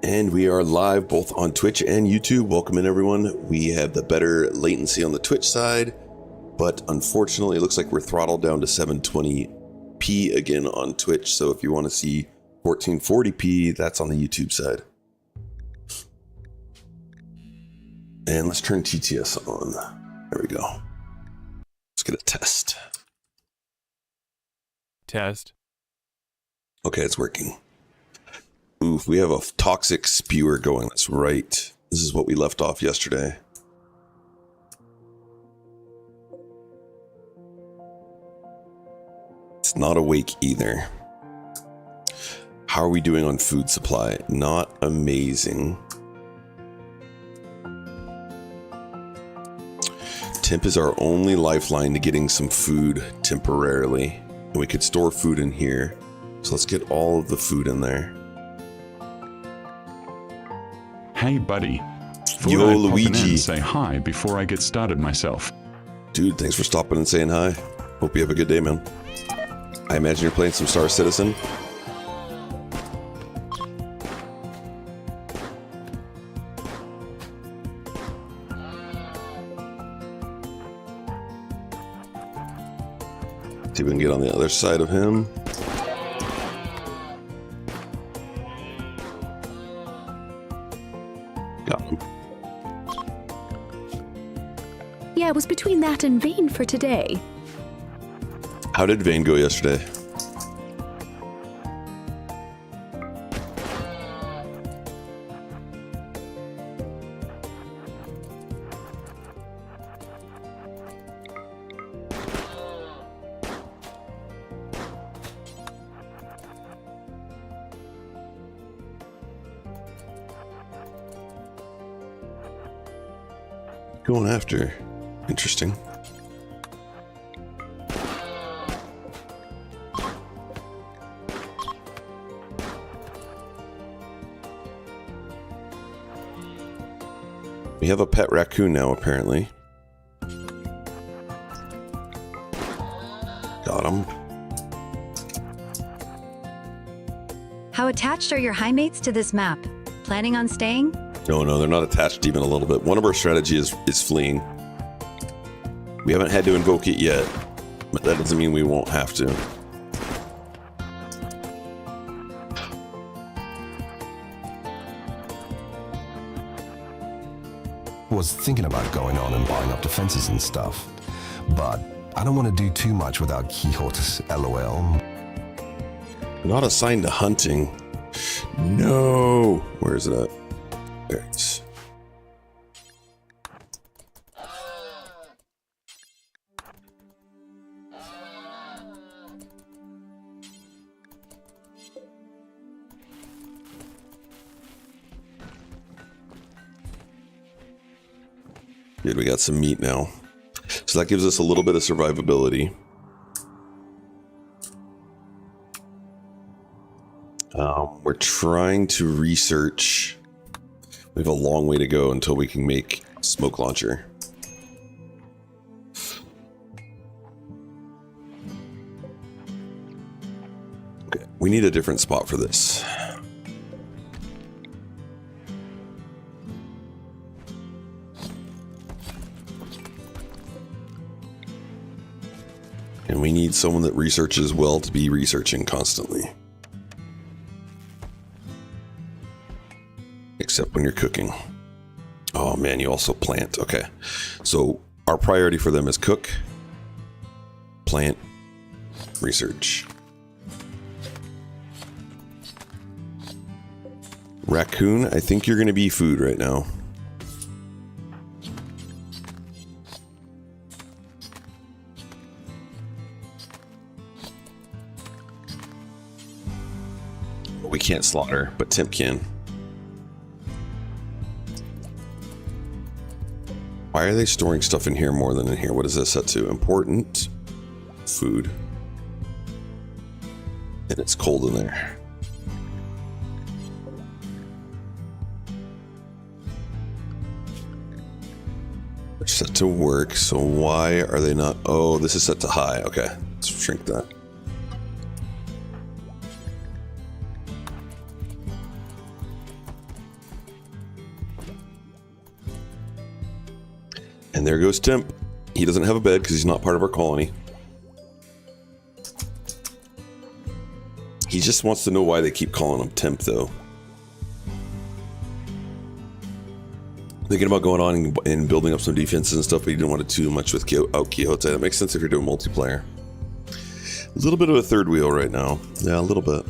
And we are live both on Twitch and YouTube. Welcome in, everyone. We have the better latency on the Twitch side, but unfortunately it looks like we're throttled down to 720p again on Twitch. So if you want to see 1440p, that's on the YouTube side. And let's turn TTS on. There we go. Let's get a test. Test. Okay, it's working. Oof, we have a toxic spewer going. That's right. This is what we left off yesterday. It's not awake either. How are we doing on food supply? Not amazing. Temp is our only lifeline to getting some food temporarily. And we could store food in here. So let's get all of the food in there. Hey buddy. Yo, Luigi. And say hi before I get started myself. Dude, thanks for stopping and saying hi. Hope you have a good day, man. I imagine you're playing some Star Citizen. See if we can get on the other side of him. Got him. Yeah, it was between that and Vane for today. How did Vane go yesterday? Going after. Interesting. We have a pet raccoon now, apparently. Got him. How attached are your Highmates to this map? Planning on staying? No, they're not attached even a little bit. One of our strategies is fleeing. We haven't had to invoke it yet, but that doesn't mean we won't have to. Was thinking about going on and buying up defenses and stuff, but I don't want to do too much without Quixote's LOL. Not assigned to hunting. No. Where is it at? There it is. Good, we got some meat now. So that gives us a little bit of survivability. We're trying to research. We have a long way to go until we can make a smoke launcher. Okay, we need a different spot for this. And we need someone that researches well to be researching constantly. Except when you're cooking. Oh man, you also plant. Okay. So our priority for them is cook, plant, research. Raccoon, I think you're going to be food right now. We can't slaughter, but Temp can. Why are they storing stuff in here more than in here? What is this set to? Important food. And it's cold in there. They're set to work, so why are they not? Oh, this is set to high. Okay, let's shrink that. And there goes Temp. He doesn't have a bed because he's not part of our colony. He just wants to know why they keep calling him Temp, though. Thinking about going on and building up some defenses and stuff, but he didn't want to do too much with Quixote. That makes sense if you're doing multiplayer. A little bit of a third wheel right now. Yeah, a little bit.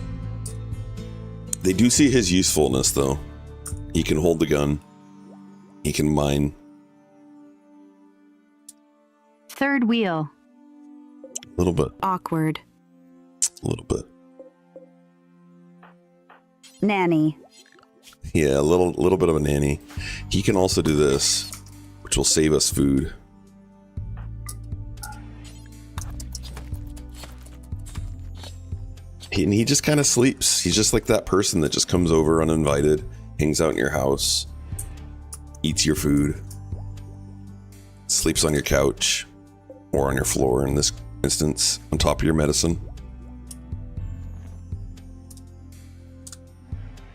They do see his usefulness, though. He can hold the gun. He can mine. Third wheel. A little bit. Awkward. A little bit. Nanny. Yeah, a little bit of a nanny. He can also do this, which will save us food. And he just kind of sleeps. He's just like that person that just comes over uninvited, hangs out in your house, eats your food, sleeps on your couch, or on your floor in this instance, on top of your medicine.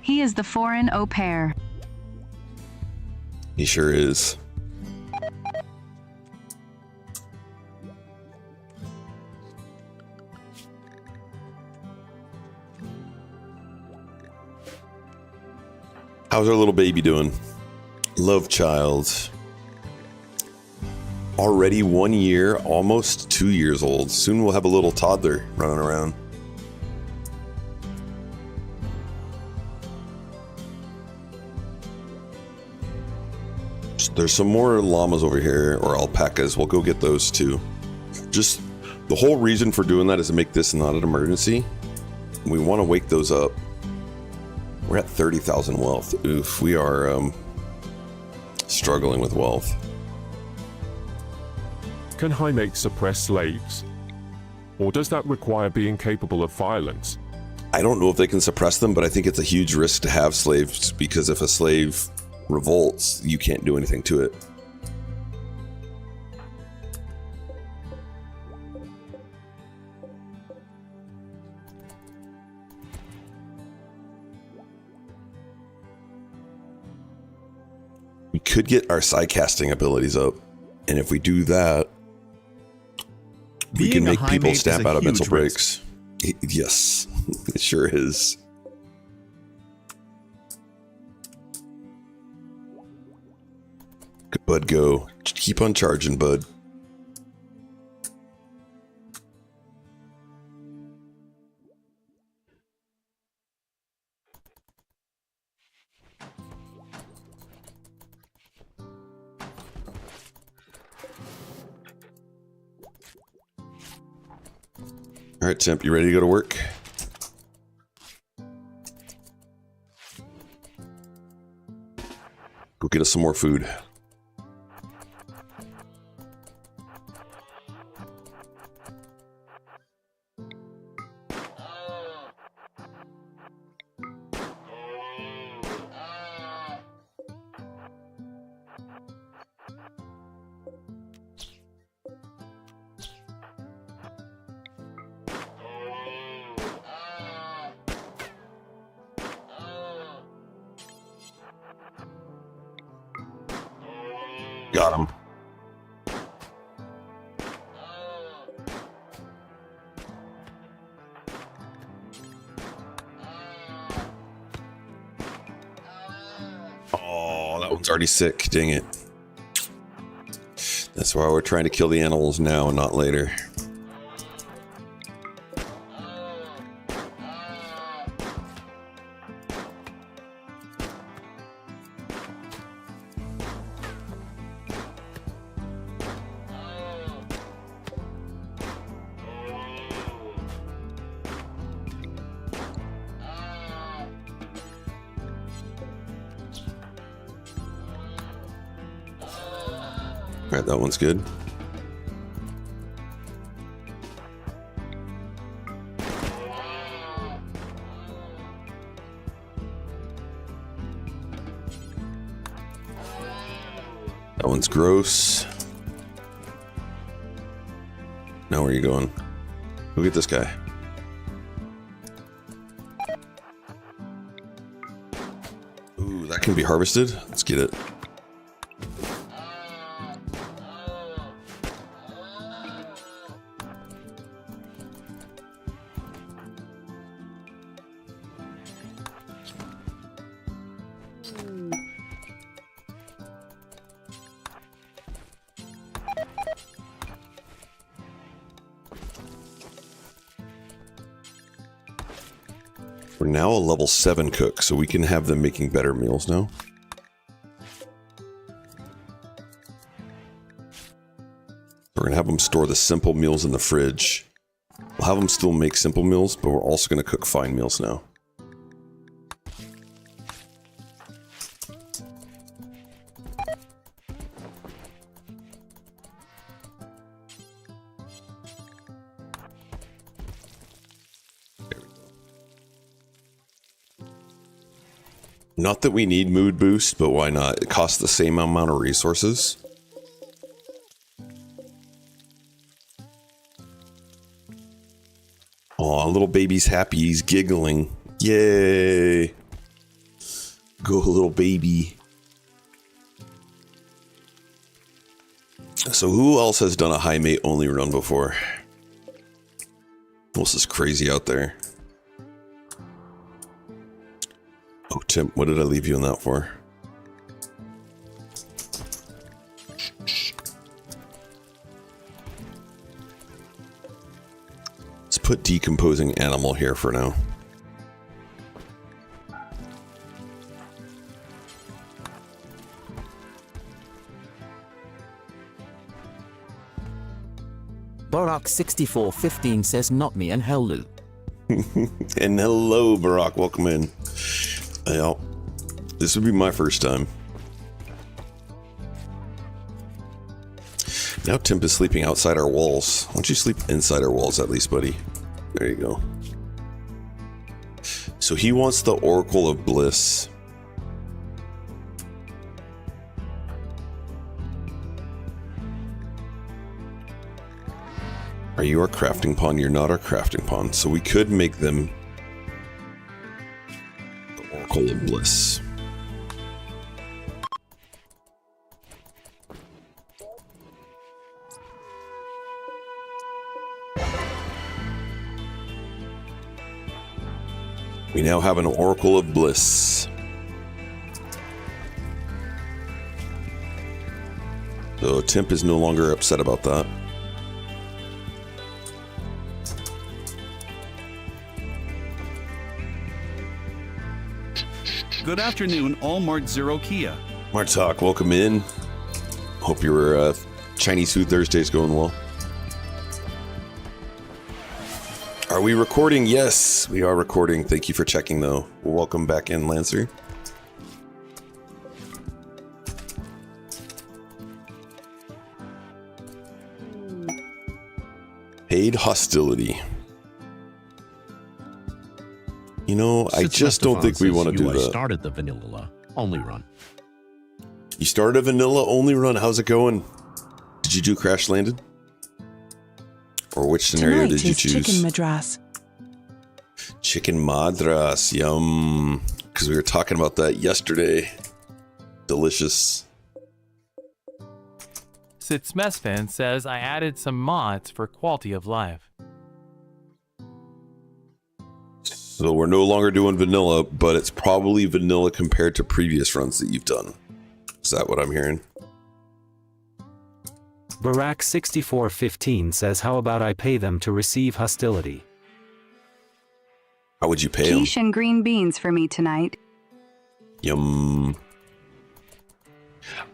He is the foreign au pair. He sure is. How's our little baby doing? Love child. Already 1 year, almost 2 years old. Soon we'll have a little toddler running around. There's some more llamas over here, or alpacas. We'll go get those too. Just the whole reason for doing that is to make this not an emergency. We want to wake those up. We're at 30,000 wealth. Oof, we are struggling with wealth. Can Highmate suppress slaves? Or does that require being capable of violence? I don't know if they can suppress them, but I think it's a huge risk to have slaves, because if a slave revolts, you can't do anything to it. We could get our side-casting abilities up, and if we do that, we can make people snap out of mental breaks. Yes, it sure is. Good, bud, go. Just keep on charging, bud. All right, Temp, you ready to go to work? Go get us some more food. Got him. Oh, that one's already sick. Dang it. That's why we're trying to kill the animals now and not later. All right, that one's good. That one's gross. Now where are you going? Go get this guy. Ooh, that can be harvested. Let's get it. We're now a level 7 cook, so we can have them making better meals now. We're going to have them store the simple meals in the fridge. We'll have them still make simple meals, but we're also going to cook fine meals now. Not that we need mood boost, but why not? It costs the same amount of resources. Aw, little baby's happy. He's giggling. Yay! Go, little baby. So who else has done a Highmate only run before? Who else is crazy out there? Oh, Tim, what did I leave you in that for? Let's put decomposing animal here for now. Barack6415 says not me and hello. And hello, Barack, welcome in. Yeah, this would be my first time. Now Timp is sleeping outside our walls. Why don't you sleep inside our walls at least, buddy? There you go. So he wants the Oracle of Bliss. Are you our crafting pawn? You're not our crafting pawn. So we could make them the Oracle of Bliss. We now have an Oracle of Bliss. So Timp is no longer upset about that. Good afternoon, all Mart Zero Kia. Martok, welcome in. Hope your Chinese Food Thursday is going well. Are we recording? Yes, we are recording. Thank you for checking, though. Welcome back in, Lancer. Paid hostility. You know, I just don't think we want to do that. I started the vanilla only run. You started a vanilla only run. How's it going? Did you do crash landed? Or which scenario did you choose? Chicken madras. Chicken madras, yum. Because we were talking about that yesterday. Delicious. Sitsmesfan says I added some mods for quality of life. So we're no longer doing vanilla, but it's probably vanilla compared to previous runs that you've done. Is that what I'm hearing? Barack6415 says, how about I pay them to receive hostility? How would you pay them? Quiche and green beans for me tonight. Yum.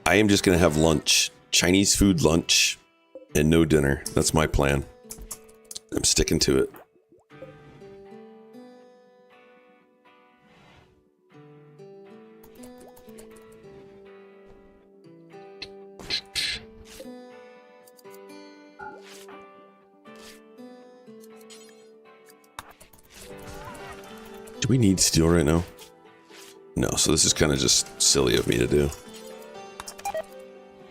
I am just going to have lunch. Chinese food lunch and no dinner. That's my plan. I'm sticking to it. Do we need steel right now? No, so this is kind of just silly of me to do.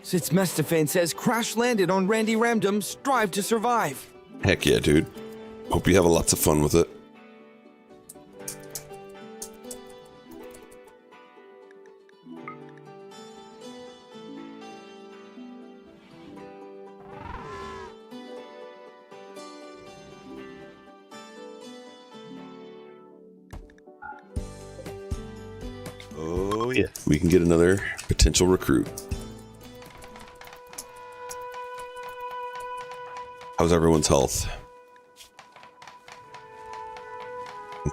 Sitsmestafan says crash landed on Randy Ramdom, strive to survive. Heck yeah, dude. Hope you have lots of fun with it. Oh yeah, we can get another potential recruit. How's everyone's health?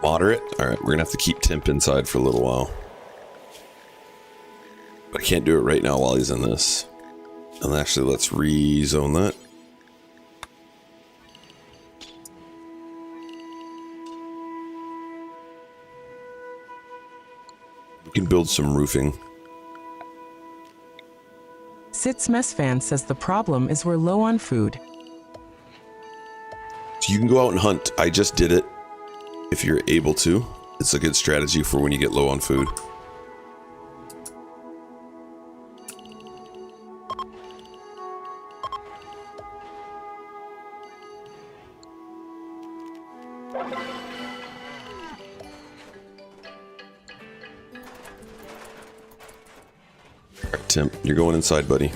Moderate? Alright, we're gonna have to keep Temp inside for a little while. But I can't do it right now while he's in this. And actually, let's rezone that. We can build some roofing. Sit's Mess Fan says the problem is we're low on food. So you can go out and hunt. I just did it. If you're able to, it's a good strategy for when you get low on food. Alright, Tim, you're going inside, buddy.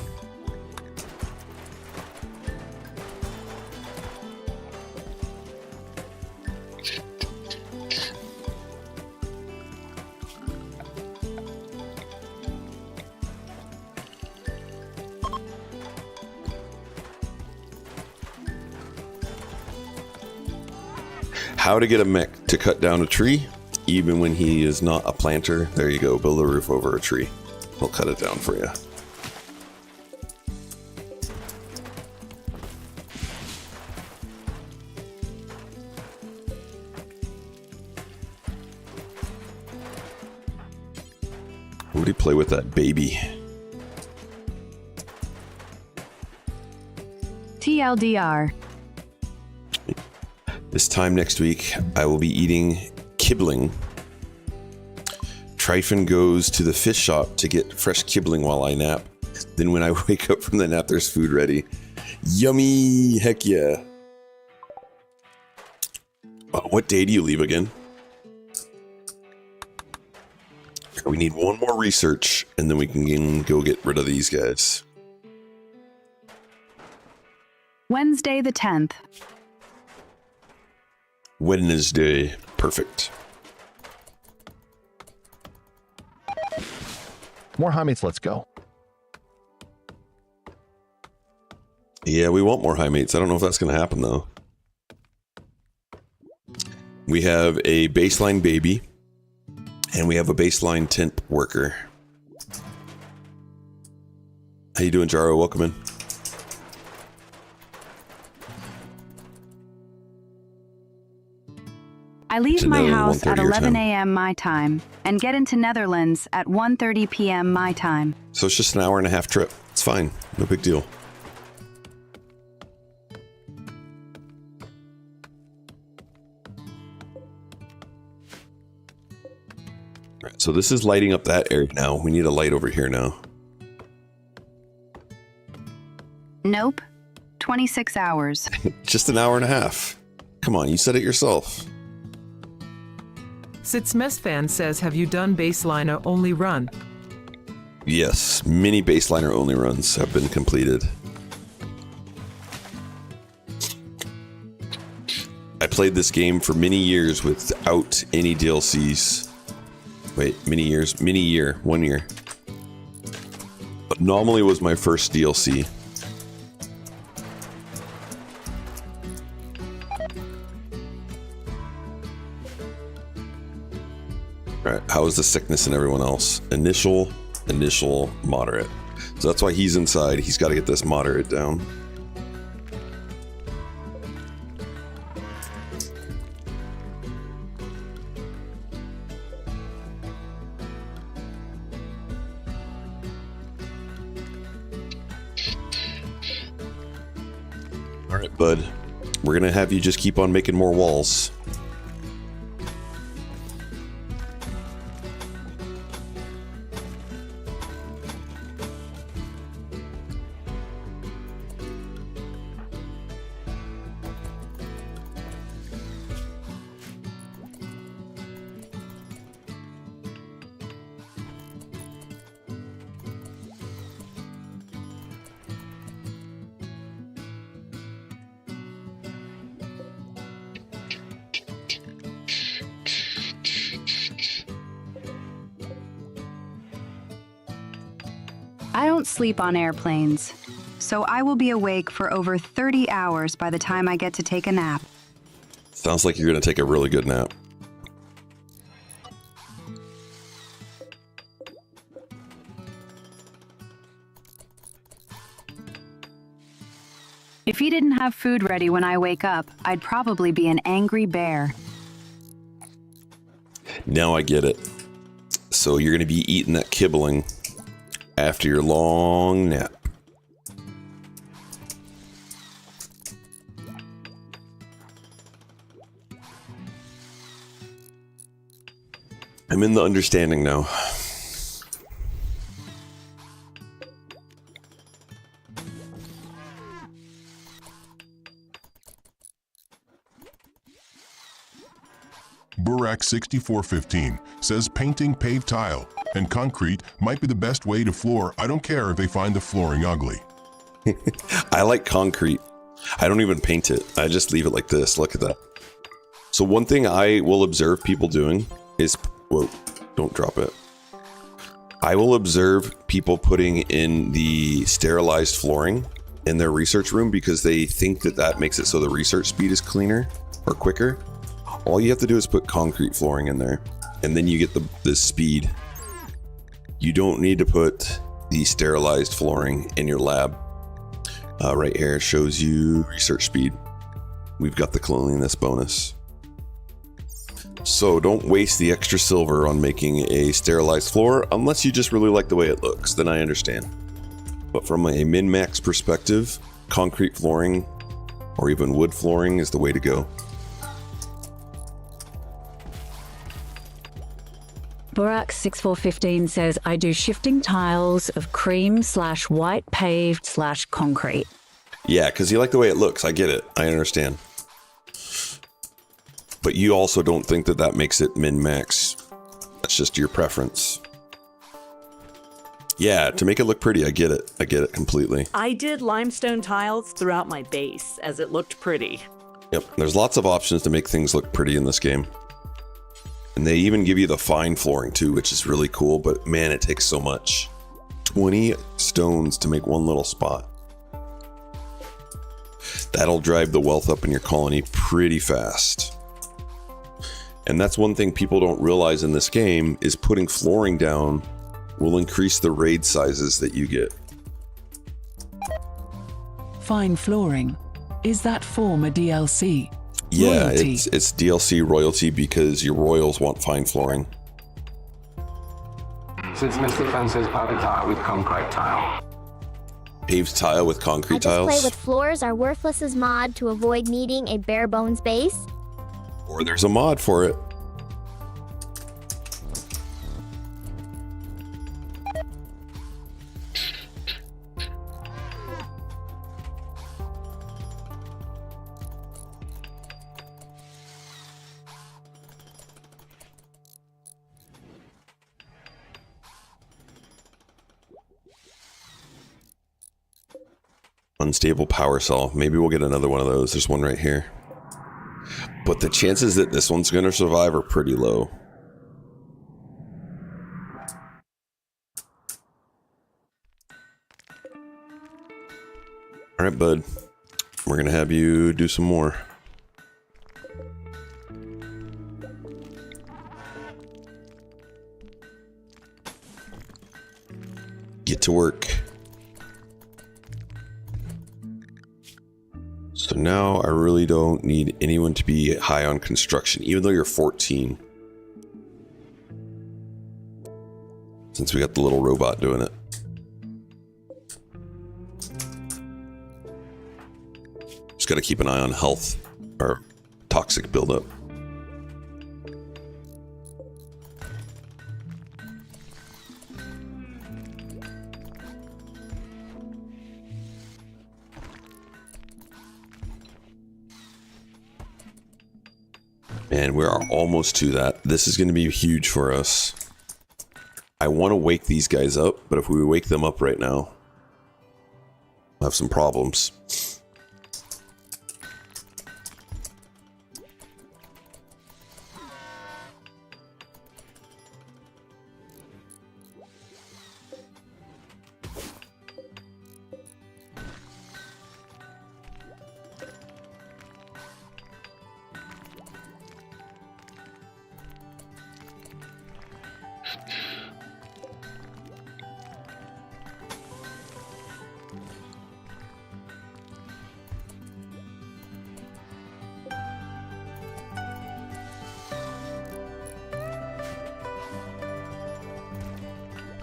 How to get a mech to cut down a tree, even when he is not a planter. There you go, build a roof over a tree. He'll cut it down for you. What do you play with that baby? TLDR. This time next week, I will be eating kibling. Tryphon goes to the fish shop to get fresh kibling while I nap. Then when I wake up from the nap, there's food ready. Yummy! Heck yeah. What day do you leave again? We need one more research, and then we can go get rid of these guys. Wednesday the 10th. Wednesday. Perfect. More Highmates, let's go. Yeah, we want more Highmates. I don't know if that's going to happen, though. We have a baseline baby, and we have a baseline temp worker. How you doing, Jaro? Welcome in. I leave my house at 11 time. a.m. my time and get into Netherlands at 1:30 p.m. my time. So it's just an hour and a half trip. It's fine. No big deal. Alright, so this is lighting up that area now. We need a light over here now. Nope. 26 hours. Just an hour and a half. Come on, you said it yourself. Sit's Mess Fan says, have you done baseliner only run? Yes, many baseliner only runs have been completed. I played this game for many years without any DLCs. Wait, many years? Many year, 1 year. But Anomaly was my first DLC. Alright, how is the sickness and everyone else? Initial, moderate. So that's why he's inside. He's got to get this moderate down. Alright, bud. We're gonna have you just keep on making more walls. I don't sleep on airplanes, so I will be awake for over 30 hours by the time I get to take a nap. Sounds like you're going to take a really good nap. If he didn't have food ready when I wake up, I'd probably be an angry bear. Now I get it. So you're going to be eating that kibbling after your long nap. I'm in the understanding now. Burak6415 says painting paved tile and concrete might be the best way to floor. I don't care if they find the flooring ugly. I like concrete. I don't even paint it. I just leave it like this. Look at that. So one thing I will observe people doing is, whoa, don't drop it. I will observe people putting in the sterilized flooring in their research room because they think that that makes it so the research speed is cleaner or quicker. All you have to do is put concrete flooring in there, and then you get the speed. You don't need to put the sterilized flooring in your lab. Right here shows you research speed. We've got the cleanliness bonus. So don't waste the extra silver on making a sterilized floor unless you just really like the way it looks, then I understand. But from a min-max perspective, concrete flooring or even wood flooring is the way to go. Burak6415 says, I do shifting tiles of cream/white paved/concrete. Yeah, because you like the way it looks. I get it. I understand. But you also don't think that that makes it min-max. That's just your preference. Yeah, to make it look pretty, I get it. I get it completely. I did limestone tiles throughout my base as it looked pretty. Yep, there's lots of options to make things look pretty in this game. And they even give you the fine flooring too, which is really cool, but man, it takes so much. 20 stones to make one little spot. That'll drive the wealth up in your colony pretty fast. And that's one thing people don't realize in this game is putting flooring down will increase the raid sizes that you get. Fine flooring. Is that form a DLC? Yeah, Royalty. it's DLC royalty because your royals want fine flooring. Since Mr. Fence's paved tile with concrete tile. Paved tile with concrete I tiles? just play with floors are worthless as mod to avoid needing a bare bones base. Or there's a mod for it. Unstable power cell. Maybe we'll get another one of those. There's one right here. But the chances that this one's going to survive are pretty low. All right, bud. We're going to have you do some more. Get to work. So now I really don't need anyone to be high on construction, even though you're 14. Since we got the little robot doing it. Just gotta keep an eye on health or toxic buildup. And we are almost to that. This is going to be huge for us. I want to wake these guys up, but if we wake them up right now, we'll have some problems.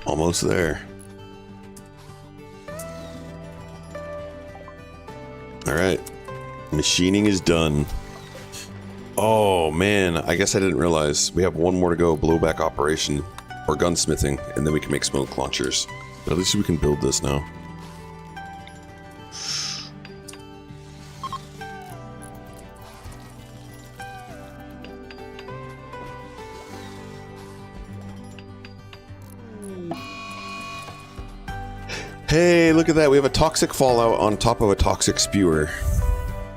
Almost there. Alright. Machining is done. Oh man, I guess I didn't realize. We have one more to go, blowback operation, or gunsmithing, and then we can make smoke launchers. But at least we can build this now. Hey, look at that. We have a toxic fallout on top of a toxic spewer.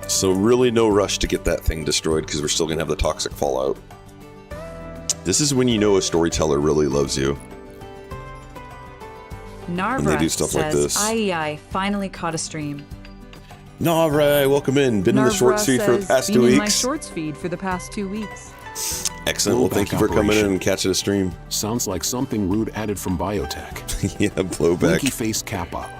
So really no rush to get that thing destroyed because we're still going to have the toxic fallout. This is when you know a storyteller really loves you. Narvra when they do stuff says, like this. I finally caught a stream. Navra, welcome in. Been in the shorts feed for the past 2 weeks. Been in my shorts feed for the past 2 weeks. Excellent. Well, thank you for coming in and catching a stream. Sounds like something rude added from biotech. Yeah, blowback. Monkey face Kappa.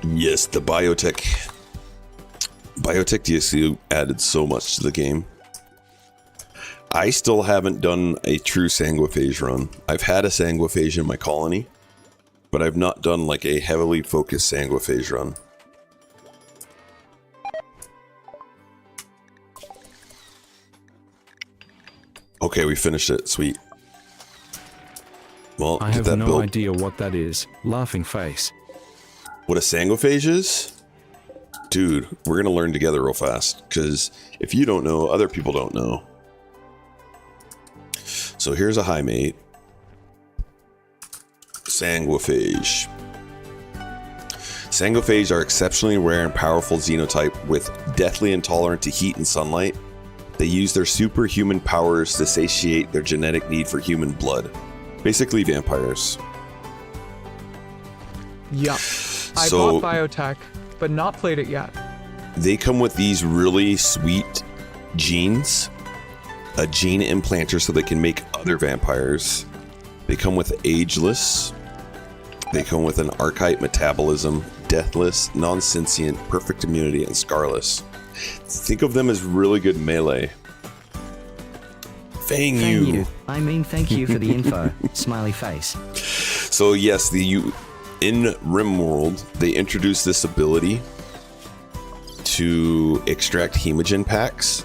Yes, the biotech DSU added so much to the game. I still haven't done a true sanguiphage run. I've had a sanguiphage in my colony, but I've not done like a heavily focused sanguiphage run. Okay, we finished it. Sweet. Well, I have no idea what that is. Laughing face. What a sanguiphage is? Dude, we're gonna learn together real fast, because if you don't know, other people don't know. So here's a Highmate. Sanguiphage. Sanguiphage are exceptionally rare and powerful xenotype with deathly intolerant to heat and sunlight. They use their superhuman powers to satiate their genetic need for human blood. Basically vampires. Yeah. I bought Biotech, but not played it yet. They come with these really sweet genes. A gene implanter so they can make other vampires. They come with ageless. They come with an archetype metabolism, deathless, non-sentient, perfect immunity, and scarless. Think of them as really good melee. Fang you. I mean, thank you for the info. Smiley face. So yes, in RimWorld, they introduced this ability to extract hemogen packs.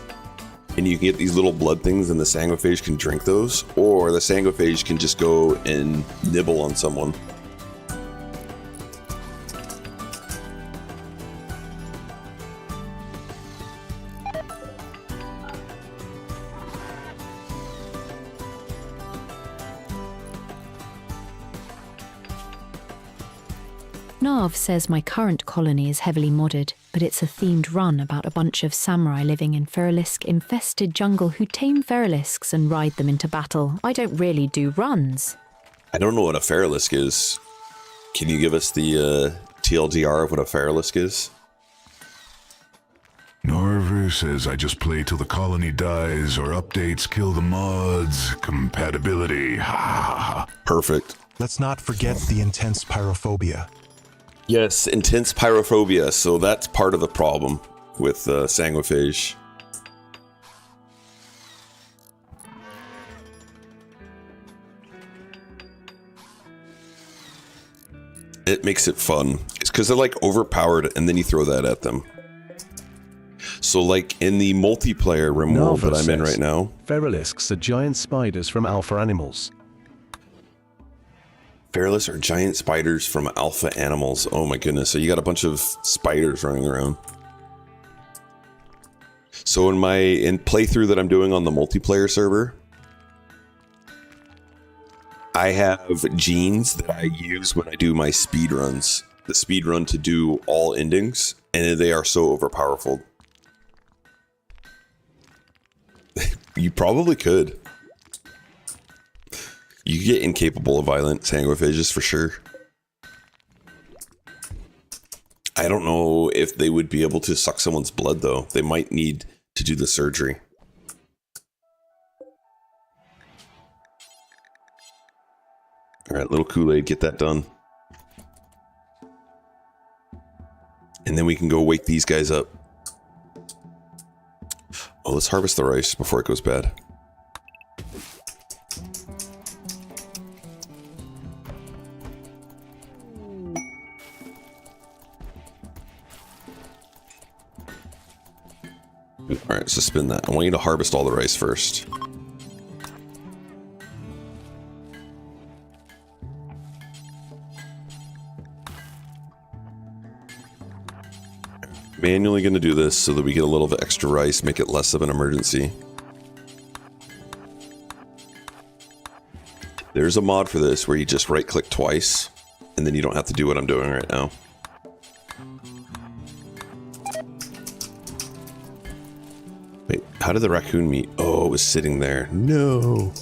And you can get these little blood things and the sanguiphage can drink those. Or the sanguiphage can just go and nibble on someone. Nav says my current colony is heavily modded, but it's a themed run about a bunch of samurai living in Feralisk-infested jungle who tame Feralisks and ride them into battle. I don't really do runs. I don't know what a Feralisk is. Can you give us the TLDR of what a Feralisk is? Narver says I just play till the colony dies or updates kill the mods. Compatibility. Ha. Perfect. Let's not forget the intense pyrophobia. Yes, intense pyrophobia. So that's part of the problem with sanguiphage. It makes it fun. It's because they're like overpowered and then you throw that at them. So like in the multiplayer RimWorld that I'm in right now. Feralisks are giant spiders from alpha animals. Feralisks are giant spiders from alpha animals. Oh my goodness. So you got a bunch of spiders running around. So in playthrough that I'm doing on the multiplayer server, I have genes that I use when I do my speed runs. The speed run to do all endings, and they are so overpowerful. You probably could. You get incapable of violent sanguiphages for sure. I don't know if they would be able to suck someone's blood though. They might need to do the surgery. Alright, little Kool-Aid, get that done. And then we can go wake these guys up. Oh, let's harvest the rice before it goes bad. Alright, so spin that. I want you to harvest all the rice first. Manually going to do this so that we get a little bit extra rice, make it less of an emergency. There's a mod for this where you just right click twice and then you don't have to do what I'm doing right now. Wait, how did the raccoon meet? Oh, it was sitting there. No.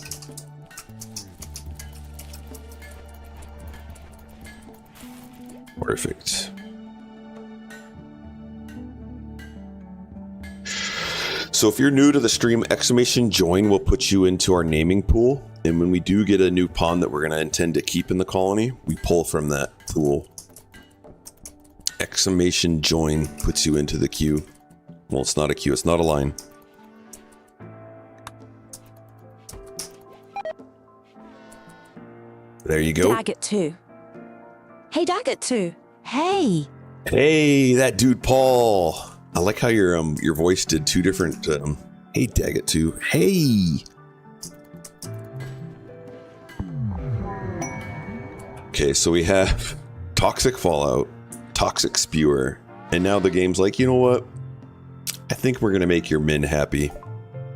Perfect. So if you're new to the stream, !join will put you into our naming pool. And when we do get a new pawn that we're going to intend to keep in the colony, we pull from that pool. !join puts you into the queue. Well, it's not a queue, it's not a line. There you go. Daggett 2. Hey, Daggett 2. Hey. Hey, that dude Paul. I like how your voice did two different. Hey, Daggett 2. Hey. Okay, so we have Toxic Fallout, Toxic Spewer, and now the game's like, you know what? I think we're gonna make your min happy.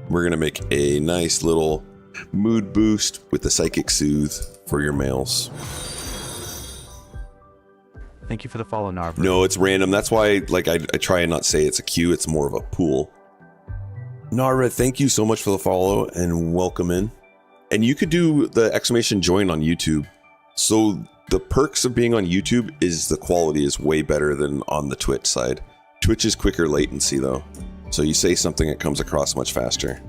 We're gonna make a nice little mood boost with the Psychic Soothe for your males. Thank you for the follow, Narva. No, it's random. That's why, like, I try and not say it's a queue. It's more of a pool. Nara, thank you so much for the follow and welcome in. And you could do the !join on YouTube. So the perks of being on YouTube is the quality is way better than on the Twitch side. Twitch is quicker latency though. So you say something, it comes across much faster.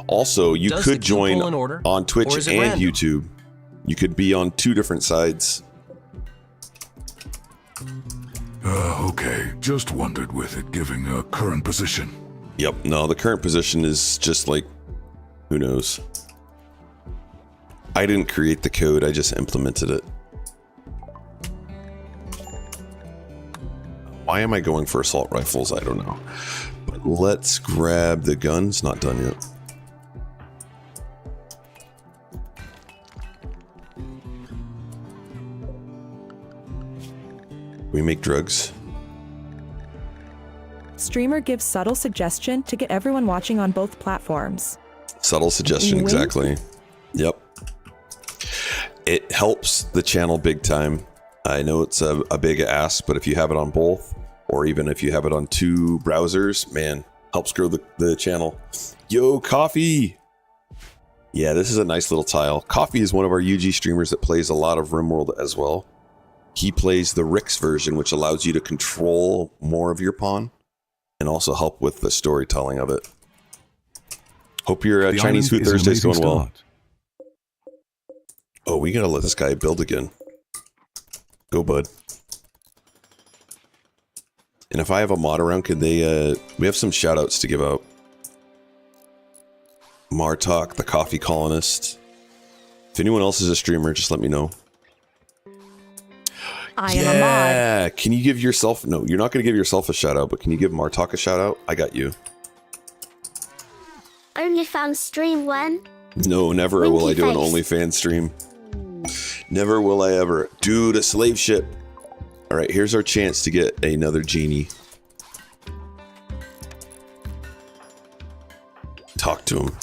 Also, you could join on Twitch and random? YouTube. You could be on two different sides. Okay, just wondered with it giving a current position. Yep, no, the current position is just like, who knows? I didn't create the code, I just implemented it. Why am I going for assault rifles? I don't know. But let's grab the guns, not done yet. We make drugs. Streamer gives subtle suggestion to get everyone watching on both platforms. Subtle suggestion, Wink. exactly. Yep. It helps the channel big time. I know it's a big ask, but if you have it on both, or even if you have it on two browsers, man, helps grow the channel. Yo, Coffee! Yeah, this is a nice little tile. Coffee is one of our UG streamers that plays a lot of RimWorld as well. He plays the Rix version, which allows you to control more of your pawn and also help with the storytelling of it. Hope your Chinese Food Thursday's going well. Oh, we gotta let this guy build again. Go, bud. And if I have a mod around, could they, we have some shout outs to give out. Martok, the coffee colonist. If anyone else is a streamer, just let me know. I am a mod. Can you give yourself, no, you're not going to give yourself a shout out, but can you give Martok a shout out? I got you. OnlyFans stream when? No, never Winky will I do an face. OnlyFans stream. Never will I ever. Dude, a slave ship. All right, here's our chance to get another genie. Talk to him.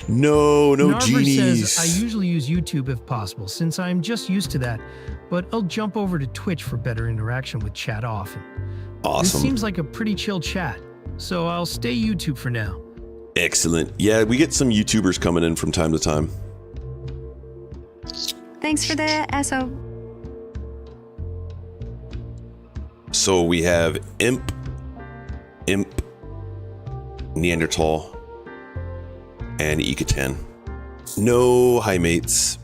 No Narver genies. says, I usually use YouTube if possible, since I'm just used to that, but I'll jump over to Twitch for better interaction with chat often. Awesome. This seems like a pretty chill chat, so I'll stay YouTube for now. Excellent. Yeah, we get some YouTubers coming in from time to time. Thanks for the SO. So we have Imp, Neanderthal, and Ikaten. No Highmates.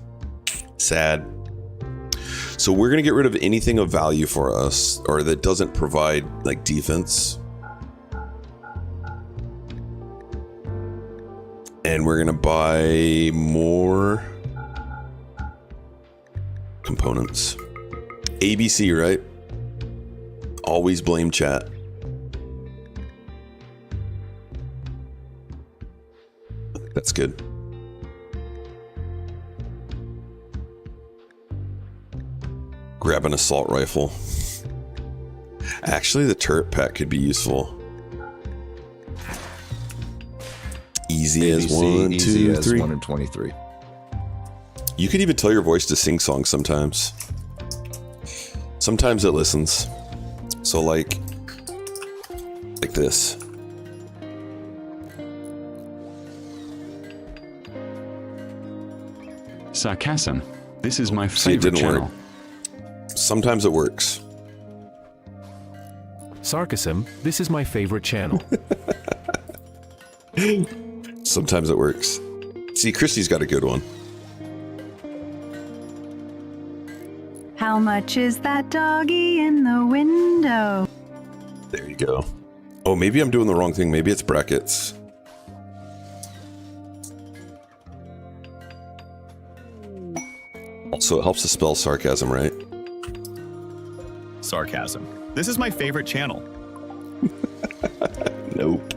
Sad. So we're gonna get rid of anything of value for us, or that doesn't provide like defense. And we're gonna buy more components. ABC, right? Always blame chat. good. Grab an assault rifle. Actually, the turret pack could be useful. Easy as 1, 2, 3. 1 and 23. You could even tell your voice to sing songs sometimes. Sometimes it listens. So like this. Sarcasm. This is my favorite channel. Work. Sometimes it works. Sarcasm. This is my favorite channel. Sometimes it works. See, Christy's got a good one. How much is that doggy in the window? There you go. Oh, maybe I'm doing the wrong thing. Maybe it's brackets. Also, it helps to spell sarcasm, right? Sarcasm. This is my favorite channel. Nope.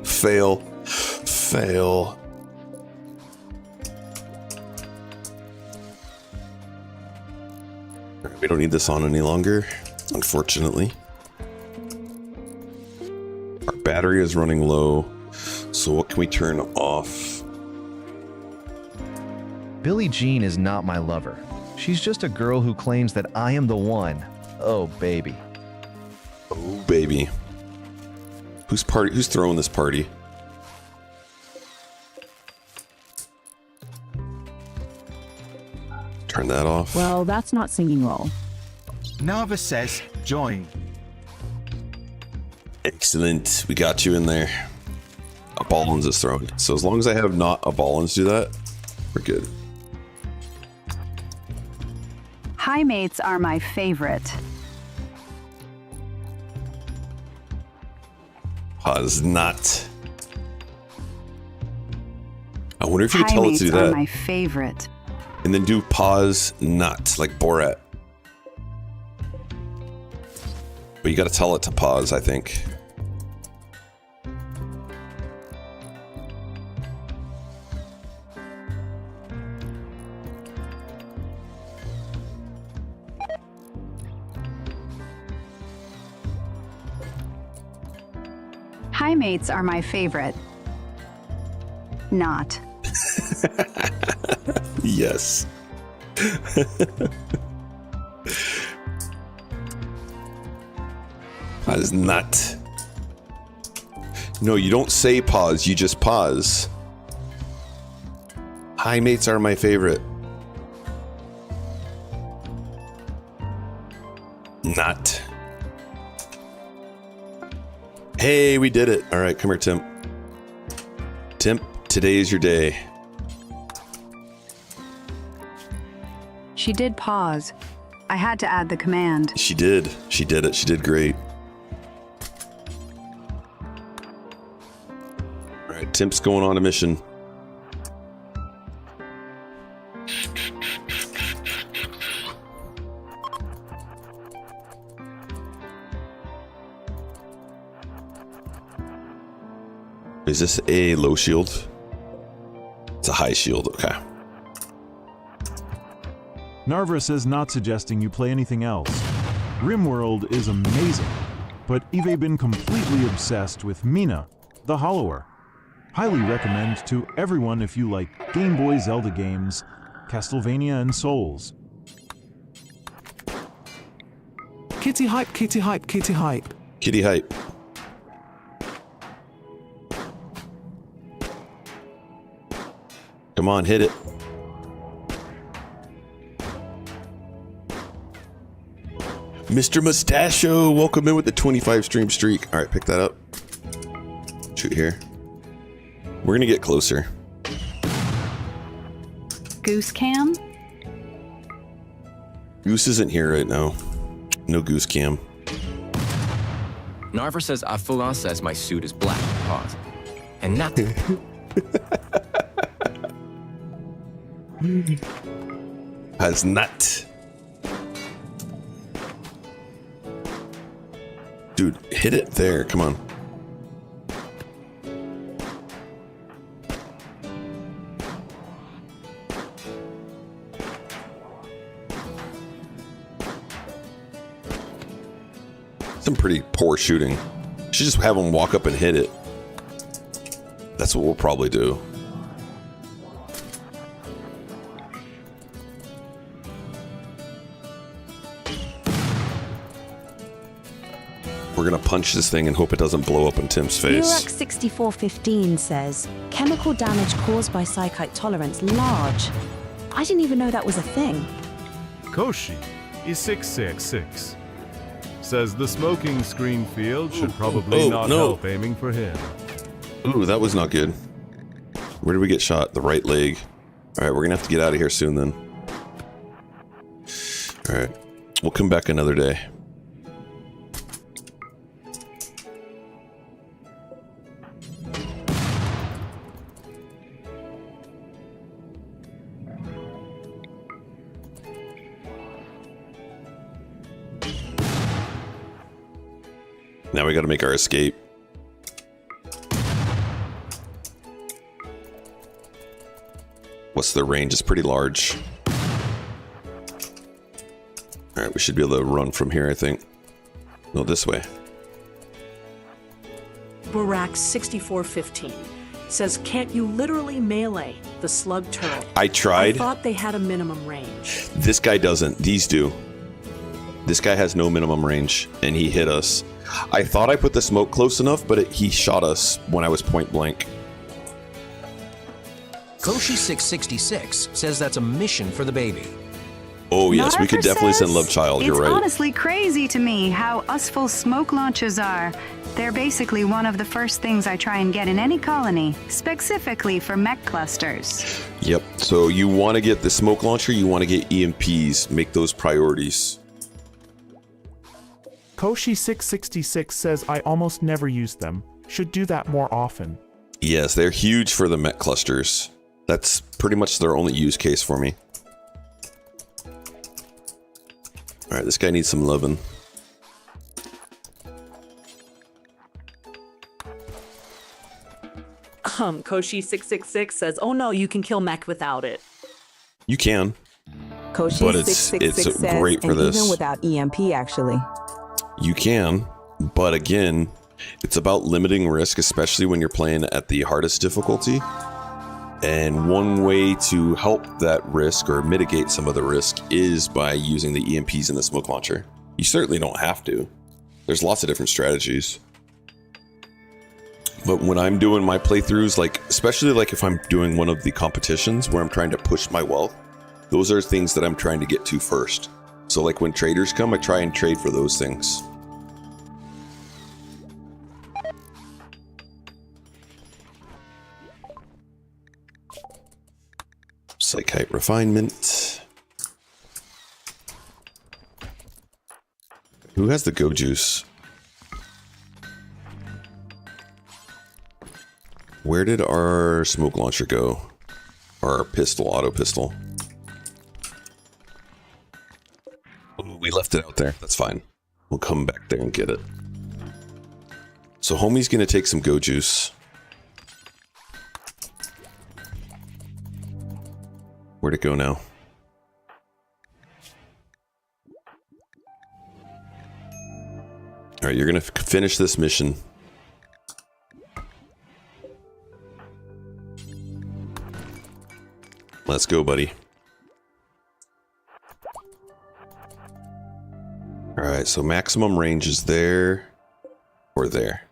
Fail. Fail. We don't need this on any longer, unfortunately. Our battery is running low, so what can we turn off? Billie Jean is not my lover. She's just a girl who claims that I am the one. Oh, baby. Oh, baby. Who's throwing this party? Turn that off. Well, that's not singing roll. Nava says join. Excellent. We got you in there. A Ballins is thrown. So as long as I have not a Ballins do that, we're good. Highmates are my favorite. Pause not. I wonder if you could tell it to do Highmates are that. my favorite. And then do pause not, like Borat. But you got to tell it to pause, I think. Highmates are my favorite. Not. Yes. Pause not. No, you don't say pause, you just pause. Highmates are my favorite. Not. Hey, we did it. All right, come here, Tim. Tim, today is your day. She did pause. I had to add the command. She did. She did it. She did great. All right, Tim's going on a mission. Is this a low shield? It's a high shield, okay. Narvus is not suggesting you play anything else. RimWorld is amazing, but Eve been completely obsessed with Mina, the Hollower. Highly recommend to everyone if you like Game Boy Zelda games, Castlevania and Souls. Kitty hype, kitty hype, kitty hype. Kitty hype. Come on, hit it. Mr. Mustachio, welcome in with the 25 stream streak. All right, pick that up. Shoot here. We're gonna get closer. Goose cam? Goose isn't here right now. No goose cam. Narver says Afula says my suit is black. Pause. And nothing. Has not. Dude, hit it there. Come on. some pretty poor shooting. Should just have him walk up and hit it. That's what we'll probably do. We're gonna punch this thing and hope it doesn't blow up in Tim's face. Urax6415 says, chemical damage caused by psychite tolerance large. I didn't even know that was a thing. Koshi is 666. Says the smoking screen field should probably not help aiming for him. Ooh, that was not good. Where did we get shot? The right leg. Alright, we're gonna have to get out of here soon then. Alright. We'll come back another day. Now we gotta make our escape. What's the range? It's pretty large. Alright, we should be able to run from here, I think. No, this way. Barack6415 says, can't you literally melee the slug turret? I tried. I thought they had a minimum range. This guy doesn't. These do. This guy has no minimum range, and he hit us. I thought I put the smoke close enough, but he shot us when I was point blank. Koshi666 says that's a mission for the baby. Oh yes, we could Narver definitely send says, Love Child, you're It's right. honestly crazy to me how useful smoke launchers are. They're basically one of the first things I try and get in any colony, specifically for mech clusters. Yep, so you want to get the smoke launcher, you want to get EMPs, make those priorities. Koshi666 says I almost never use them. Should do that more often. Yes, they're huge for the mech clusters. That's pretty much their only use case for me. Alright, this guy needs some loving. Koshi666 says, oh no, you can kill mech without it. You can. Koshi But it's 666 says, great for and this. even without EMP, actually. You can, but again, it's about limiting risk, especially when you're playing at the hardest difficulty. And one way to help that risk or mitigate some of the risk is by using the EMPs in the smoke launcher. You certainly don't have to. There's lots of different strategies. But when I'm doing my playthroughs, like especially like if I'm doing one of the competitions where I'm trying to push my wealth, those are things that I'm trying to get to first. So like when traders come, I try and trade for those things. Psychite refinement. Who has the go juice? Where did our smoke launcher go? Or our pistol, auto pistol? Ooh, we left it out there. That's fine. We'll come back there and get it. So homie's gonna take some go juice. Where'd it go now? Alright, you're gonna finish this mission. Let's go, buddy. Alright, so maximum range is there or there.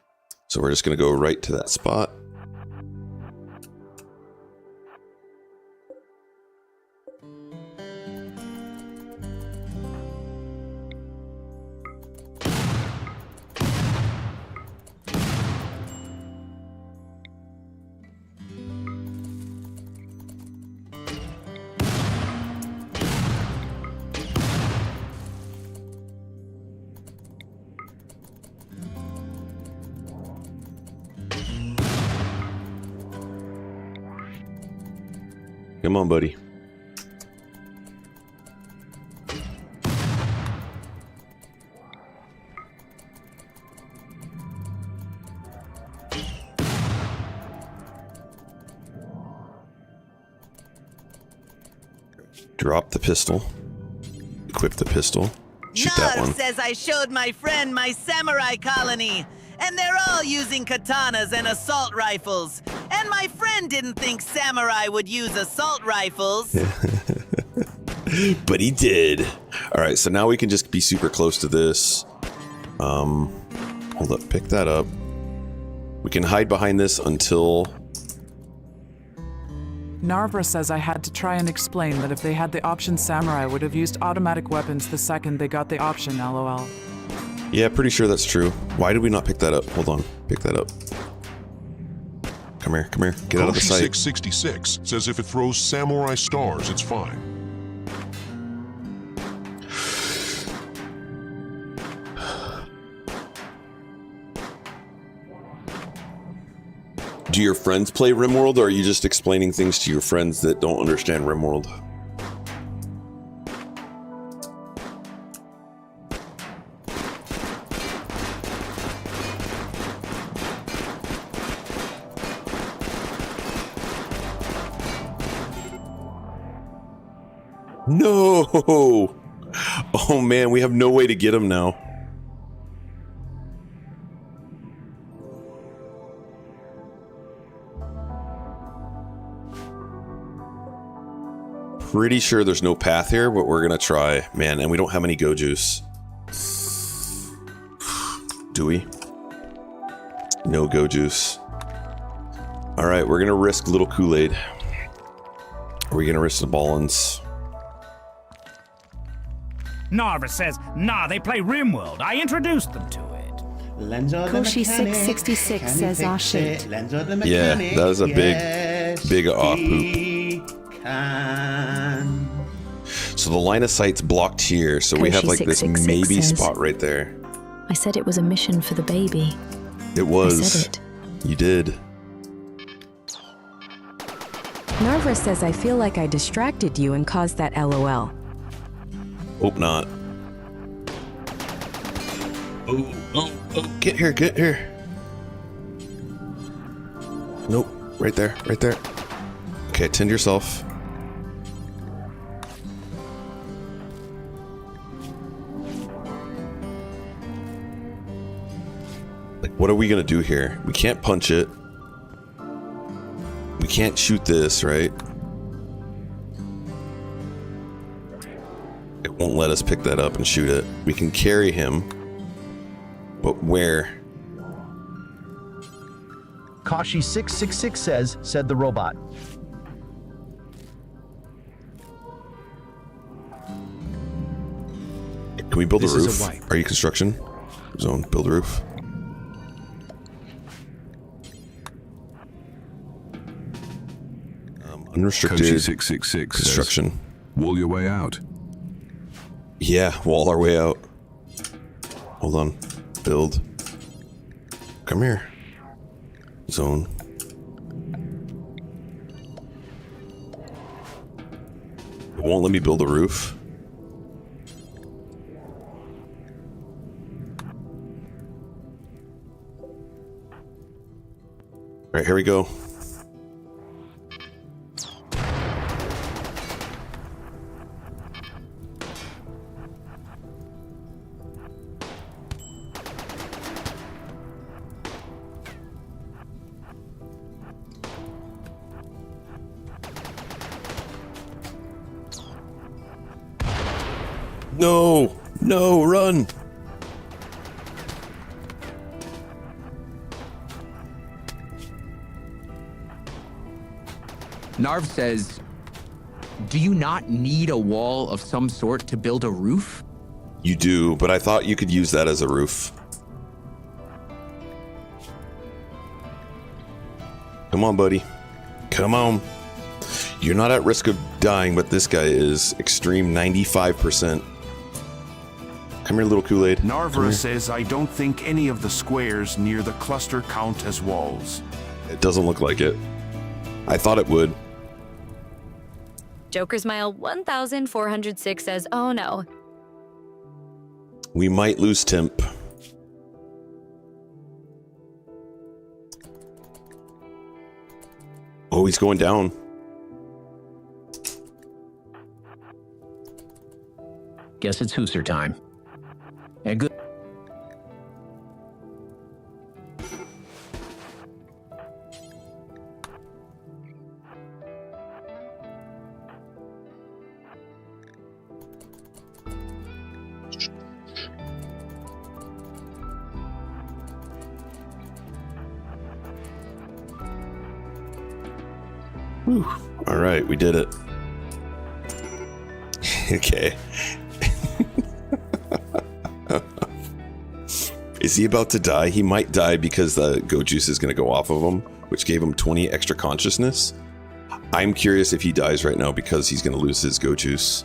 So we're just gonna go right to that spot. Come on, buddy. Drop the pistol. Equip the pistol. Shoot that one. says I showed my friend my samurai colony, and they're all using katanas and assault rifles. And my friend didn't think samurai would use assault rifles. But he did. All right, so now we can just be super close to this. Hold up, pick that up. We can hide behind this until... Narvra says I had to try and explain that if they had the option, samurai would have used automatic weapons the second they got the option, lol. Yeah, pretty sure that's true. Why did we not pick that up? Hold on, pick that up. Come here, get out of the sight. 666 says if it throws samurai stars, it's fine. Do your friends play RimWorld, or are you just explaining things to your friends that don't understand RimWorld? No! Oh man, we have no way to get him now. Pretty sure there's no path here, but we're gonna try. Man, and we don't have any go juice. Do we? No go juice. Alright, we're gonna risk little Kool-Aid. Are we gonna risk the ballins? Narva says, nah, they play RimWorld. I introduced them to it. Koshi666 says, ah, shit. Yeah, that was a big off poop. So the line of sight's blocked here, so we have like this maybe spot right there. I said it was a mission for the baby. It was. I said it. You did. Narva says I feel like I distracted you and caused that LOL. Hope not. Oh, get here. Nope, right there. Okay, tend to yourself. Like, what are we gonna do here? We can't punch it. We can't shoot this, right? It won't let us pick that up and shoot it. We can carry him, but where? Kashi666 said the robot. Can we build a roof? Are you construction? Zone, build a roof. Unrestricted Koshi666 construction. Says, wall your way out. Yeah, wall our way out. Hold on. Build. Come here. Zone. It won't let me build a roof. All right, here we go. No, run! Narv says, do you not need a wall of some sort to build a roof? You do, but I thought you could use that as a roof. Come on, buddy. Come on. You're not at risk of dying, but this guy is. Extreme 95%. Come here, little Kool-Aid. Narvra says I don't think any of the squares near the cluster count as walls. It doesn't look like it. I thought it would. Joker's Mile 1406 says, oh no. We might lose temp. Oh, he's going down. Guess it's Hooser time. And good. Whew. All right, we did it. Okay. Is he about to die? He might die because the goat juice is going to go off of him, which gave him 20 extra consciousness. I'm curious if he dies right now because he's going to lose his goat juice.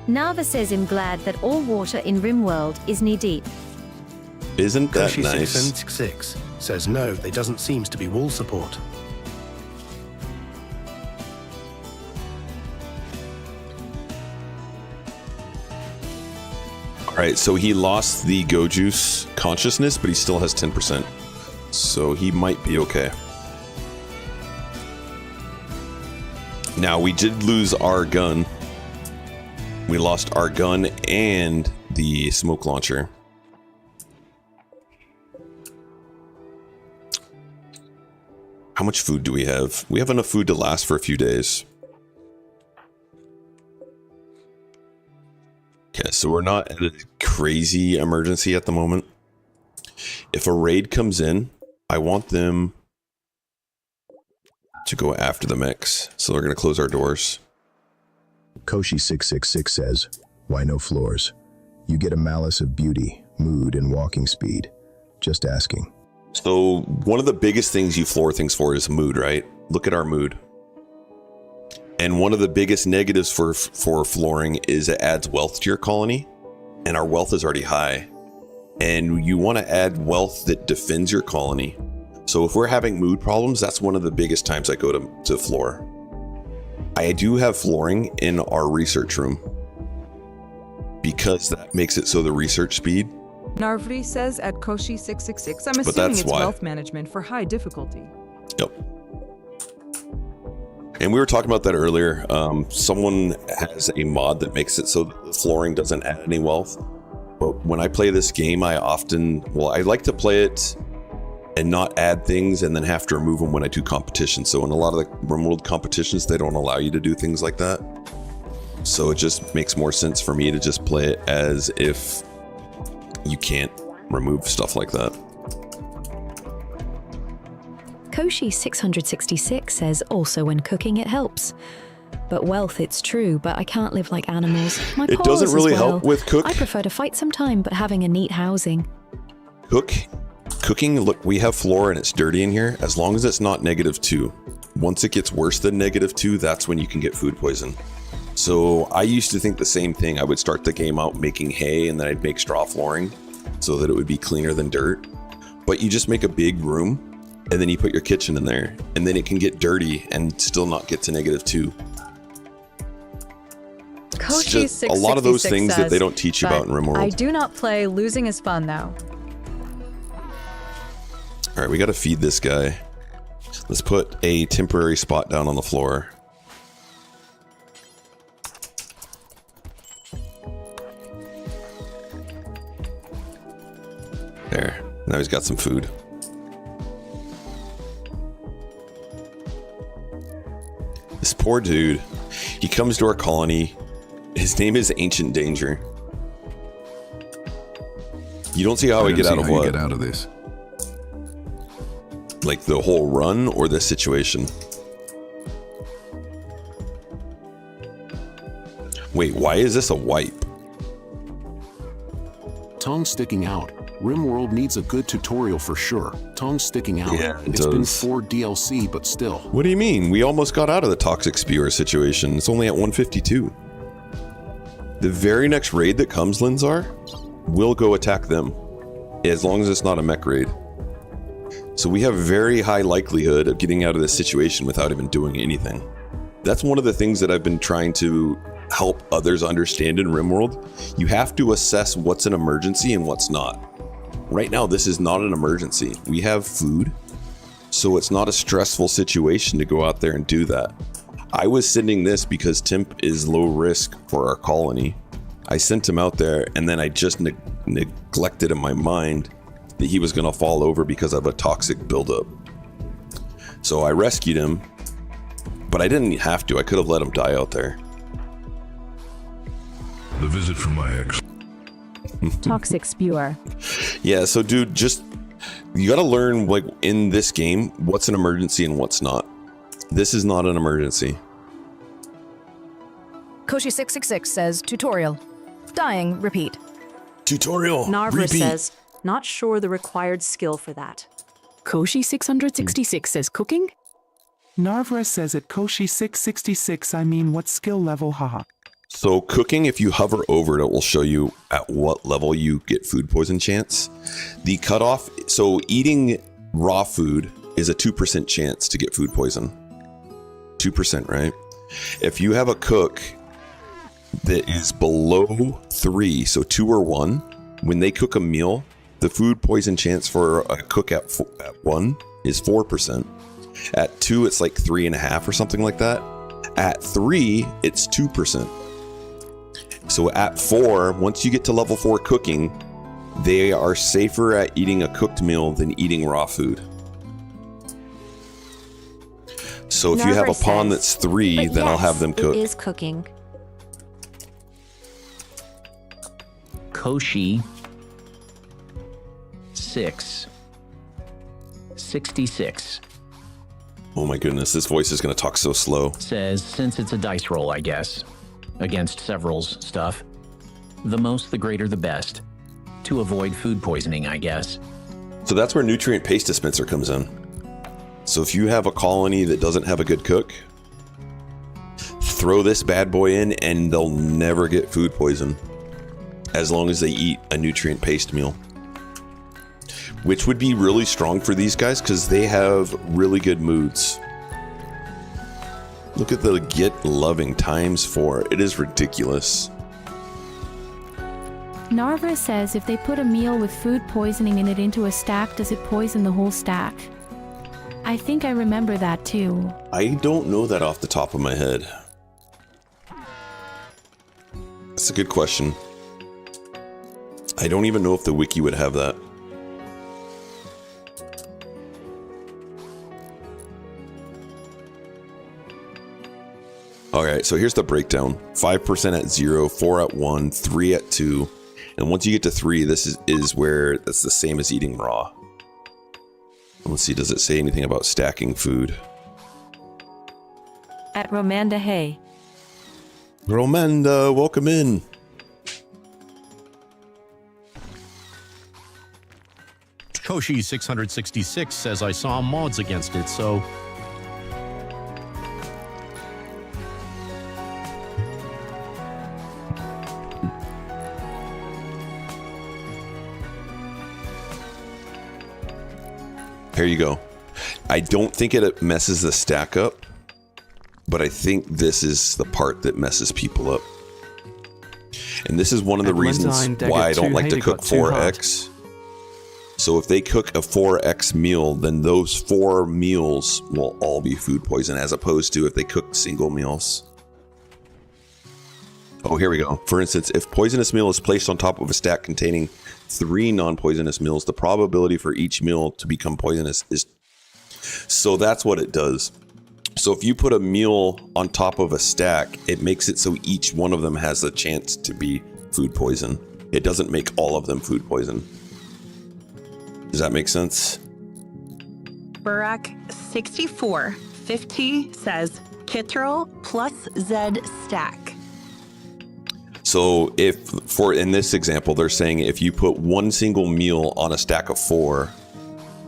Nava says I'm glad that all water in RimWorld is knee-deep. Isn't that Koshi nice? 6766 says no, there doesn't seem to be wall support. Alright, so he lost the go juice consciousness, but he still has 10%. So he might be okay. Now, we did lose our gun. We lost our gun and the smoke launcher. How much food do we have? We have enough food to last for a few days. Okay, so we're not at a crazy emergency at the moment. If a raid comes in, I want them to go after the mechs. So they're going to close our doors. Koshi 666 says, why no floors? You get a malice of beauty, mood, and walking speed. Just asking. So one of the biggest things you floor things for is mood, right? Look at our mood. And one of the biggest negatives for flooring is it adds wealth to your colony, and our wealth is already high. And you want to add wealth that defends your colony. So if we're having mood problems, that's one of the biggest times I go to floor. I do have flooring in our research room because that makes it so the research speed. Narvri says at Koshi 666, I'm But assuming that's it's why. wealth management for high difficulty. Yep. And we were talking about that earlier. Someone has a mod that makes it so that the flooring doesn't add any wealth. But when I play this game, I like to play it and not add things and then have to remove them when I do competition. So in a lot of the RimWorld competitions, they don't allow you to do things like that. So it just makes more sense for me to just play it as if you can't remove stuff like that. Koshi 666 says also when cooking it helps. But wealth, it's true, but I can't live like animals. My It paws doesn't really as well. help with cook. I prefer to fight some time, but having a neat housing. Cooking, look, we have floor and it's dirty in here. As long as it's not -2. Once it gets worse than -2, that's when you can get food poison. So I used to think the same thing. I would start the game out making hay and then I'd make straw flooring so that it would be cleaner than dirt. But you just make a big room and then you put your kitchen in there and then it can get dirty and still not get to -2. It's just a lot of those things that they don't teach you about in RimWorld. I do not play. Losing is fun, though. All right, we got to feed this guy. Let's put a temporary spot down on the floor. There. Now he's got some food. This poor dude. He comes to our colony. His name is Ancient Danger. You don't see how I get out of what? Get out of this. Like the whole run or this situation? Wait, why is this a wipe? Tongue sticking out. RimWorld needs a good tutorial for sure. Tongue sticking out. Yeah, It's been 4 DLC, but still. What do you mean? We almost got out of the toxic spewer situation. It's only at 152. The very next raid that comes, Linzar, we'll go attack them. As long as it's not a mech raid. So we have very high likelihood of getting out of this situation without even doing anything. That's one of the things that I've been trying to help others understand in RimWorld. You have to assess what's an emergency and what's not. Right now, this is not an emergency. We have food, so it's not a stressful situation to go out there and do that. I was sending this because temp is low risk for our colony, I sent him out there, and then I just neglected in my mind that he was going to fall over because of a toxic buildup. So I rescued him, but I didn't have to. I could have let him die out there. The visit from my ex. Toxic spewer. Yeah, so dude, just you got to learn, like, in this game, what's an emergency and what's not. This is not an emergency. Koshi666 says, tutorial. Dying, repeat. Tutorial. Narvra says, not sure the required skill for that. Koshi666 says cooking? Narvra says at Koshi666, I mean, what skill level, haha. So cooking, if you hover over it, it will show you at what level you get food poison chance. The cutoff, so eating raw food is a 2% chance to get food poison. 2%, right? If you have a cook that is below 3, so 2 or 1, when they cook a meal, the food poison chance for a cook at 1 is 4%. At 2, it's like 3.5 or something like that. At 3, it's 2%. So at 4, once you get to level 4 cooking, they are safer at eating a cooked meal than eating raw food. So if you have a pawn that's 3, then I'll have them cook. It is cooking. Koshi 666 Oh my goodness, this voice is going to talk so slow. Says, since it's a dice roll, I guess, against several's stuff, the most, the greater, the best. To avoid food poisoning, I guess. So that's where nutrient paste dispenser comes in. So if you have a colony that doesn't have a good cook, throw this bad boy in and they'll never get food poison as long as they eat a nutrient paste meal. Which would be really strong for these guys because they have really good moods. Look at the get loving ×4. It is ridiculous. Narvra says if they put a meal with food poisoning in it into a stack, does it poison the whole stack? I think I remember that too. I don't know that off the top of my head. That's a good question. I don't even know if the wiki would have that. Alright, so here's the breakdown. 5% at 0, 4 at 1, 3 at 2. And once you get to 3, this is where that's the same as eating raw. Let's see, does it say anything about stacking food? At Romanda Hay. Romanda, welcome in. Koshi666 says I saw mods against it, so... Here you go. I don't think it messes the stack up, but I think this is the part that messes people up. And this is one of the reasons why I don't like to cook 4x. So if they cook a 4x meal, then those 4 meals will all be food poison, as opposed to if they cook single meals. Oh, here we go. For instance, if poisonous meal is placed on top of a stack containing 3 non-poisonous meals, the probability for each meal to become poisonous is... So that's what it does. So if you put a meal on top of a stack, it makes it so each one of them has a chance to be food poison. It doesn't make all of them food poison. Does that make sense? Burak6450 says, Kittrell plus Z stack. So if, for in this example, they're saying if you put one single meal on a stack of 4,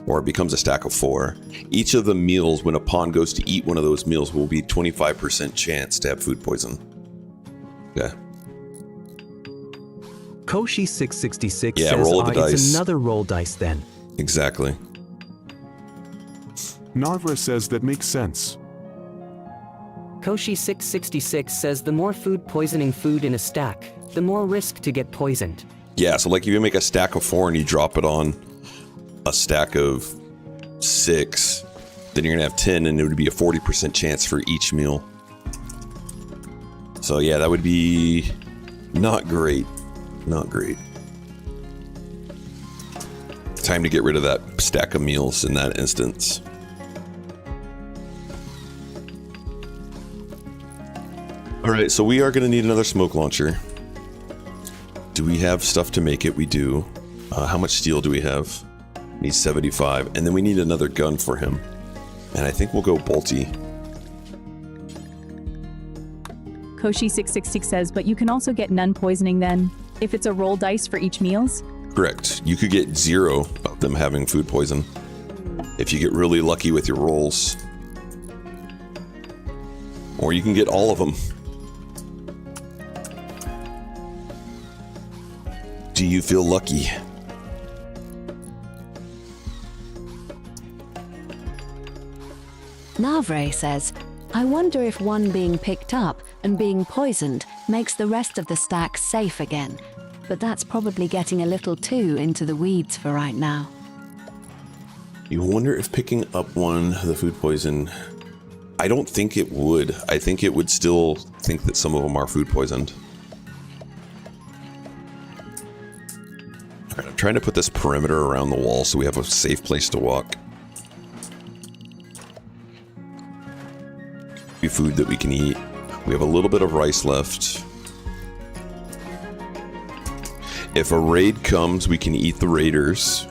or it becomes a stack of 4, each of the meals, when a pawn goes to eat one of those meals, will be 25% chance to have food poison. Okay. Koshi666 yeah, says roll the dice. It's another roll dice then. Exactly. Narvra says that makes sense. Koshi666 says the more food poisoning food in a stack, the more risk to get poisoned. Yeah, so like if you make a stack of 4 and you drop it on a stack of 6, then you're gonna have 10 and it would be a 40% chance for each meal. So yeah, that would be Not great. Not great. Time to get rid of that stack of meals in that instance. Alright, so we are going to need another smoke launcher. Do we have stuff to make it? We do. How much steel do we have? Need 75. And then we need another gun for him. And I think we'll go bolty. Koshi666 says, but you can also get none poisoning then, if it's a roll dice for each meals? Correct. You could get 0 of them having food poison. If you get really lucky with your rolls. Or you can get all of them. Do you feel lucky? Navre says, I wonder if one being picked up and being poisoned makes the rest of the stack safe again. But that's probably getting a little too into the weeds for right now. You wonder if picking up one, the food poison... I don't think it would. I think it would still think that some of them are food poisoned. Alright, I'm trying to put this perimeter around the wall so we have a safe place to walk. Food that we can eat. We have a little bit of rice left. If a raid comes, we can eat the raiders.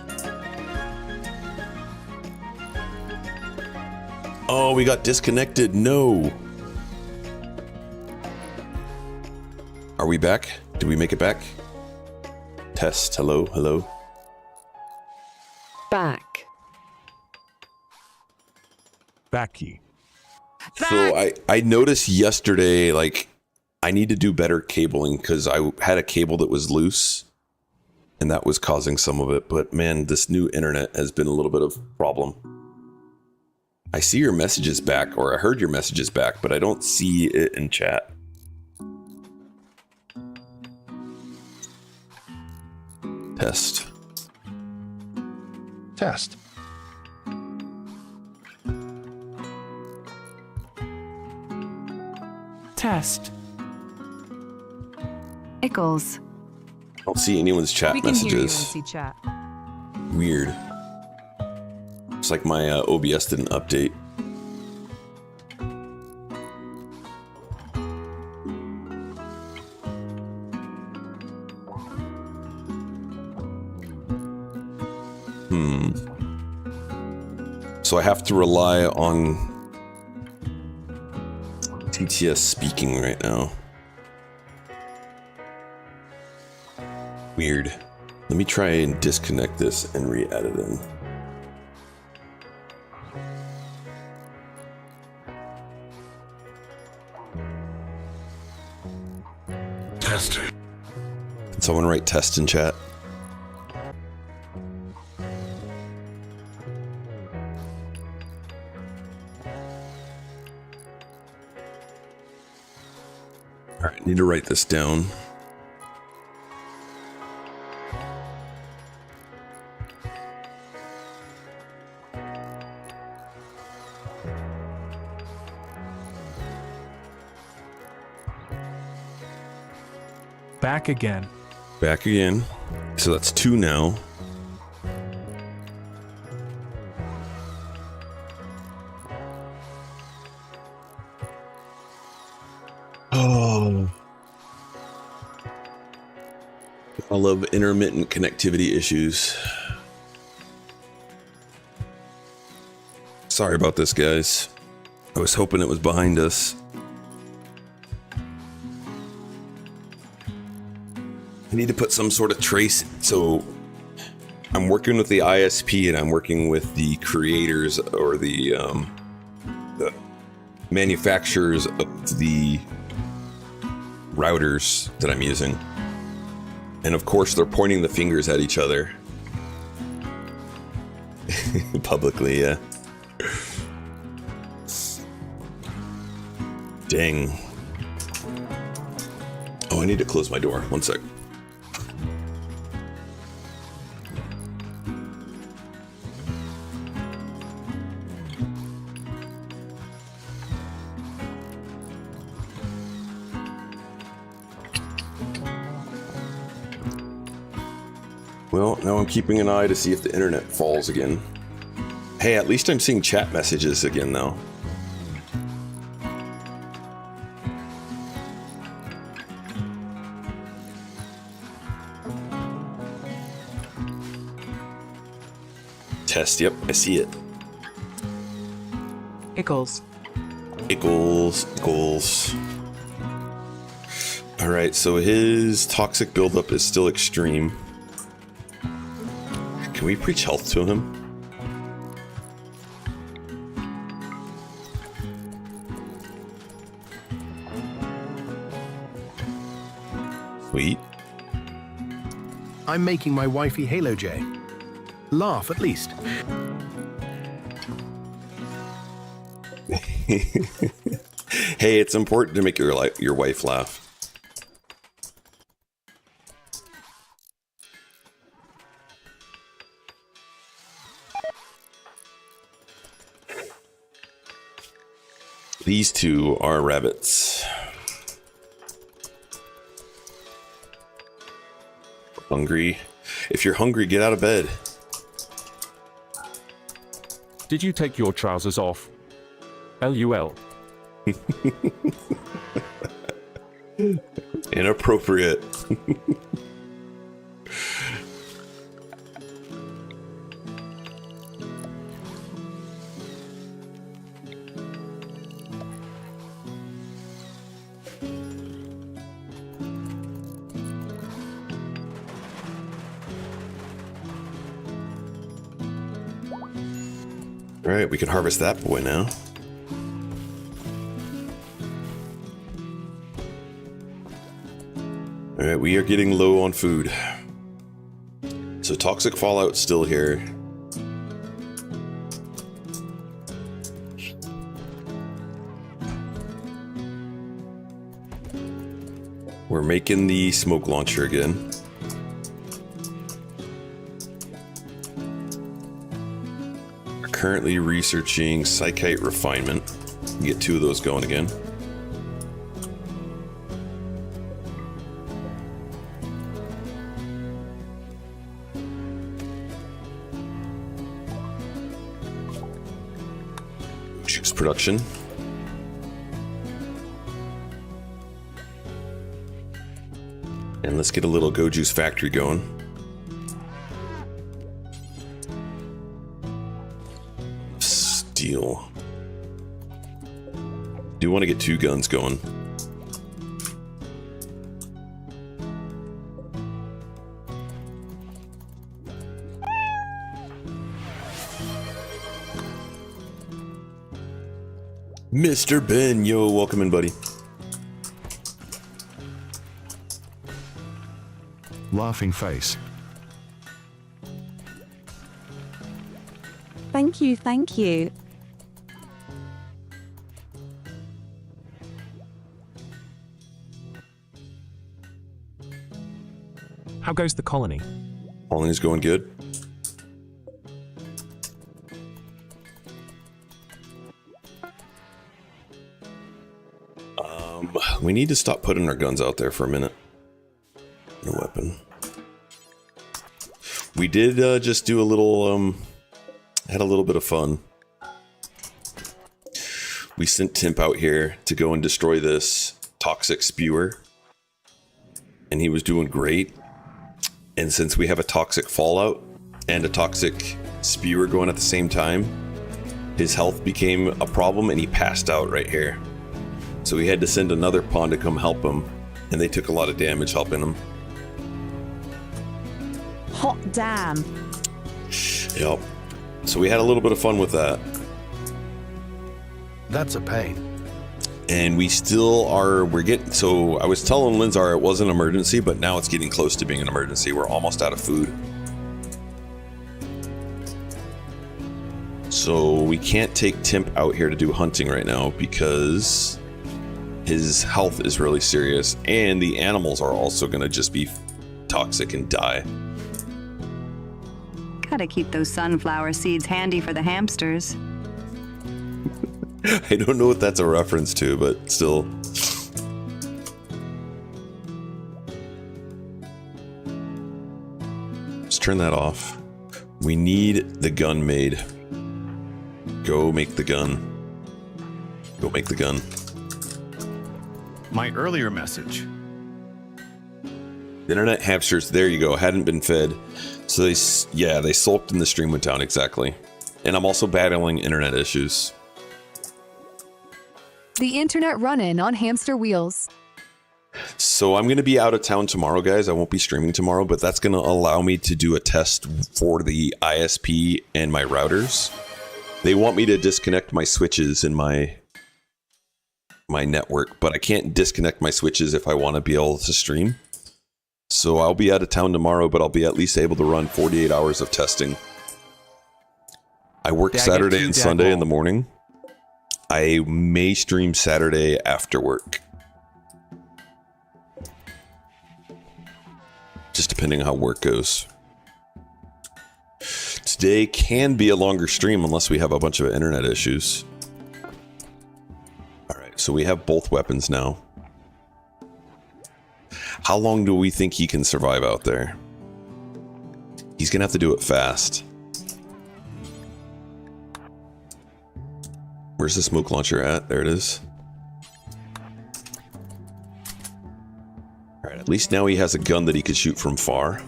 Oh, we got disconnected. No. Are we back? Did we make it back? Test. Hello, hello. Back. Backy. So I noticed yesterday, like, I need to do better cabling because I had a cable that was loose and that was causing some of it. But man, this new internet has been a little bit of a problem. I see your messages back, or I heard your messages back, but I don't see it in chat. Test. Test. Test. Ickles. I don't see anyone's chat messages. Chat. Weird. It's like my OBS didn't update. So I have to rely on TTS speaking right now. Weird. Let me try and disconnect this and re-add it in. Test. Can someone write test in chat? Alright, need to write this down. Back again. Back again. So that's 2 now. Oh. I love intermittent connectivity issues. Sorry about this, guys. I was hoping it was behind us. I need to put some sort of trace. So I'm working with the ISP and I'm working with the creators or the manufacturers of the routers that I'm using. And of course they're pointing the fingers at each other. Publicly, yeah. Dang. Oh, I need to close my door. One sec. Well, now I'm keeping an eye to see if the internet falls again. Hey, at least I'm seeing chat messages again now. Test, yep, I see it. Ickles. Ickles. Alright, so his toxic buildup is still extreme. Can we preach health to him? Sweet. I'm making my wifey Halo J. Laugh at least. Hey, it's important to make your wife laugh. These two are rabbits. Hungry. If you're hungry, get out of bed. Did you take your trousers off? LUL. Inappropriate. Alright, we can harvest that boy now. Alright, we are getting low on food. So toxic fallout's still here. We're making the smoke launcher again. Currently researching Psychite refinement. Get 2 of those going again. Juice production. And let's get a little Go Juice factory going. Steel. Do want to get 2 guns going. Mr. Ben, yo, welcome in, buddy. Laughing face. Thank you, thank you. How goes the colony? Colony's going good. We need to stop putting our guns out there for a minute. No weapon. We did just do a little, had a little bit of fun. We sent Timp out here to go and destroy this toxic spewer. And he was doing great. And since we have a toxic fallout and a toxic spewer going at the same time, his health became a problem and he passed out right here. So we had to send another pawn to come help him, and they took a lot of damage helping him. Hot damn. Yep. So we had a little bit of fun with that. That's a pain. And we still are, so I was telling Linzar it was an emergency, but now it's getting close to being an emergency. We're almost out of food. So we can't take Timp out here to do hunting right now because his health is really serious, and the animals are also going to just be toxic and die. Gotta keep those sunflower seeds handy for the hamsters. I don't know what that's a reference to, but still. turn that off. We need the gun made. Go make the gun. Go make the gun. My earlier message. The internet hamsters, there you go, hadn't been fed. So they sulked and the stream went down, exactly. And I'm also battling internet issues. The internet run-in on hamster wheels. So I'm going to be out of town tomorrow, guys. I won't be streaming tomorrow, but that's going to allow me to do a test for the ISP and my routers. They want me to disconnect my switches in my network, but I can't disconnect my switches if I want to be able to stream. So I'll be out of town tomorrow, but I'll be at least able to run 48 hours of testing. I work Saturday and Sunday in the morning. I may stream Saturday after work. Just depending on how work goes. Today can be a longer stream unless we have a bunch of internet issues. Alright, so we have both weapons now. How long do we think he can survive out there? He's gonna have to do it fast. Where's the smoke launcher at? There it is. Alright, at least now he has a gun that he could shoot from far.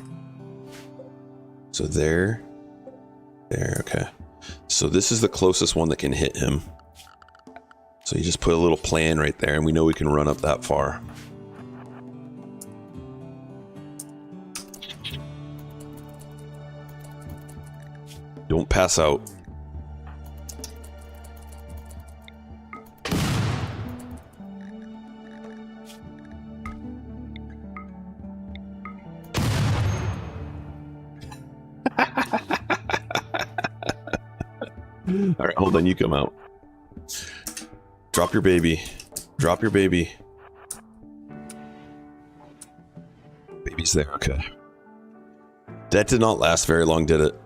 So there, okay. So this is the closest one that can hit him. So you just put a little plan right there and we know we can run up that far. Don't pass out. All right, hold on, you come out. Drop your baby. Drop your baby. Baby's there, okay. That did not last very long, did it?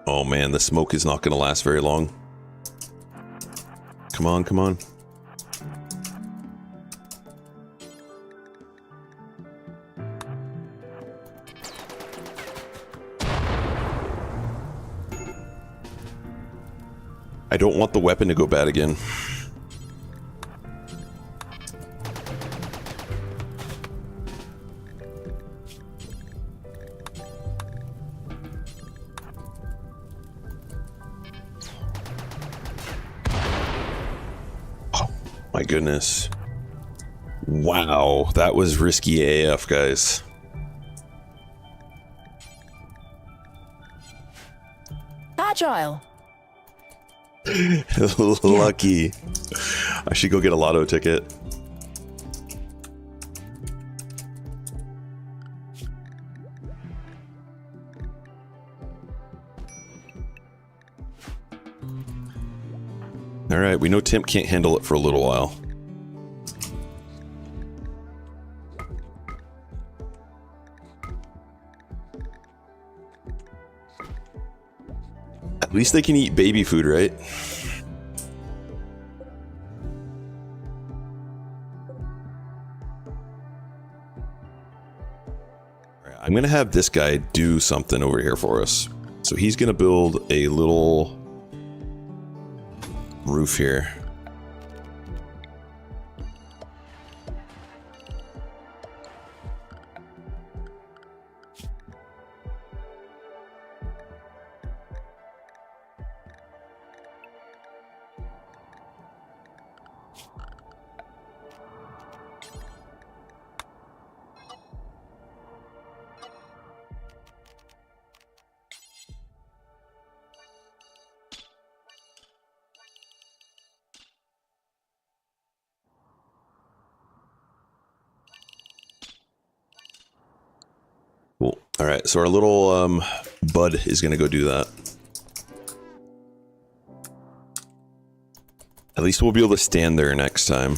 Oh man, the smoke is not going to last very long. Come on, come on. I don't want the weapon to go bad again. Oh my goodness. Wow, that was risky AF, guys. Agile. Lucky. I should go get a lotto ticket. Alright, we know Timp can't handle it for a little while. At least they can eat baby food, right? I'm gonna have this guy do something over here for us. So he's gonna build a little roof here. Cool. All right, so our little bud is going to go do that. At least we'll be able to stand there next time.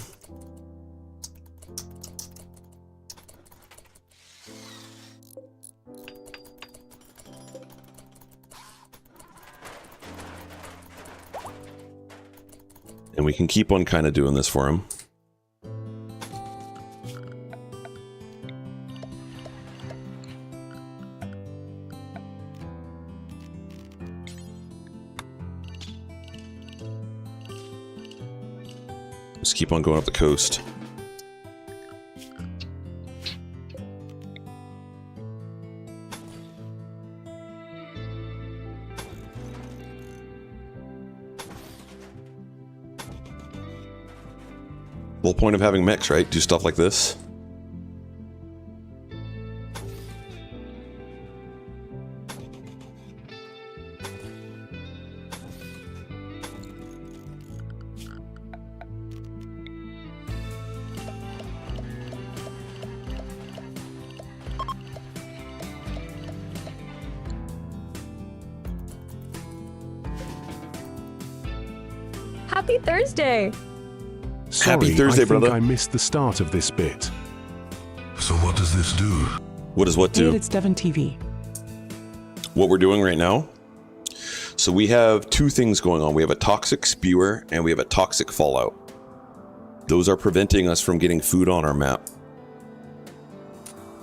And we can keep on kind of doing this for him. Just keep on going up the coast. The whole point of having mechs, right? Do stuff like this. Happy Thursday! Sorry, Happy Thursday, I think brother. I missed the start of this bit. So what does this do? What does what do? It's Devon TV. What we're doing right now? So we have two things going on. We have a toxic spewer and we have a toxic fallout. Those are preventing us from getting food on our map.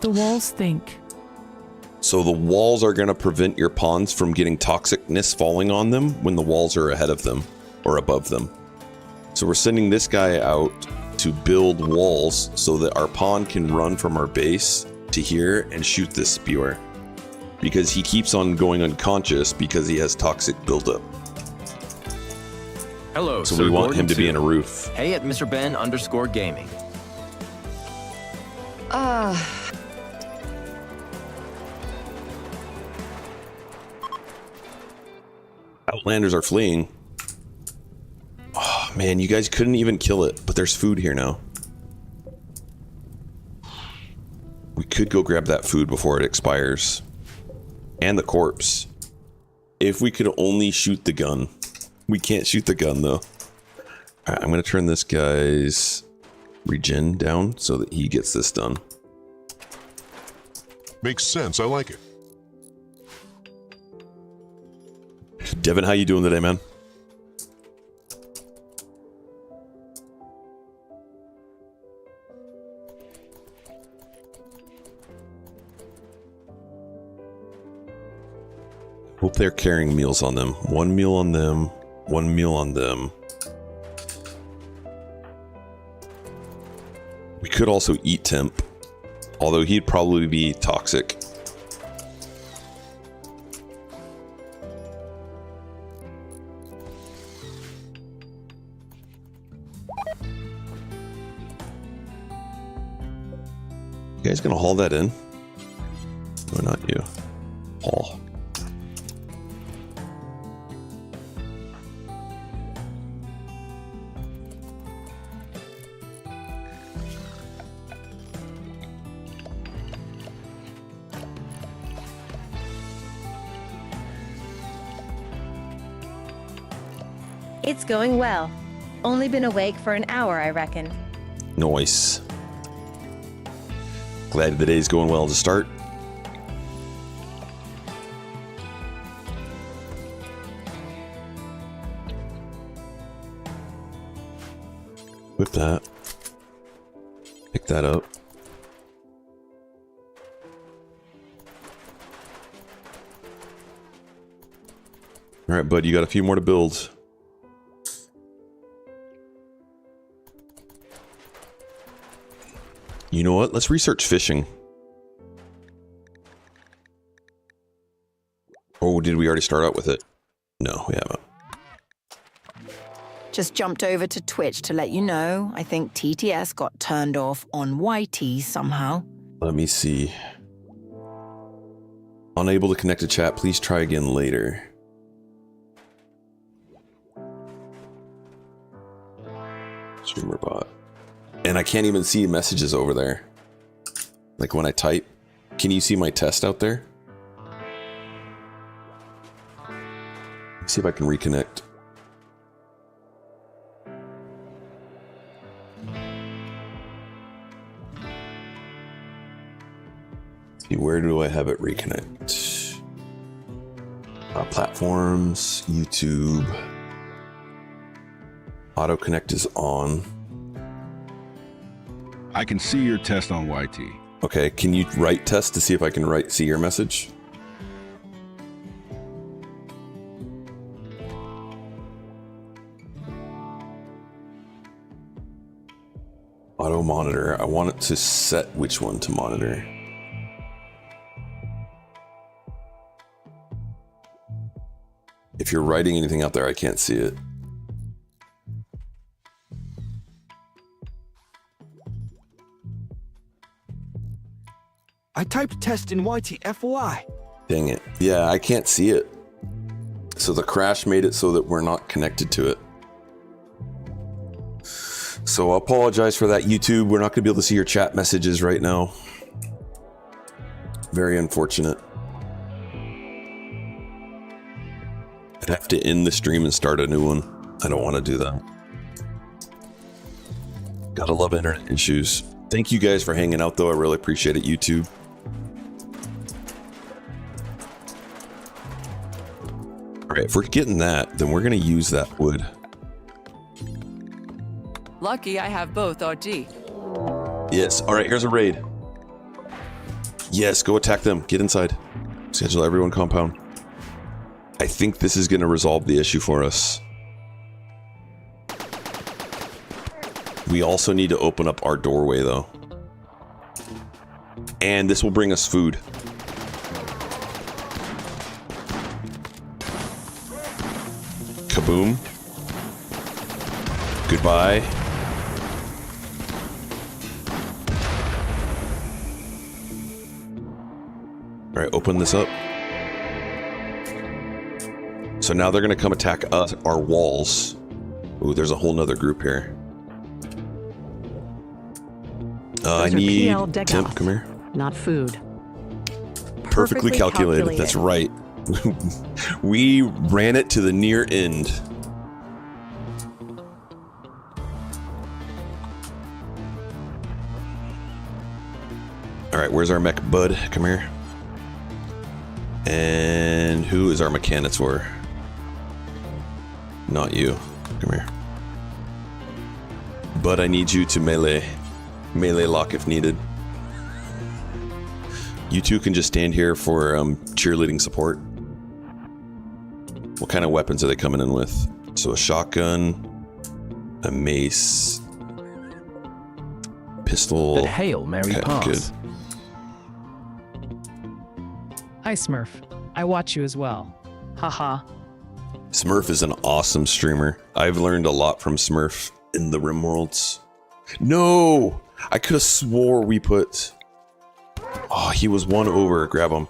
The walls stink. So the walls are going to prevent your pawns from getting toxicness falling on them when the walls are ahead of them or above them. So we're sending this guy out to build walls so that our pawn can run from our base to here and shoot this spewer. Because he keeps on going unconscious because he has toxic buildup. Hello, so we want him to be in a roof. Hey at Mr. Ben_gaming. Outlanders are fleeing. Oh man, you guys couldn't even kill it, but there's food here now. We could go grab that food before it expires. And the corpse. If we could only shoot the gun. We can't shoot the gun though. Alright, I'm gonna turn this guy's regen down so that he gets this done. Makes sense, I like it. Devin, how you doing today, man? Hope they're carrying meals on them. One meal on them, one meal on them. We could also eat Temp, although he'd probably be toxic. You guys gonna haul that in? Or not you? Haul. It's going well. Only been awake for an hour, I reckon. Nice. Glad the day's going well to start. Whip that. Pick that up. Alright, bud, you got a few more to build. You know what? Let's research fishing. Oh, did we already start out with it? No, we haven't. Just jumped over to Twitch to let you know. I think TTS got turned off on YT somehow. Let me see. Unable to connect to chat. Please try again later. Streamer bot. And I can't even see messages over there. Like when I type. Can you see my test out there? Let's see if I can reconnect. See, where do I have it reconnect? Platforms, YouTube. Auto connect is on. I can see your test on YT. Okay, can you write test to see if I can see your message? Auto monitor. I want it to set which one to monitor. If you're writing anything out there, I can't see it. I typed test in YTFY. Dang it. Yeah, I can't see it. So the crash made it so that we're not connected to it. So I apologize for that, YouTube. We're not going to be able to see your chat messages right now. Very unfortunate. I'd have to end the stream and start a new one. I don't want to do that. Gotta love internet issues. Thank you guys for hanging out, though. I really appreciate it, YouTube. All right, if we're getting that, then we're going to use that wood. Lucky I have both, OG. Yes. All right, here's a raid. Yes, go attack them. Get inside. Schedule everyone compound. I think this is going to resolve the issue for us. We also need to open up our doorway, though. And this will bring us food. Kaboom. Goodbye. All right, open this up. So now they're going to come attack us, our walls. Ooh, there's a whole nother group here. I need Temp, come here. Not food. Perfectly calculated. That's right. We ran it to the near end. All right, where's our mech bud? Come here. And who is our mechanics for? Not you. Come here. But I need you to melee lock if needed. You two can just stand here for cheerleading support. What kind of weapons are they coming in with? So a shotgun, a mace, pistol. The Hail Mary pass. Good. Hi, Smurf. I watch you as well. Haha. Smurf is an awesome streamer. I've learned a lot from Smurf in the RimWorlds. No! I could have swore we put... Oh, he was one over. Grab him.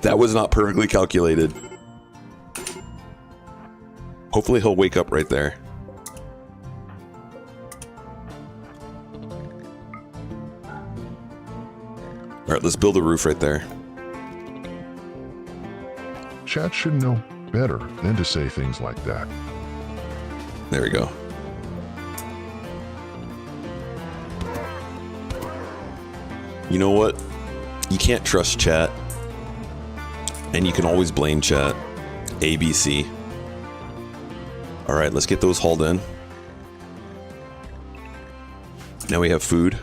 That was not perfectly calculated. Hopefully he'll wake up right there. Alright, let's build a roof right there. Chat should know better than to say things like that. There we go. You know what? You can't trust chat. And you can always blame chat. ABC. Alright, let's get those hauled in. Now we have food.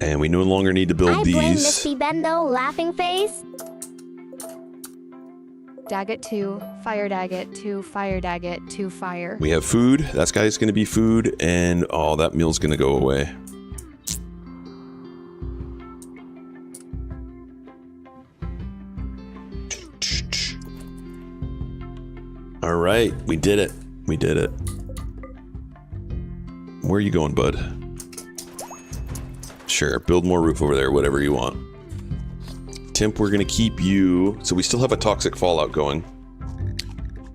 And we no longer need to build these. I blame Misty Bendo, laughing face. Daggett 2, fire Daggett 2, fire Daggett 2, fire. We have food. That guy's going to be food. And oh, that meal's going to go away. All right, we did it. We did it. Where are you going, bud? Sure, build more roof over there, whatever you want. Temp, we're going to keep you... So we still have a toxic fallout going.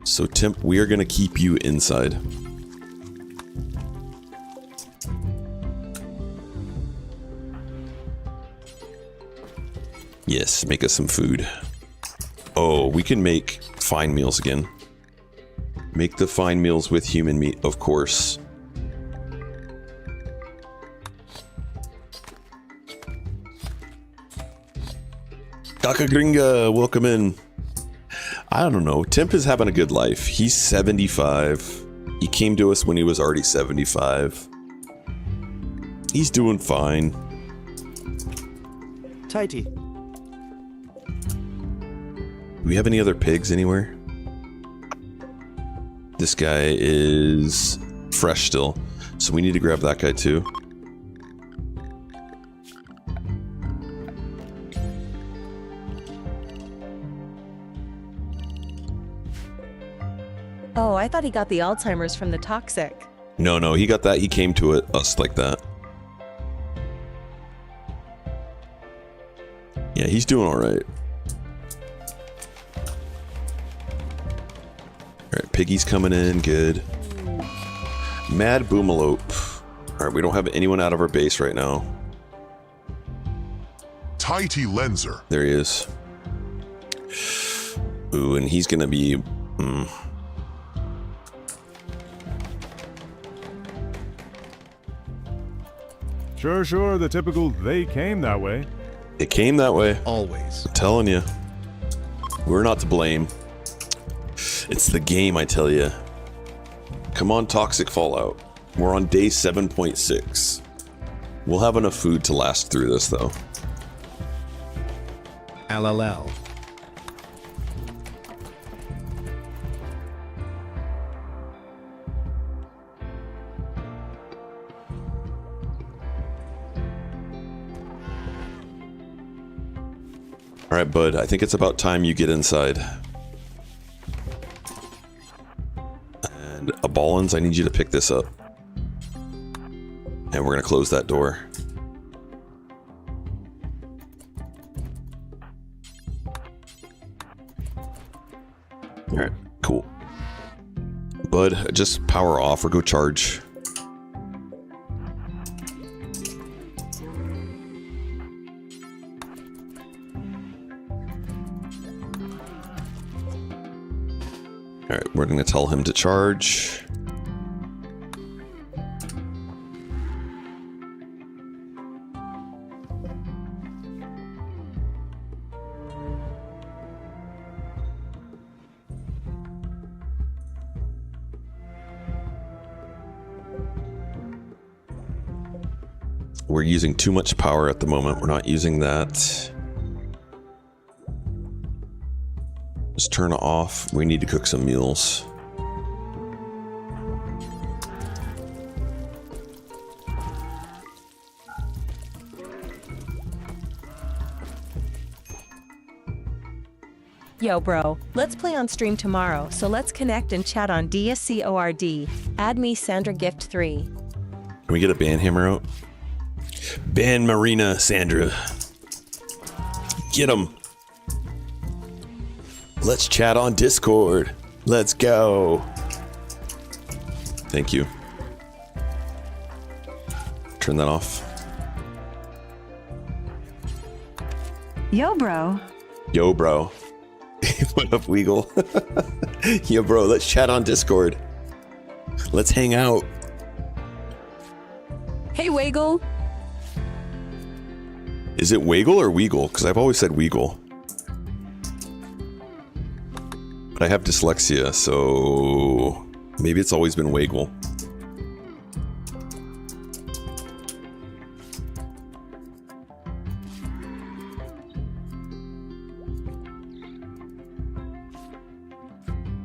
So Temp, we are going to keep you inside. Yes, make us some food. Oh, we can make fine meals again. Make the fine meals with human meat, of course. Kaka Gringa, welcome in. I don't know. Temp is having a good life. He's 75. He came to us when he was already 75. He's doing fine. Tighty. Do we have any other pigs anywhere? This guy is fresh still, so we need to grab that guy too. Oh, I thought he got the Alzheimer's from the toxic. No, he got that. He came to us like that. Yeah, he's doing all right. All right, Piggy's coming in. Good. Mad Boomalope. All right, we don't have anyone out of our base right now. Tighty Lenser. There he is. Ooh, and he's gonna be... Sure, the typical they came that way. It came that way. Always. I'm telling you. We're not to blame. It's the game, I tell you. Come on, Toxic Fallout. We're on day 7.6. We'll have enough food to last through this, though. LLL. All right, bud, I think it's about time you get inside. And Ballins, I need you to pick this up. And we're gonna close that door. All right, cool. Bud, just power off or go charge. All right, we're going to tell him to charge. We're using too much power at the moment. We're not using that. Just turn it off. We need to cook some meals. Yo, bro, let's play on stream tomorrow, so let's connect and chat on Discord. Add me Sandra Gift 3. Can we get a band hammer out? Ban Marina, Sandra. Get him. Let's chat on Discord. Let's go. Thank you. Turn that off. Yo, bro. Yo, bro. What up, Weagle? Yo, bro, let's chat on Discord. Let's hang out. Hey, Wiggle. Is it Wiggle or Weagle? Because I've always said Weagle. But I have dyslexia, so maybe it's always been Wiggle.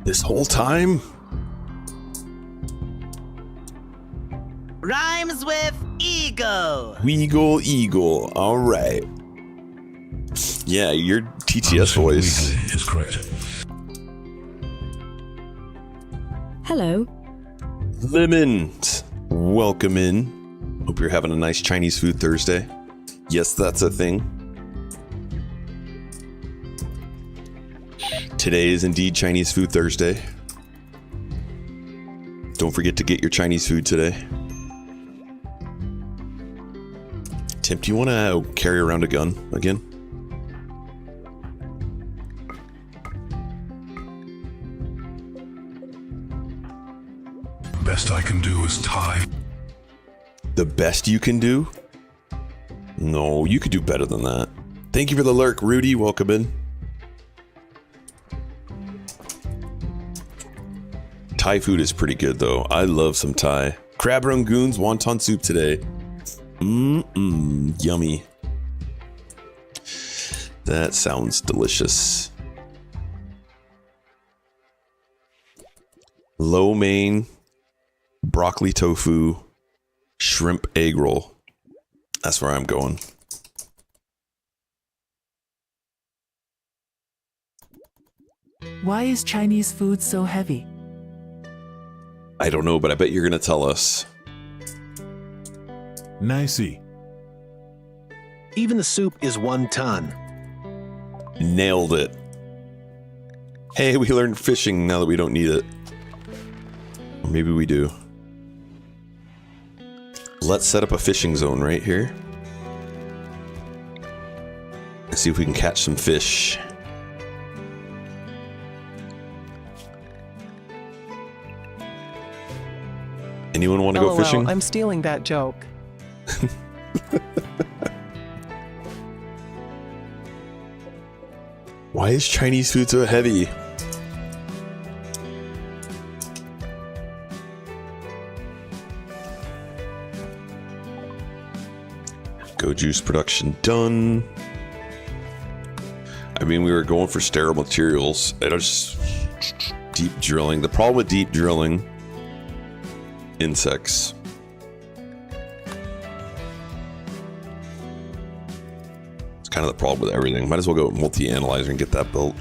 This whole time? Rhymes with ego. Weagle Eagle. All right. Yeah, your TTS voice is correct. Hello. Lemons. Welcome in. Hope you're having a nice Chinese food Thursday. Yes, that's a thing. Today is indeed Chinese Food Thursday. Don't forget to get your Chinese food today. Tim, do you want to carry around a gun again? Best I can do is tie. The best you can do? No, you could do better than that. Thank you for the lurk, Rudy. Welcome in. Thai food is pretty good, though. I love some Thai. Crab rangoons, wonton soup today. Yummy. That sounds delicious. lo mein, broccoli tofu, shrimp egg roll. That's where I'm going. Why is Chinese food so heavy? I don't know, but I bet you're going to tell us. Nicey. Even the soup is 1 ton. Nailed it. Hey, we learned fishing now that we don't need it. Or maybe we do. Let's set up a fishing zone right here. And see if we can catch some fish. Anyone want to go fishing? I'm stealing that joke. Why is Chinese food so heavy? Go juice production done. I mean, we were going for sterile materials. I just deep drilling. The problem with deep drilling, insects. It's kind of the problem with everything. Might as well go multi-analyzer and get that built.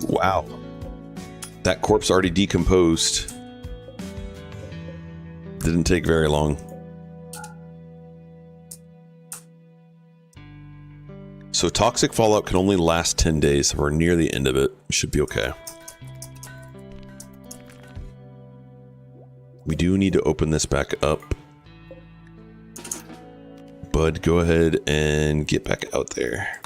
Wow. That corpse already decomposed. Didn't take very long. So toxic fallout can only last 10 days. We're near the end of it. We should be okay. We do need to open this back up. Bud, go ahead and get back out there.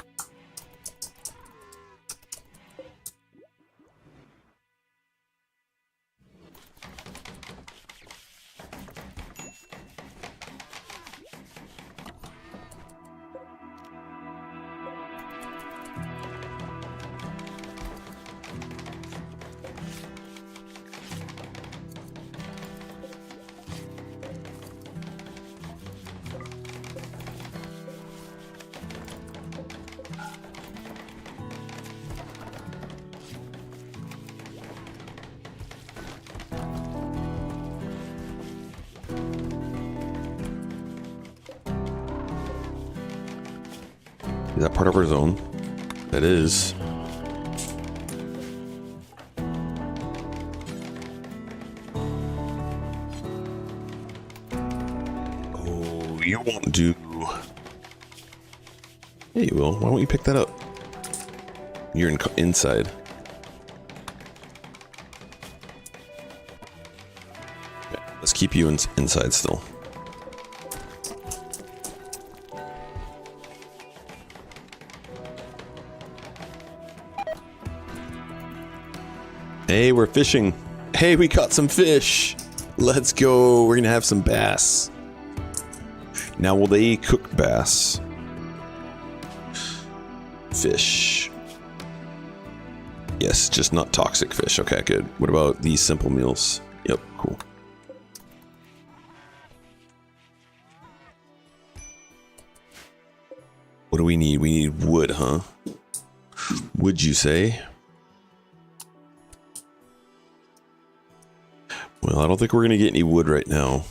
Is that part of our zone? That is. Oh, you won't do. Yeah, you will. Why won't you pick that up? You're inside. Okay, let's keep you inside still. Hey, we're fishing. Hey, we caught some fish. Let's go. We're gonna have some bass. Now, will they cook bass? Fish. Yes, just not toxic fish. Okay, good. What about these simple meals? Yep, cool. What do we need? We need wood, huh? Would you say? Well, I don't think we're going to get any wood right now.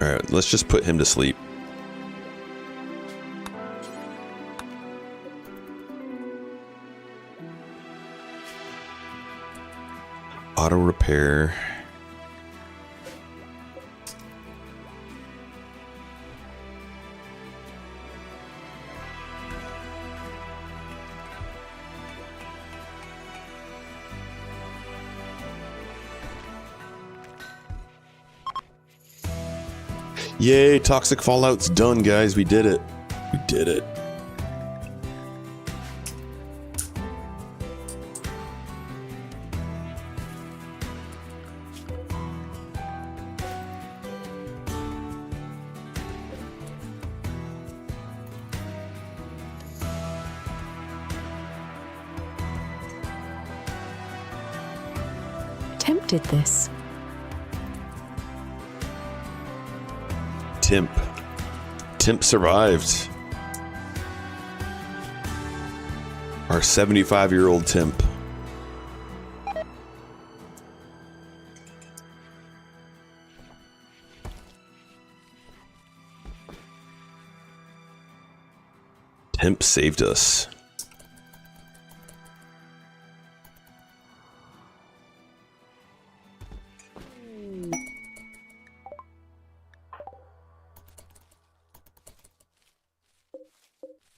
All right, let's just put him to sleep. Auto repair. Yay, toxic fallout's done, guys. We did it. We did it. did this. Timp. Timp survived. Our 75-year-old Timp. Timp saved us.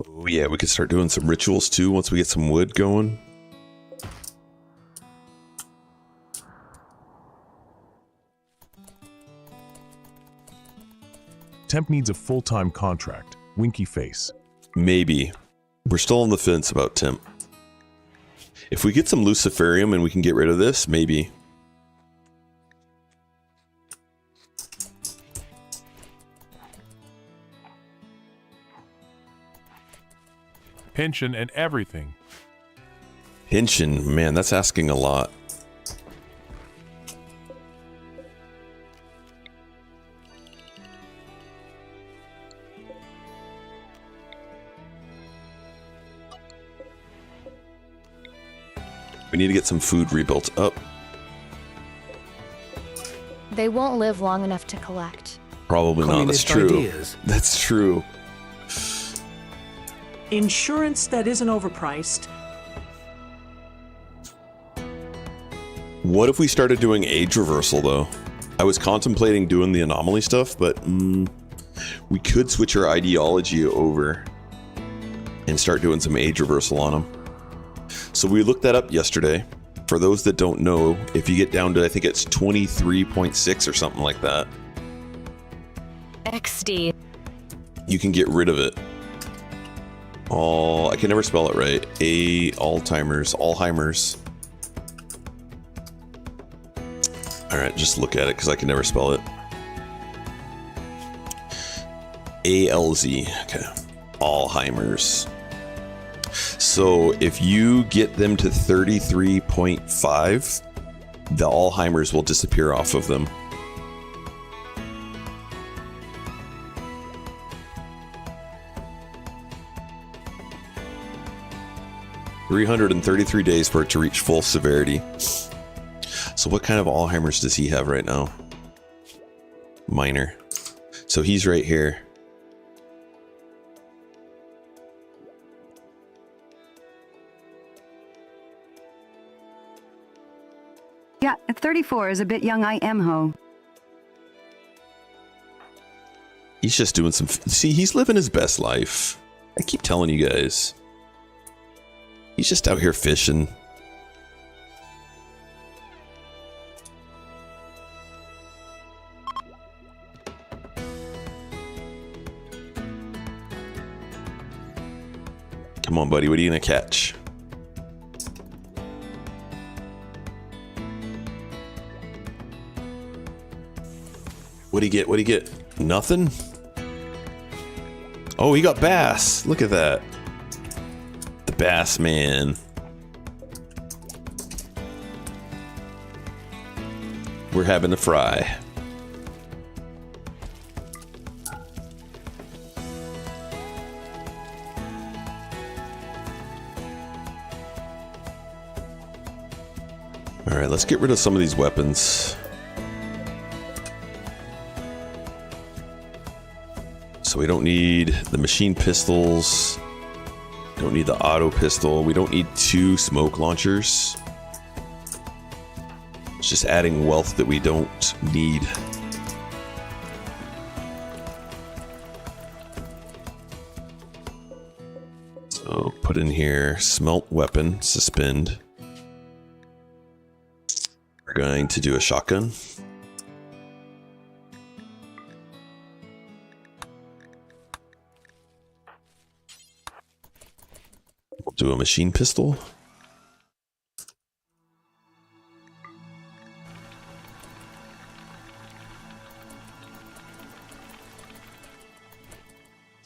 Oh yeah, we could start doing some rituals too once we get some wood going. Temp needs a full-time contract. Winky face. Maybe. We're still on the fence about Temp. If we get some Luciferium and we can get rid of this, maybe. Pension and everything. Pension, man, that's asking a lot. We need to get some food rebuilt up. They won't live long enough to collect. Probably not, that's true. Ideas. That's true. Insurance that isn't overpriced. What if we started doing age reversal, though? I was contemplating doing the anomaly stuff, but we could switch our ideology over and start doing some age reversal on them. So we looked that up yesterday. For those that don't know, if you get down to, I think it's 23.6 or something like that, XD. you can get rid of it. I can never spell it right. Alzheimer's. Alright, just look at it because I can never spell it. ALZ. Okay. Alzheimer's. So if you get them to 33.5, the Alzheimer's will disappear off of them. $333 days for it to reach full severity. So what kind of Alzheimer's does he have right now? Minor. So he's right here. Yeah, at 34 is a bit young, I am ho. He's just doing some... See, he's living his best life. I keep telling you guys. He's just out here fishing. Come on, buddy. What are you gonna catch? What'd he get? What'd he get? Nothing? Oh, he got bass. Look at that. The bass man. We're having a fry. All right, let's get rid of some of these weapons. So we don't need the machine pistols. Don't need the auto pistol. We don't need 2 smoke launchers. It's just adding wealth that we don't need. So put in here smelt weapon, suspend. We're going to do a shotgun. We'll do a machine pistol.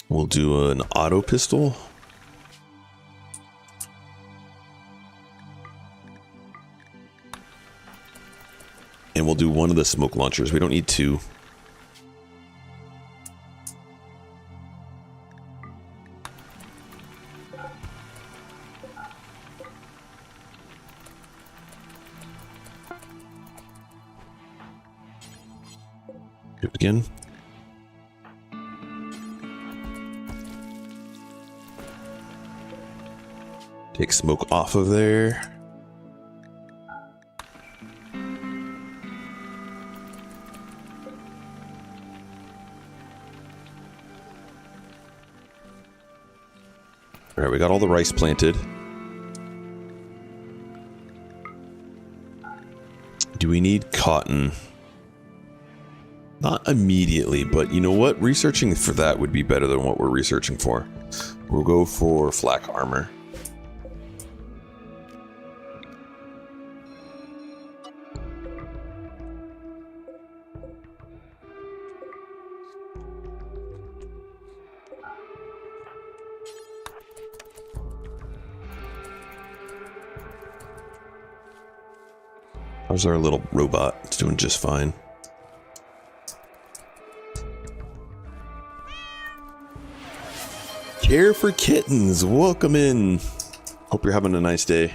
We'll do an auto pistol. And we'll do one of the smoke launchers. We don't need two. Do it again. Take smoke off of there. All right, we got all the rice planted. Do we need cotton? Not immediately, but you know what? Researching for that would be better than what we're researching for. We'll go for flak armor. How's our little robot? It's doing just fine. Care for Kittens, welcome in. Hope you're having a nice day.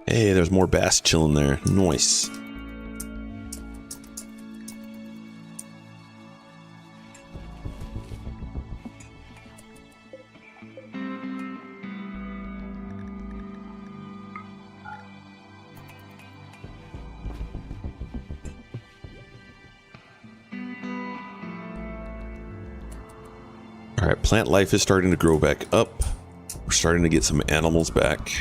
Hey, there's more bass chilling there. Nice. Alright, plant life is starting to grow back up. We're starting to get some animals back.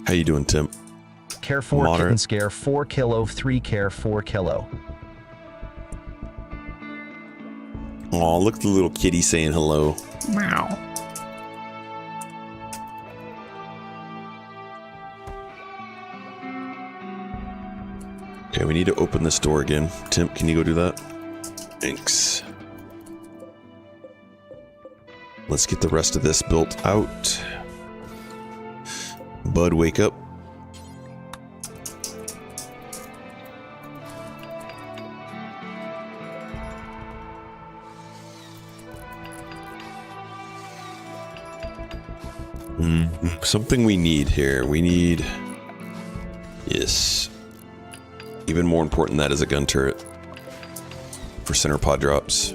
How you doing, Tim? Care 4 Moderate. kitten scare 4 kilo 3 care 4 kilo. Aw, look at the little kitty saying hello. Meow. Okay, we need to open this door again. Tim, can you go do that? Thanks. Let's get the rest of this built out. Bud, wake up. Something we need here. We need... Yes. Even more important than that is a gun turret. For center pod drops.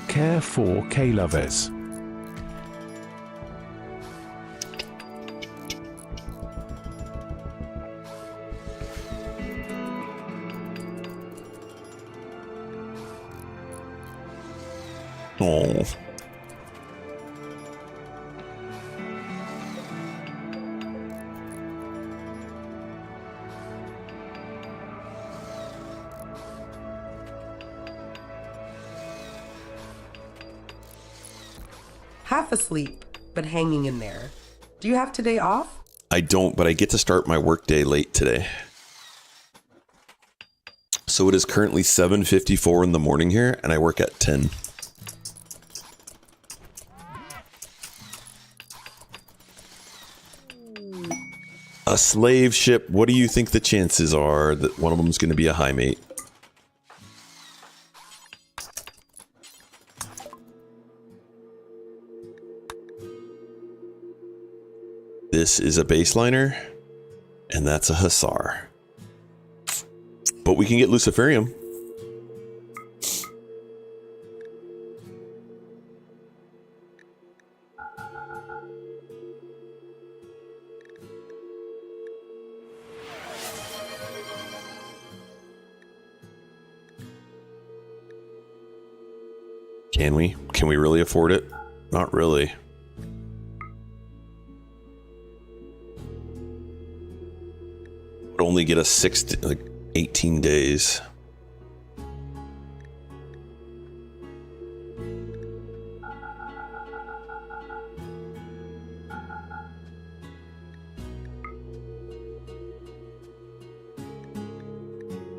Care 4 K-Lovers. Oh. Half asleep, but hanging in there. Do you have today off? I don't, but I get to start my workday late today. So it is currently 7:54 in the morning here, and I work at 10. A slave ship, what do you think the chances are that one of them is going to be a Highmate? This is a baseliner, and that's a Hussar. But we can get Luciferium. Can we? Can we really afford it? Not really. Would only get us 18 days.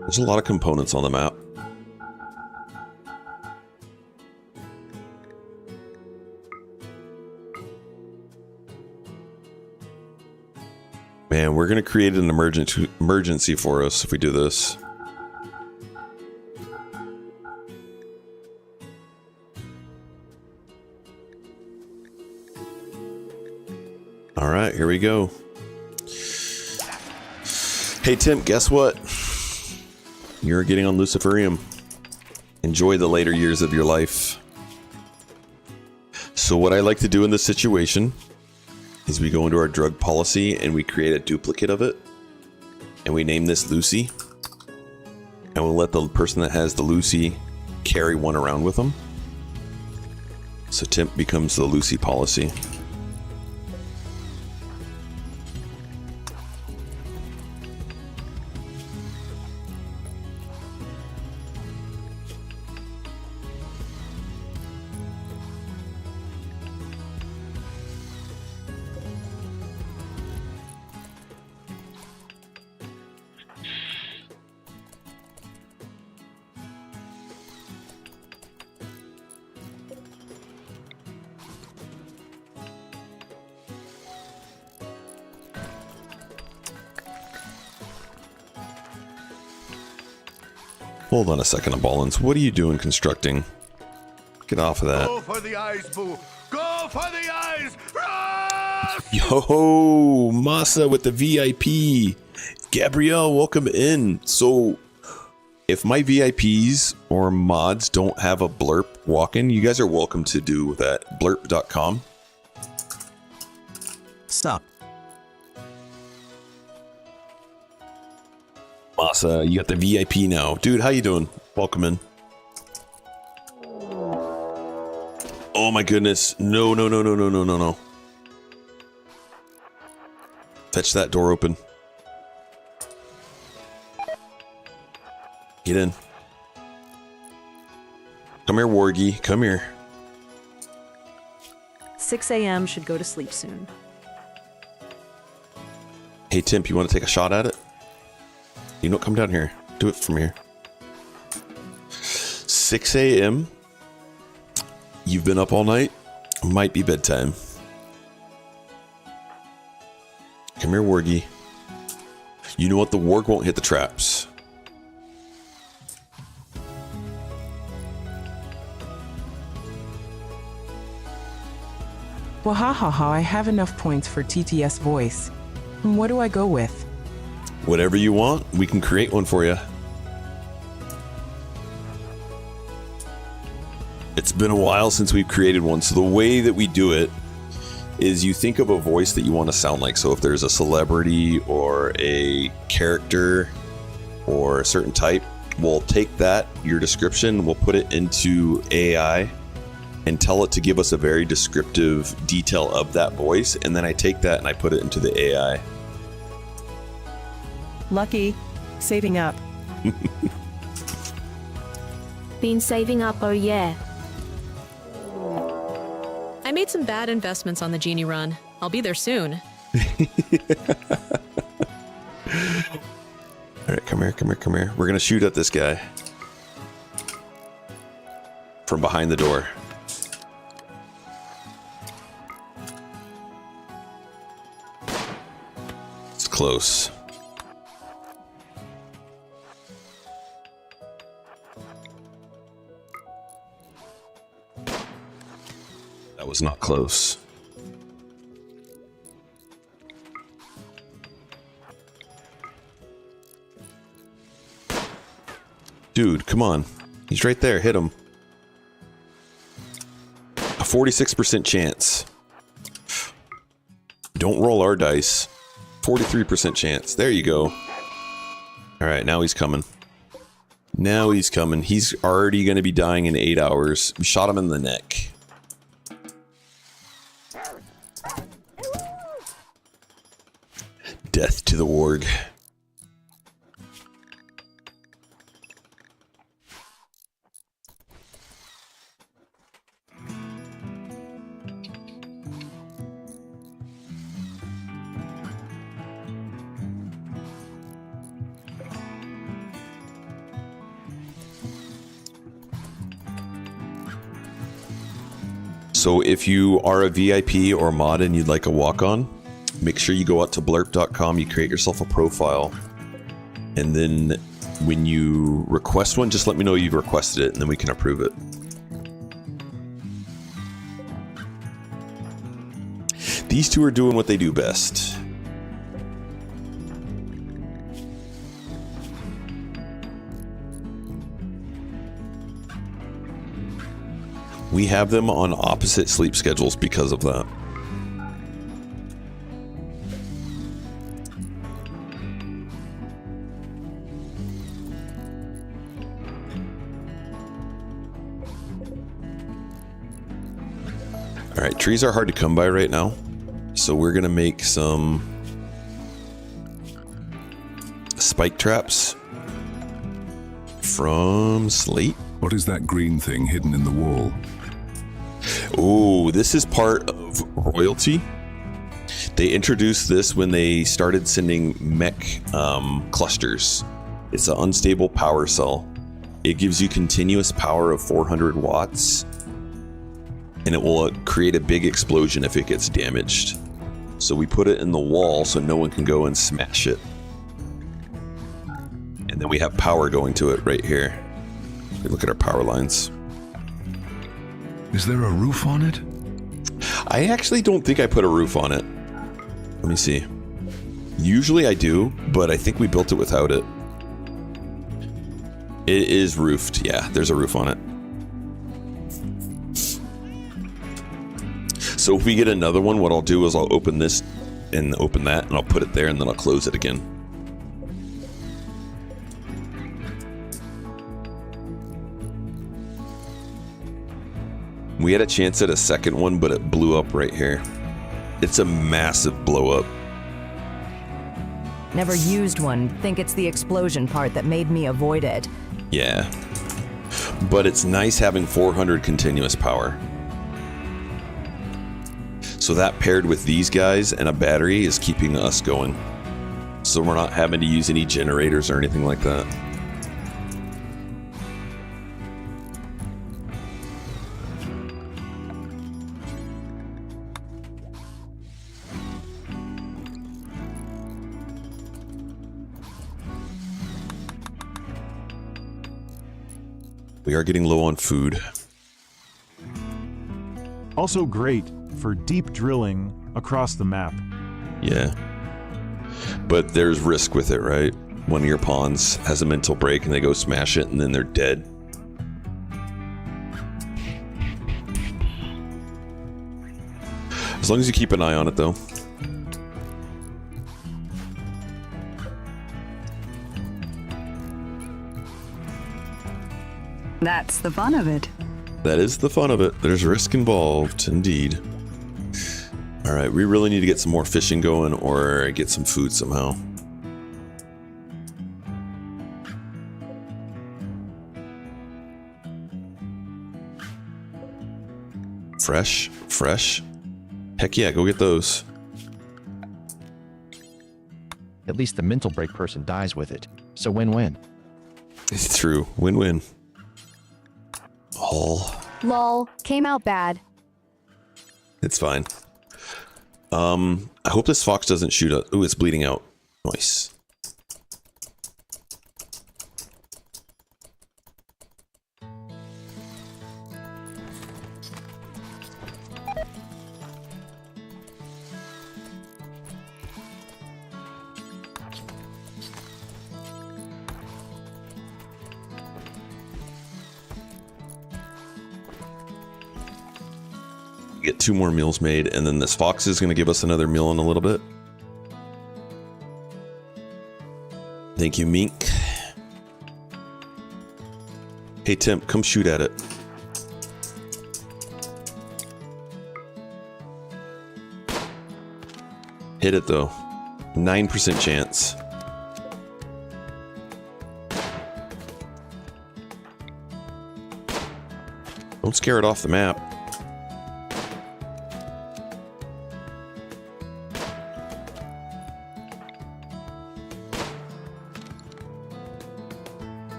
There's a lot of components on the map. Man, we're going to create an emergency for us if we do this. All right, here we go. Hey, Tim, guess what? You're getting on Luciferium. Enjoy the later years of your life. So what I like to do in this situation is we go into our drug policy and we create a duplicate of it. And we name this Lucy. And we'll let the person that has the Lucy carry one around with them. So Tim becomes the Lucy policy. Hold on a second, Ballins. What are you doing constructing? Get off of that. Go for the eyes, boo! Go for the eyes! Run! Yo, Masa with the VIP. Gabrielle, welcome in. So, if my VIPs or mods don't have a blurp walk-in, you guys are welcome to do that. Blurp.com. Sup? Masa, you got the VIP now. Dude, how you doing? Welcome in. Oh my goodness. No, no, no, no, no, no, no, no. Fetch that door open. Get in. Come here, Wargy. Come here. 6 a.m. should go to sleep soon. Hey, Timp, you want to take a shot at it? You know, come down here. Do it from here. 6 a.m. You've been up all night. Might be bedtime. Come here, Wargy. You know what? The warg won't hit the traps. Well, I have enough points for TTS voice. And what do I go with? Whatever you want, we can create one for you. It's been a while since we've created one, so the way that we do it is you think of a voice that you want to sound like. So if there's a celebrity or a character or a certain type, we'll take that, your description, we'll put it into AI and tell it to give us a very descriptive detail of that voice, and then I take that and I put it into the AI. Lucky. Saving up. Been saving up, oh yeah. I made some bad investments on the Genie run. I'll be there soon. Alright, come here, come here, come here. We're gonna shoot at this guy. From behind the door. It's close. That was not close. Dude, come on. He's right there. Hit him. A 46% chance. Don't roll our dice. 43% chance. There you go. Alright, now he's coming. Now he's coming. He's already going to be dying in 8 hours. We shot him in the neck. Death to the warg. So if you are a VIP or mod and you'd like a walk-on, make sure you go out to blurp.com, you create yourself a profile, and then when you request one, just let me know you've requested it, and then we can approve it. These two are doing what they do best. We have them on opposite sleep schedules because of that. All right, trees are hard to come by right now, so we're gonna make some spike traps from slate. What is that green thing hidden in the wall? Oh, this is part of royalty. They introduced this when they started sending mech clusters. It's an unstable power cell. It gives you continuous power of 400 watts, and it will create a big explosion if it gets damaged. So we put it in the wall so no one can go and smash it. And then we have power going to it right here. Look at our power lines. Is there a roof on it? I actually don't think I put a roof on it. Let me see. Usually I do, but I think we built it without it. It is roofed. Yeah, there's a roof on it. So if we get another one, what I'll do is I'll open this and open that, and I'll put it there, and then I'll close it again. We had a chance at a second one, but it blew up right here. It's a massive blow up. Never used one. Think it's the explosion part that made me avoid it. Yeah. But it's nice having 400 continuous power. So that paired with these guys and a battery is keeping us going. So we're not having to use any generators or anything like that. We are getting low on food. Also great for deep drilling across the map. Yeah. But there's risk with it, right? One of your pawns has a mental break and they go smash it and then they're dead. As long as you keep an eye on it, though. That's the fun of it. That is the fun of it. There's risk involved, indeed. All right, we really need to get some more fishing going or get some food somehow. Fresh, fresh. Heck yeah, go get those. At least the mental break person dies with it. So win-win. It's true. Win-win. Lol, came out bad. It's fine. I hope this fox doesn't shoot us. Ooh, it's bleeding out. Nice. Get 2 more meals made, and then this fox is going to give us another meal in a little bit. Thank you, Mink. Hey, Tim, come shoot at it. Hit it, though. 9% chance. Don't scare it off the map.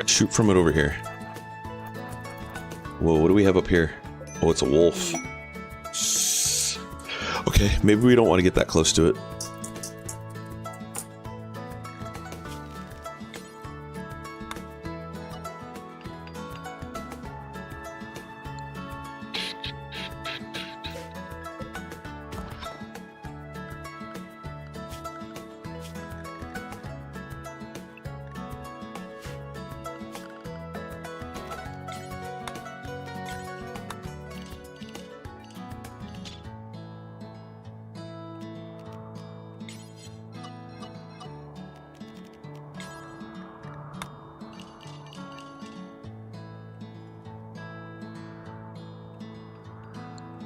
Shoot from it over here. Whoa, what do we have up here? Oh, it's a wolf. Okay, Okay, maybe we don't want to get that close to it.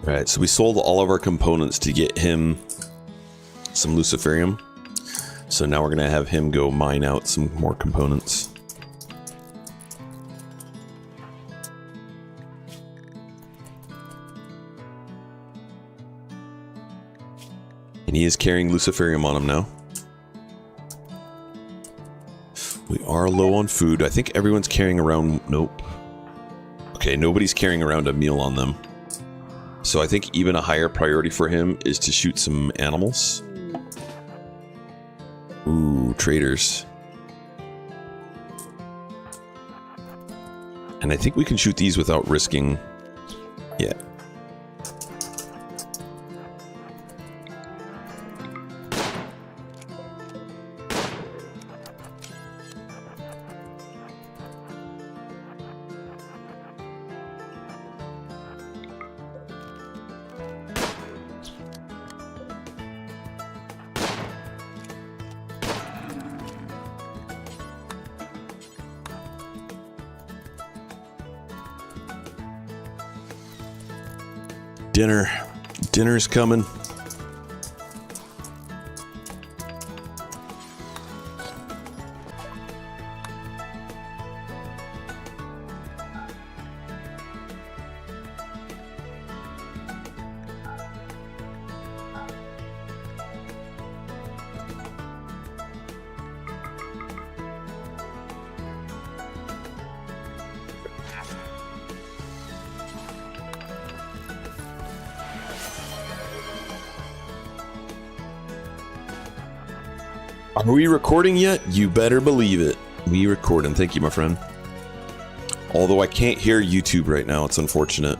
Alright, so we sold all of our components to get him some Luciferium. So now we're going to have him go mine out some more components. And he is carrying Luciferium on him now. We are low on food. I think everyone's carrying around... Nope. Okay, nobody's carrying around a meal on them. So I think even a higher priority for him is to shoot some animals. Ooh, traders. And I think we can shoot these without risking... Yeah. Dinner's coming. Are we recording yet? You better believe it. We recording. Thank you, my friend. Although I can't hear YouTube right now, it's unfortunate.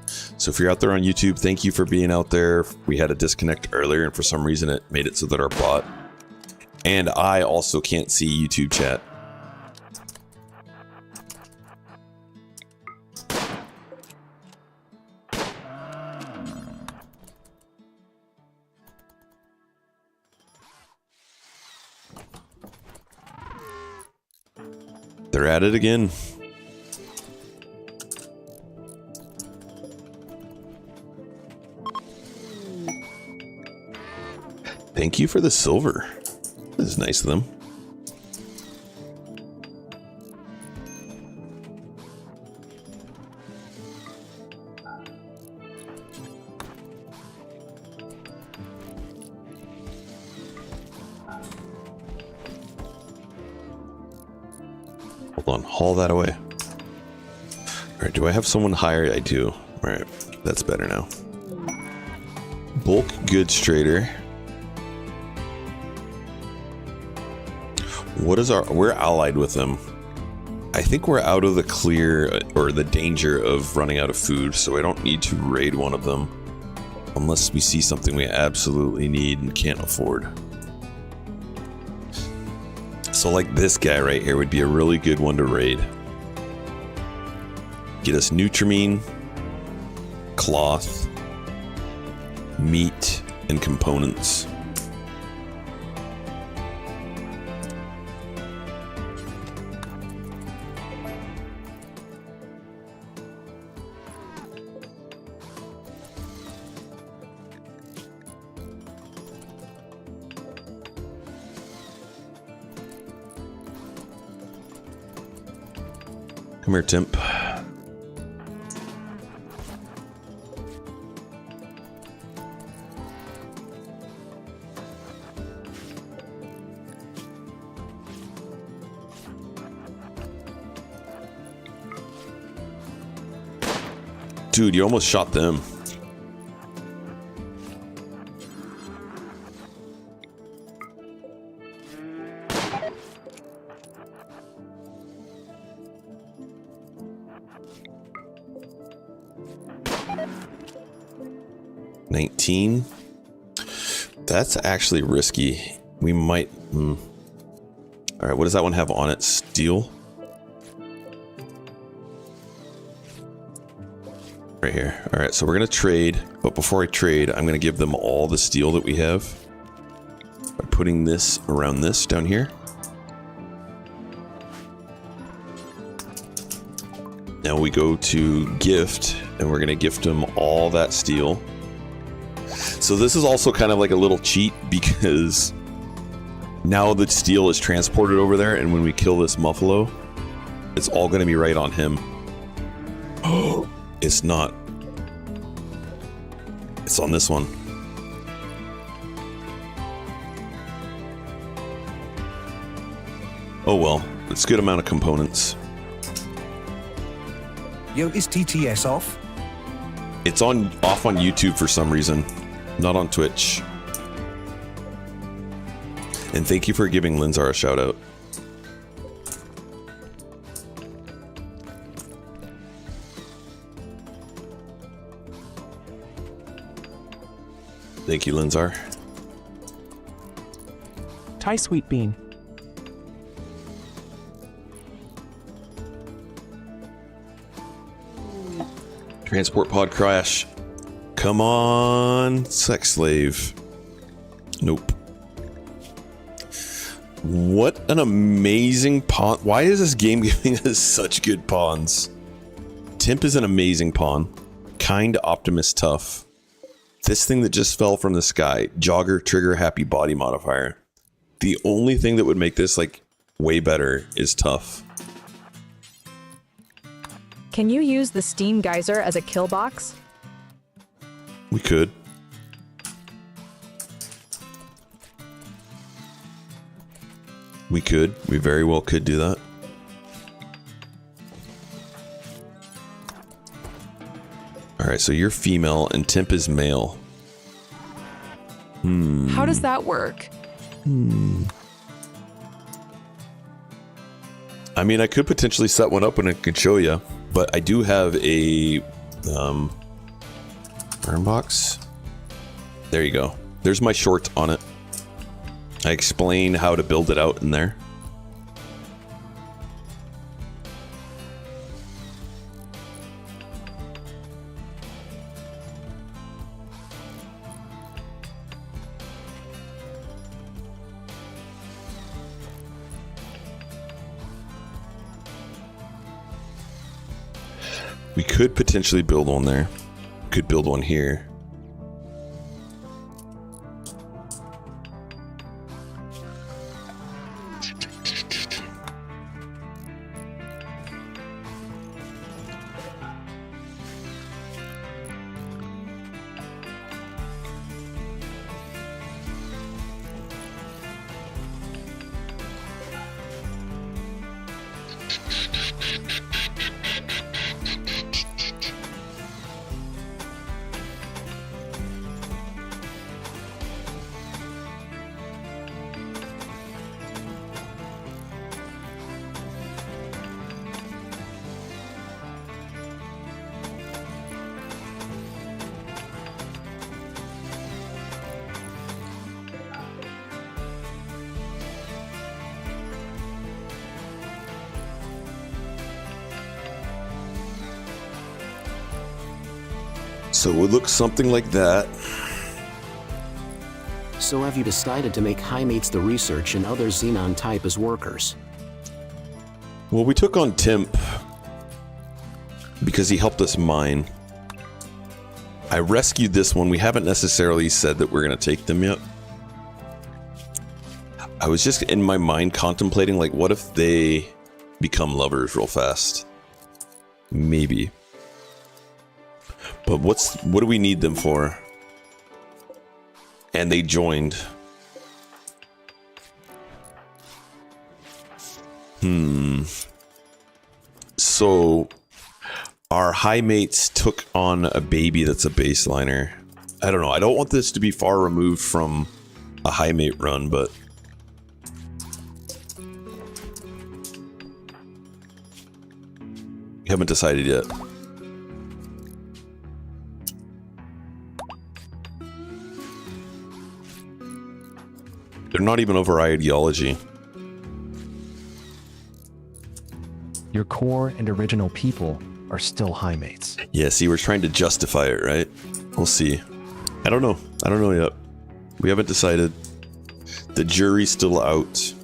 So if you're out there on YouTube, thank you for being out there. We had a disconnect earlier, and for some reason it made it so that our bot and I also can't see YouTube chat. They're at it again. Thank you for the silver. This is nice of them. Hold on, haul that away. Alright, do I have someone higher? I do. Alright, that's better now. Bulk goods trader. What is our... We're allied with them. I think we're out of the clear or the danger of running out of food, so I don't need to raid one of them. Unless we see something we absolutely need and can't afford. So like this guy right here would be a really good one to raid. Get us Nutrimine, cloth, meat, and components. Come here, Timp. Dude, you almost shot them. 19. That's actually risky. We might... All right, what does that one have on it? Steel? Right here. All right, so we're going to trade. But before I trade, I'm going to give them all the steel that we have. By putting this around this down here. Now we go to gift, and we're going to gift them all that steel. So this is also kind of like a little cheat, because now the steel is transported over there, and when we kill this Muffalo, it's all going to be right on him. Oh, it's not. It's on this one. Oh well, it's a good amount of components. Yo, is TTS off? It's off on YouTube for some reason, not on Twitch. And thank you for giving Linzar a shout out. Thank you, Linzar. Thai sweet bean. Transport pod crash. Come on, sex slave. Nope. What an amazing pawn. Why is this game giving us such good pawns? Timp is an amazing pawn. Kind, optimist, tough. This thing that just fell from the sky. Jogger, trigger, happy body modifier. The only thing that would make this like way better is tough. Can you use the Steam Geyser as a kill box? We could. We could. We very well could do that. Alright, so you're female and Timp is male. How does that work? I mean, I could potentially set one up and I could show you, but I do have a burn box. There you go. There's my short on it. I explain how to build it out in there. We could potentially build one there. Could build one here. So it would look something like that. So have you decided to make Highmates the research and other Xenon type as workers? Well, we took on Timp because he helped us mine. I rescued this one. We haven't necessarily said that we're going to take them yet. I was just in my mind contemplating, like, what if they become lovers real fast? Maybe. But what do we need them for? And they joined. So our Highmates took on a baby that's a baseliner. I don't know. I don't want this to be far removed from a Highmate run, but we haven't decided yet. They're not even over ideology. Your core and original people are still Highmates. Yeah, see, we're trying to justify it, right? We'll see. I don't know. I don't know yet. We haven't decided. The jury's still out.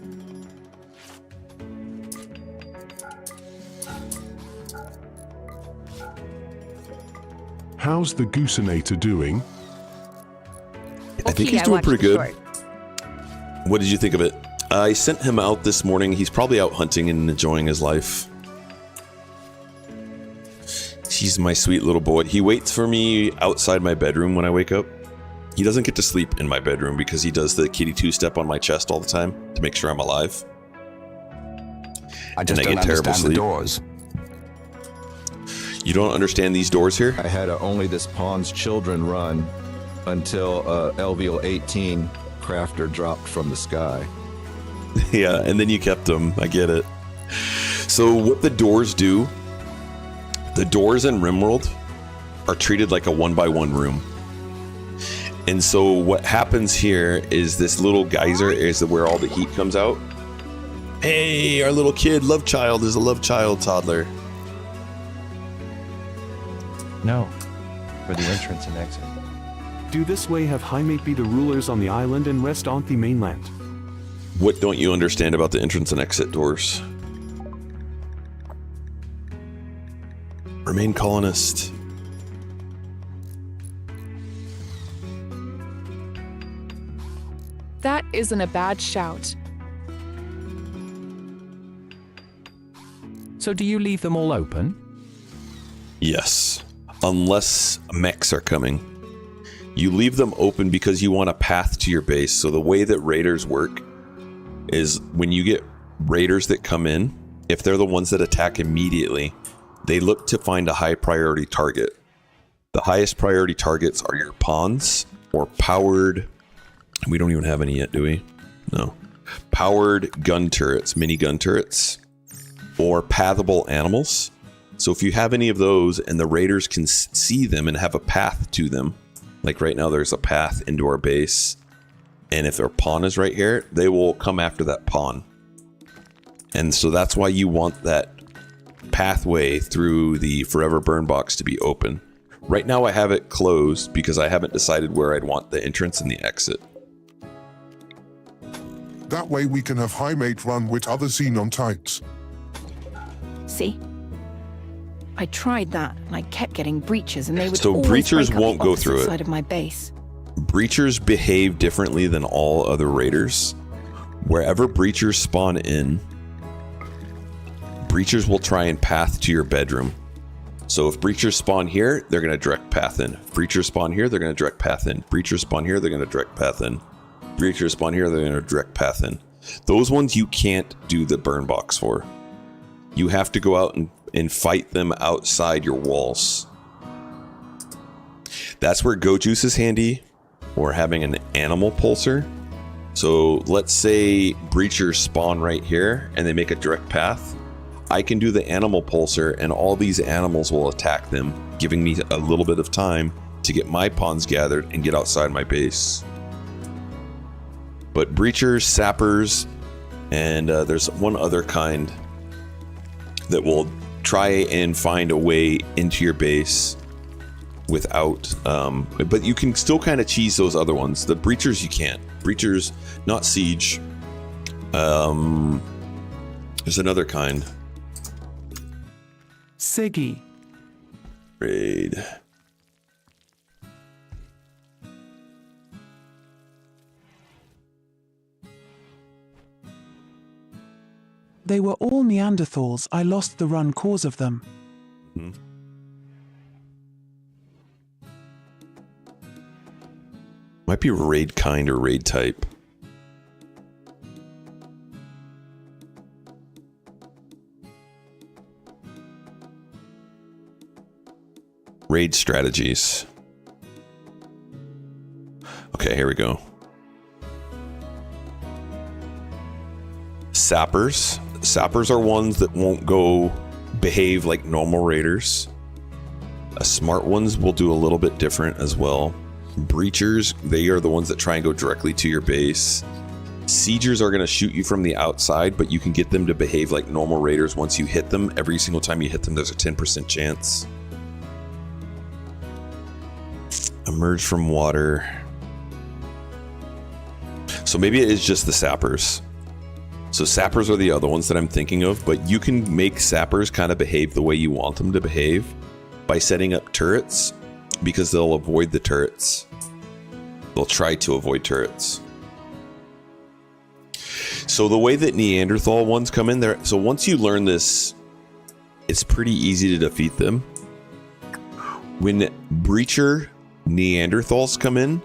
How's the Goosenator doing? I think he's doing pretty good. What did you think of it? I sent him out this morning. He's probably out hunting and enjoying his life. He's my sweet little boy. He waits for me outside my bedroom when I wake up. He doesn't get to sleep in my bedroom because he does the kitty two-step on my chest all the time to make sure I'm alive. I just don't understand the doors. You don't understand these doors here? I had a Only This Pawn's Children run until LVL 18 crafter dropped from the sky. Yeah, and then you kept them. I get it. So what the doors do, the doors in RimWorld are treated like a 1x1 room. And so what happens here is this little geyser is where all the heat comes out. Hey, our little kid, love child, is a love child toddler. No, for the entrance and exit. Do this way have Highmate be the rulers on the island and rest on the mainland. What don't you understand about the entrance and exit doors? Remain colonist. That isn't a bad shout. So do you leave them all open? Yes, unless mechs are coming. You leave them open because you want a path to your base. So the way that raiders work is when you get raiders that come in, if they're the ones that attack immediately, they look to find a high priority target. The highest priority targets are your pawns or powered... We don't even have any yet, do we? No. Powered gun turrets, mini gun turrets, or pathable animals. So if you have any of those and the raiders can see them and have a path to them, like right now there's a path into our base, and if their pawn is right here, they will come after that pawn. And so that's why you want that pathway through the Forever Burn box to be open. Right now I have it closed because I haven't decided where I'd want the entrance and the exit. That way we can have Highmate run with other Xenon types. See? I tried that, and I kept getting breaches, and they would so always breachers break up won't the go through it. side of my base. Breachers behave differently than all other raiders. Wherever breachers spawn in, breachers will try and path to your bedroom. So if breachers spawn here, they're going to direct path in. If breachers spawn here, they're going to direct path in. Breachers spawn here, they're going to direct path in. Breachers spawn here, they're going to direct path in. Those ones you can't do the burn box for. You have to go out and fight them outside your walls. That's where Go Juice is handy, or having an animal pulser. So let's say breachers spawn right here and they make a direct path. I can do the animal pulser and all these animals will attack them, giving me a little bit of time to get my pawns gathered and get outside my base. But breachers, sappers, and there's one other kind that will try and find a way into your base without, but you can still kind of cheese those other ones. The breachers you can't. Breachers, not siege. There's another kind. Siggy. Raid. They were all Neanderthals. I lost the run cause of them. Mm-hmm. Might be raid kind or raid type. Raid strategies. Okay, here we go. Sappers. Sappers are ones that won't go behave like normal raiders. Smart ones will do a little bit different as well. Breachers, they are the ones that try and go directly to your base. Siegers are going to shoot you from the outside, but you can get them to behave like normal raiders once you hit them. Every single time you hit them, there's a 10% chance. Emerge from water. So maybe it is just the sappers. So sappers are the other ones that I'm thinking of, but you can make sappers kind of behave the way you want them to behave by setting up turrets, because they'll avoid the turrets. They'll try to avoid turrets. So the way that Neanderthal ones come in there, so once you learn this, it's pretty easy to defeat them. When Breacher Neanderthals come in,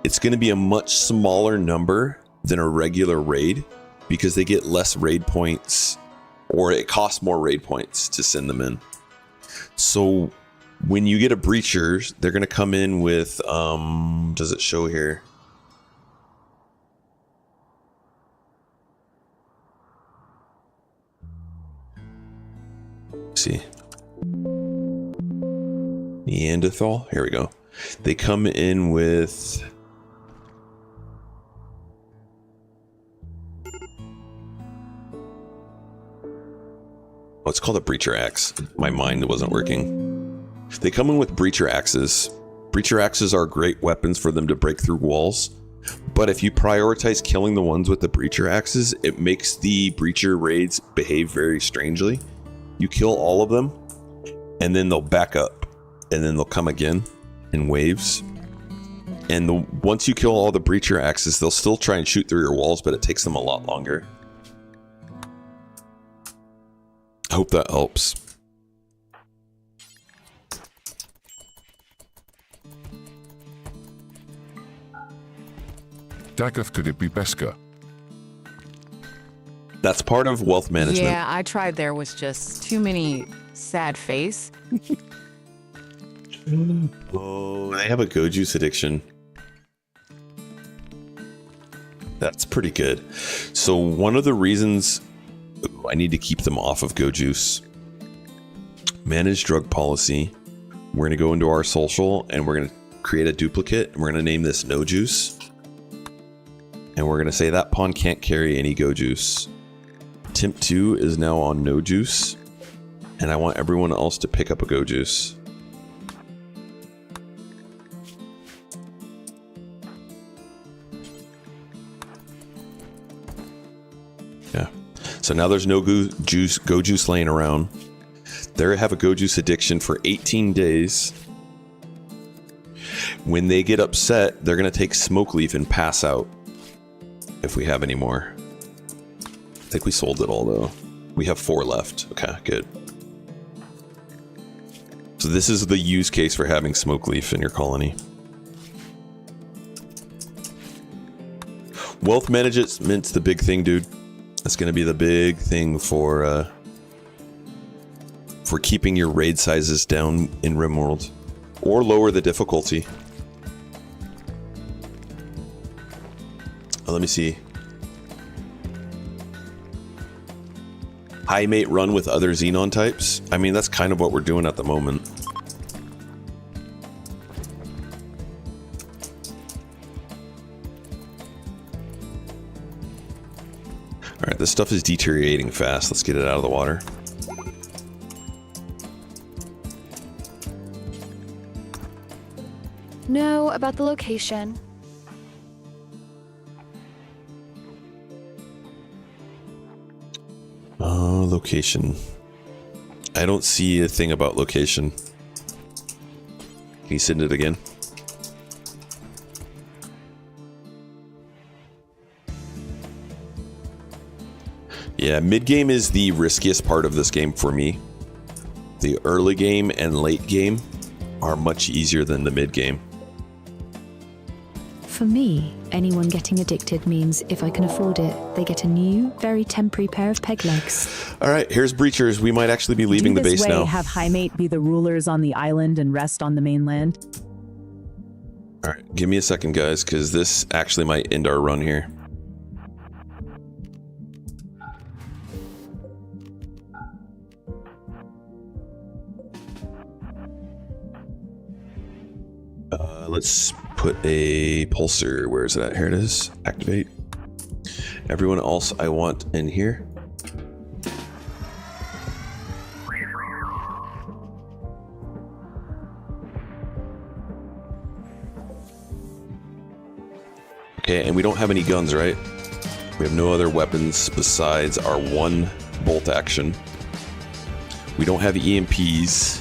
it's going to be a much smaller number than a regular raid, because they get less raid points, or it costs more raid points to send them in. So when you get a Breacher, they're going to come in with, does it show here? See, Neanderthal, here we go. They come in with it's called a Breacher axe. My mind wasn't working. They come in with Breacher axes. Breacher axes are great weapons for them to break through walls, but if you prioritize killing the ones with the Breacher axes, it makes the Breacher raids behave very strangely. You kill all of them, and then they'll back up, and then they'll come again in waves. And once you kill all the Breacher axes, they'll still try and shoot through your walls, but it takes them a lot longer. I hope that helps. Dagger, could it be Beska? That's part of wealth management. Yeah, I tried. There was just too many sad face. Oh, they have a Go Juice addiction. That's pretty good. So one of the reasons I need to keep them off of Go Juice. Manage drug policy. We're going to go into our social and we're going to create a duplicate, and we're going to name this No Juice. And we're going to say that pawn can't carry any Go Juice. Temp 2 is now on No Juice, and I want everyone else to pick up a Go Juice. Yeah. So now there's no Go Juice laying around. They have a Go Juice addiction for 18 days. When they get upset, they're going to take Smoke Leaf and pass out. If we have any more. I think we sold it all though. We have 4 left. Okay, good. So this is the use case for having Smoke Leaf in your colony. Wealth management's the big thing, dude. That's going to be the big thing for keeping your raid sizes down in RimWorld, or lower the difficulty. Let me see. Highmate run with other Xenon types. I mean, that's kind of what we're doing at the moment. Alright, this stuff is deteriorating fast. Let's get it out of the water. No, about the location. Location. I don't see a thing about location. Can you send it again? Yeah, mid-game is the riskiest part of this game for me. The early game and late game are much easier than the mid-game. For me, anyone getting addicted means if I can afford it, they get a new, very temporary pair of peg legs. All right, here's Breachers. We might actually be leaving the base now. Have Highmate be the rulers on the island and rest on the mainland. All right, give me a second, guys, because this actually might end our run here. Let's put a pulsar. Where is it at? Here it is. Activate. Everyone else I want in here. Okay, and we don't have any guns, right? We have no other weapons besides our one bolt action. We don't have EMPs.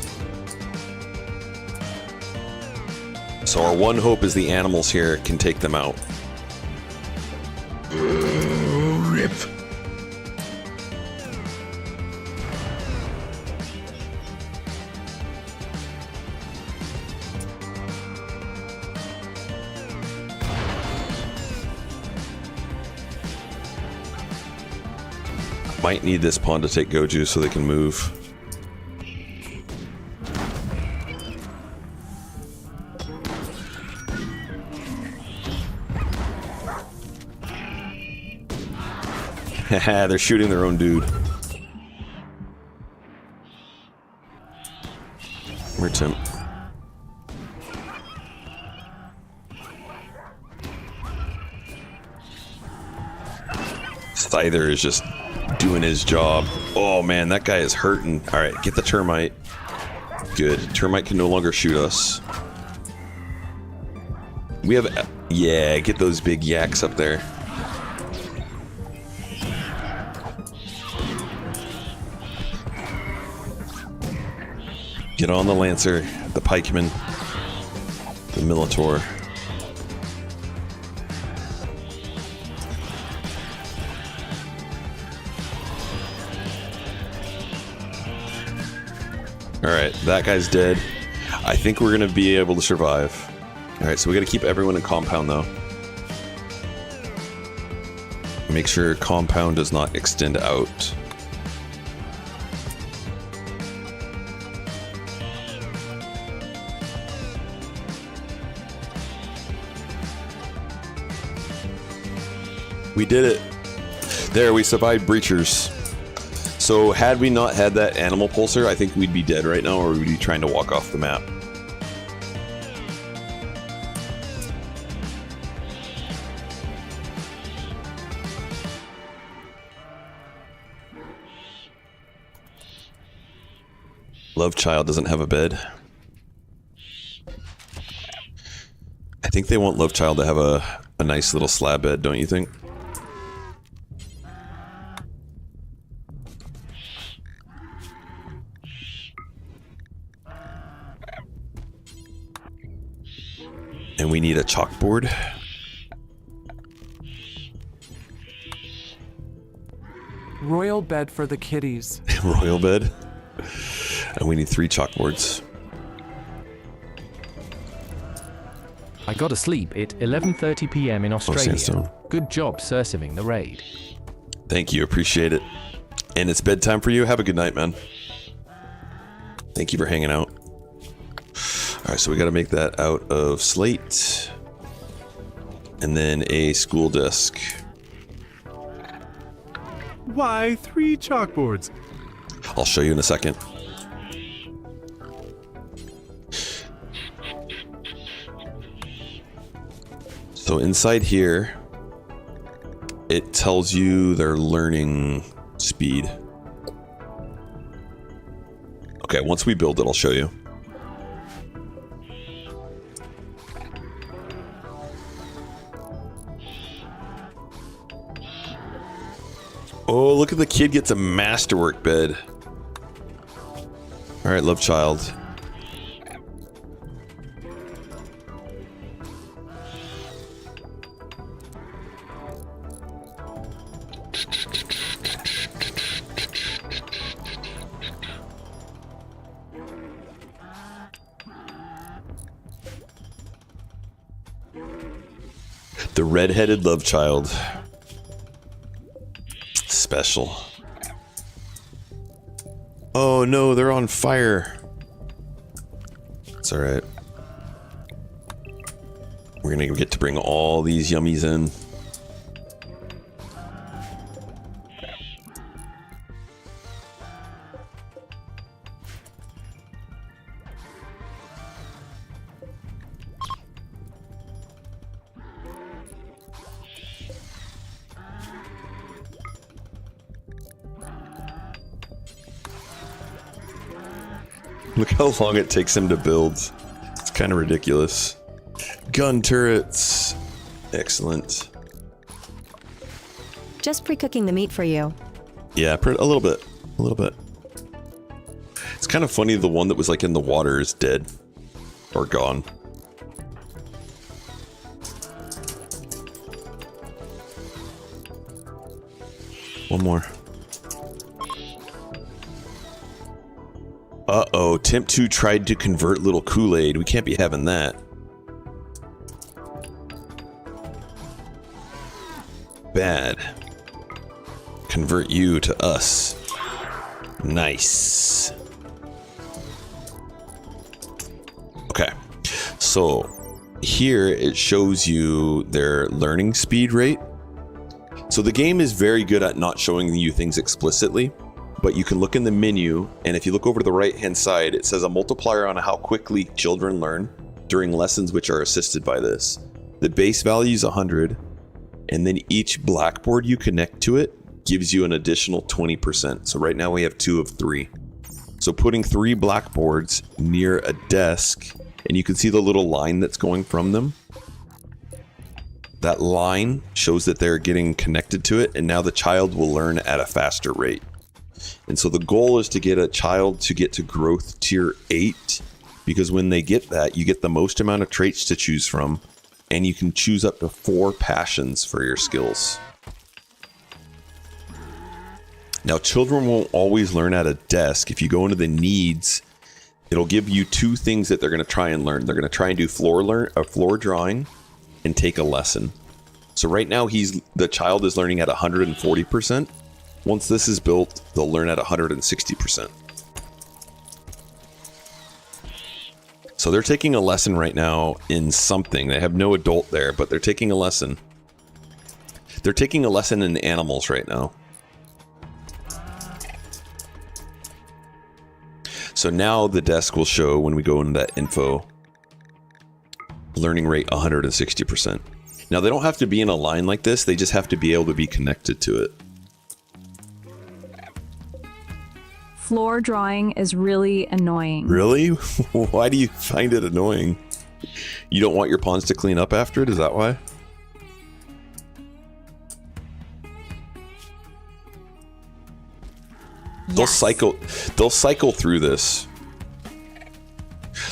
So our one hope is the animals here can take them out. Rip. Might need this pawn to take Goju so they can move. Haha, they're shooting their own dude. Where's Tim? Scyther is just doing his job. Oh man, that guy is hurting. Alright, get the termite. Good. Termite can no longer shoot us. We have... Yeah, get those big yaks up there. Get on the Lancer, the Pikeman, the Militor. Alright, that guy's dead. I think we're gonna be able to survive. Alright, so we gotta keep everyone in compound though. Make sure compound does not extend out. We did it. There, we survived breachers. So had we not had that animal pulsar, I think we'd be dead right now, or we'd be trying to walk off the map. Love Child doesn't have a bed. I think they want Love Child to have a nice little slab bed, don't you think? And we need a chalkboard. Royal bed for the kitties. Royal bed. And we need 3 chalkboards. I got to sleep at 11:30 p.m. in Australia. Sandstone. Good job surviving the raid. Thank you, appreciate it. And it's bedtime for you. Have a good night, man. Thank you for hanging out. Alright, so we gotta make that out of slate. And then a school desk. Why 3 chalkboards? I'll show you in a second. So inside here, it tells you their learning speed. Okay, once we build it, I'll show you. Oh, look at the kid gets a masterwork bed. All right, Love Child. The red-headed Love Child. Special. Oh no, they're on fire. It's alright. We're gonna get to bring all these yummies in. Look how long it takes him to build. It's kind of ridiculous. Gun turrets. Excellent. Just pre-cooking the meat for you. Yeah, a little bit. A little bit. It's kind of funny the one that was like in the water is dead. Or gone. One more. Uh-oh, Temp 2 tried to convert little Kool-Aid. We can't be having that. Bad. Convert you to us. Nice. Okay, so here it shows you their learning speed rate. So the game is very good at not showing you things explicitly, but you can look in the menu, and if you look over to the right hand side, it says a multiplier on how quickly children learn during lessons which are assisted by this. The base value is 100, and then each blackboard you connect to it gives you an additional 20%. So right now we have 2 of 3. So putting 3 blackboards near a desk, and you can see the little line that's going from them. That line shows that they're getting connected to it, and now the child will learn at a faster rate. And so the goal is to get a child to get to growth tier 8, because when they get that, you get the most amount of traits to choose from, and you can choose up to 4 passions for your skills. Now, children won't always learn at a desk. If you go into the needs, it'll give you 2 things that they're going to try and learn. They're going to try and do floor drawing and take a lesson. So right now the child is learning at 140%. Once this is built, they'll learn at 160%. So they're taking a lesson right now in something. They have no adult there, but they're taking a lesson. They're taking a lesson in animals right now. So now the desk will show, when we go into that info, learning rate 160%. Now they don't have to be in a line like this, they just have to be able to be connected to it. Floor drawing is really annoying. Really? Why do you find it annoying? You don't want your pawns to clean up after it? Is that why? Yes. They'll cycle through this.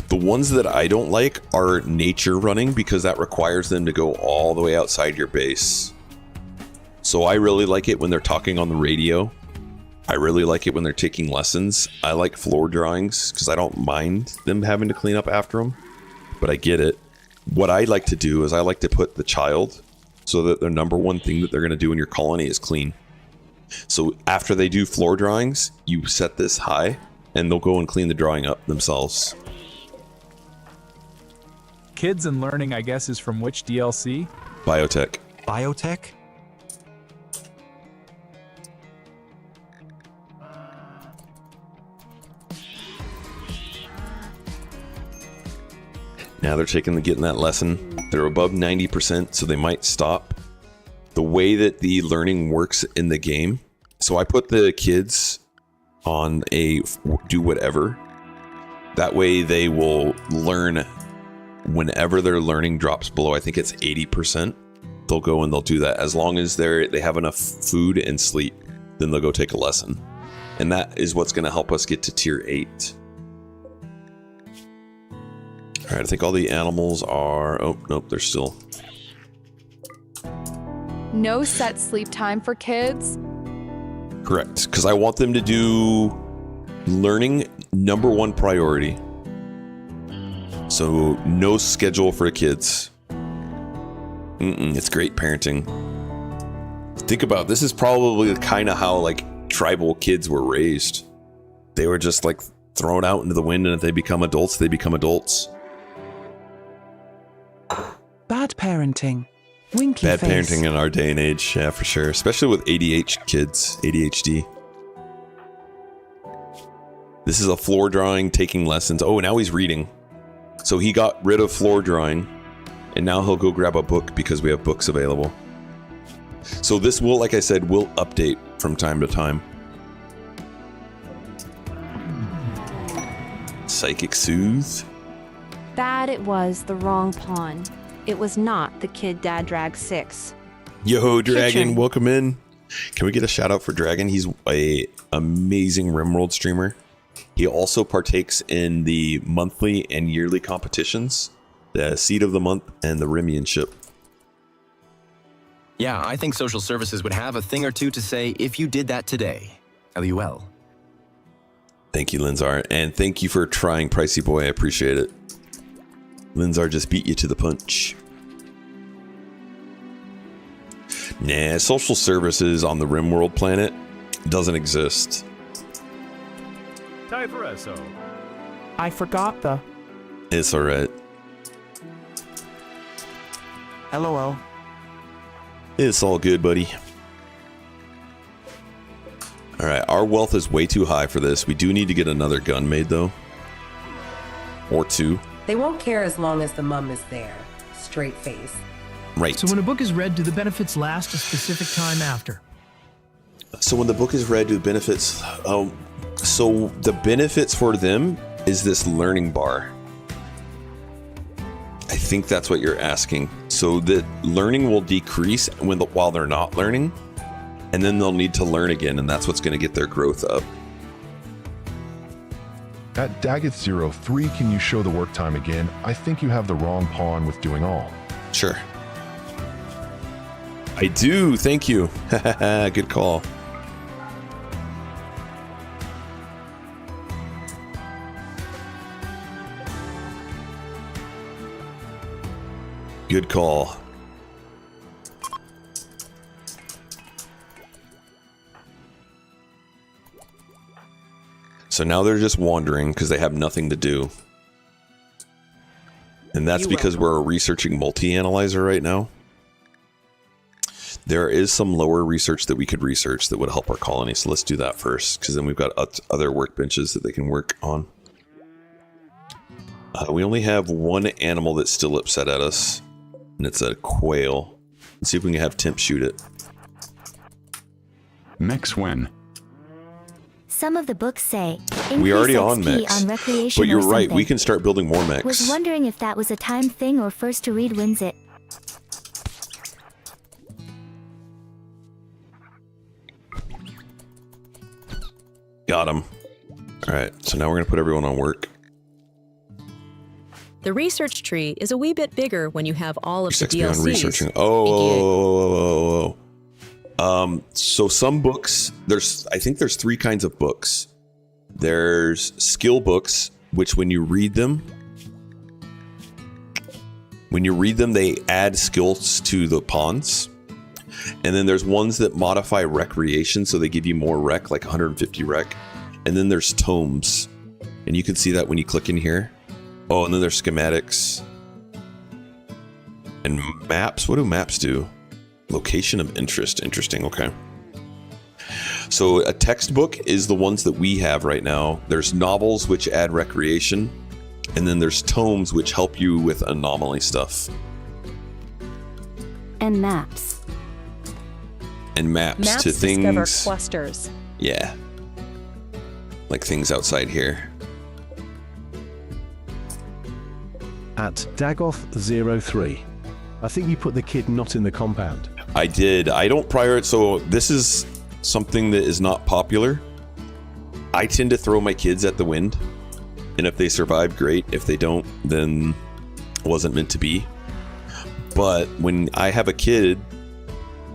The ones that I don't like are nature running, because that requires them to go all the way outside your base. So I really like it when they're talking on the radio. I really like it when they're taking lessons. I like floor drawings because I don't mind them having to clean up after them, but I get it. What I like to do is I like to put the child so that their number one thing that they're going to do in your colony is clean. So after they do floor drawings, you set this high and they'll go and clean the drawing up themselves. Kids and Learning, I guess, is from which DLC? Biotech. Biotech? Now they're getting that lesson. They're above 90%, so they might stop. The way that the learning works in the game, so I put the kids on a do whatever. That way they will learn whenever their learning drops below, I think it's 80%. They'll go and they'll do that. As long as they have enough food and sleep, then they'll go take a lesson. And that is what's going to help us get to tier 8. All right, I think all the animals are... Oh, nope, they're still... No set sleep time for kids? Correct, because I want them to do learning #1 priority. So no schedule for kids. It's great parenting. Think about it, this is probably kind of how like tribal kids were raised. They were just like thrown out into the wind, and if they become adults, they become adults. Bad parenting. Winky Bad face. parenting in our day and age, yeah, for sure. Especially with ADHD. This is a floor drawing, taking lessons. Oh, now he's reading. So he got rid of floor drawing, and now he'll go grab a book because we have books available. So this will, like I said, will update from time to time. Psychic Soothe. Bad it was the wrong pawn. It was not the kid Dad Drag 6. Yo, Dragon, Kitchen. welcome in. Can we get a shout out for Dragon? He's a amazing RimWorld streamer. He also partakes in the monthly and yearly competitions, the Seed of the Month and the Rimianship. Yeah, I think social services would have a thing or two to say if you did that today. LUL. Thank you, Linzar. And thank you for trying, Pricey Boy. I appreciate it. Linzar just beat you to the punch. Nah, social services on the RimWorld planet doesn't exist. I forgot the. It's alright. LOL. It's all good, buddy. Alright, our wealth is way too high for this. We do need to get another gun made, though. Or two. They won't care as long as the mum is there. Straight face. Right. So when a book is read, do the benefits last a specific time after? So when the book is read, do the benefits... so the benefits for them is this learning bar. I think that's what you're asking. So the learning will decrease while they're not learning, and then they'll need to learn again, and that's what's going to get their growth up. At Daggett03, can you show the work time again? I think you have the wrong pawn with doing all. Sure. I do, thank you. Good call. Good call. So now they're just wandering because they have nothing to do. And that's because we're researching multi-analyzer right now. There is some lower research that we could research that would help our colony. So let's do that first, because then we've got other workbenches that they can work on. We only have one animal that's still upset at us, and it's a quail. Let's see if we can have Temp shoot it. Mechs when? Some of the books say We already increase on XP mechs, on recreation but you're or right. something. We can start building more mechs. Was wondering if that was a time thing or first to read wins it. Got him. All right, so now we're gonna put everyone on work. The research tree is a wee bit bigger when you have all of the XP on DLCs. researching. So some books, I think there's 3 kinds of books. There's skill books, which when you read them, they add skills to the pawns. And then there's ones that modify recreation, so they give you more rec, like 150 rec. And then there's tomes, and you can see that when you click in here. Oh, and then there's schematics and maps. What do maps do? Location of interest. Interesting. Okay. So a textbook is the ones that we have right now. There's novels, which add recreation, and then there's tomes, which help you with anomaly stuff. And maps. And maps to discover things. clusters. Yeah. Like things outside here. At Dagoth03, I think you put the kid not in the compound. I did. I don't prioritize. So this is something that is not popular. I tend to throw my kids at the wind. And if they survive, great. If they don't, then it wasn't meant to be. But when I have a kid,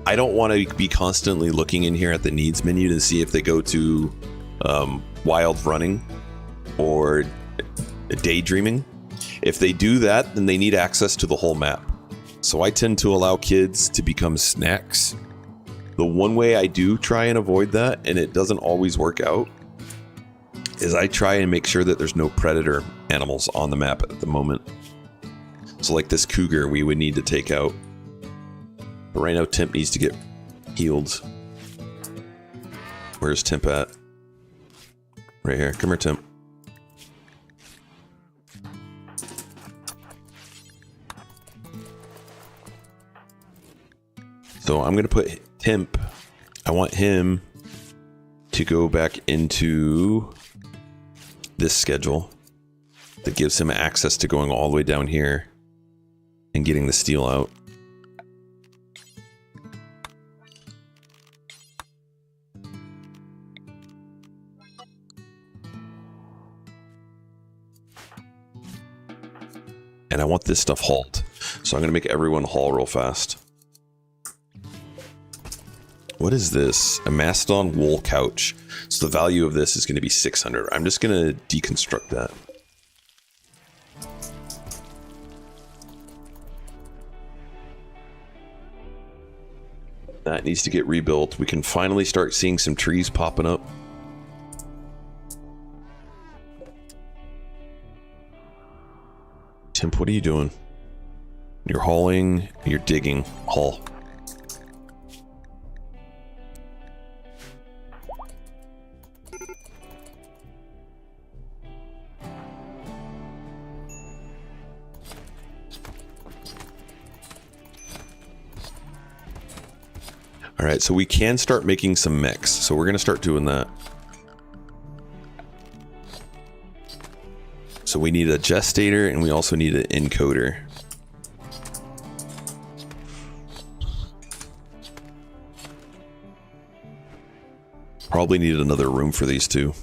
I don't want to be constantly looking in here at the needs menu to see if they go to wild running or daydreaming. If they do that, then they need access to the whole map. So I tend to allow kids to become snacks. The one way I do try and avoid that, and it doesn't always work out, is I try and make sure that there's no predator animals on the map at the moment. So like this cougar we would need to take out. But right now Temp needs to get healed. Where's Temp at? Right here. Come here, Temp. So I'm going to put Temp. I want him to go back into this schedule. that gives him access to going all the way down here and getting the steel out. And I want this stuff hauled. So I'm going to make everyone haul real fast. What is this? A Mastodon wool couch. So the value of this is going to be 600. I'm just going to deconstruct that. That needs to get rebuilt. We can finally start seeing some trees popping up. Timp, what are you doing? You're hauling, you're digging. Haul. All right, so we can start making some mechs. So we're going to start doing that. So we need a gestator and we also need an encoder. Probably need another room for these two.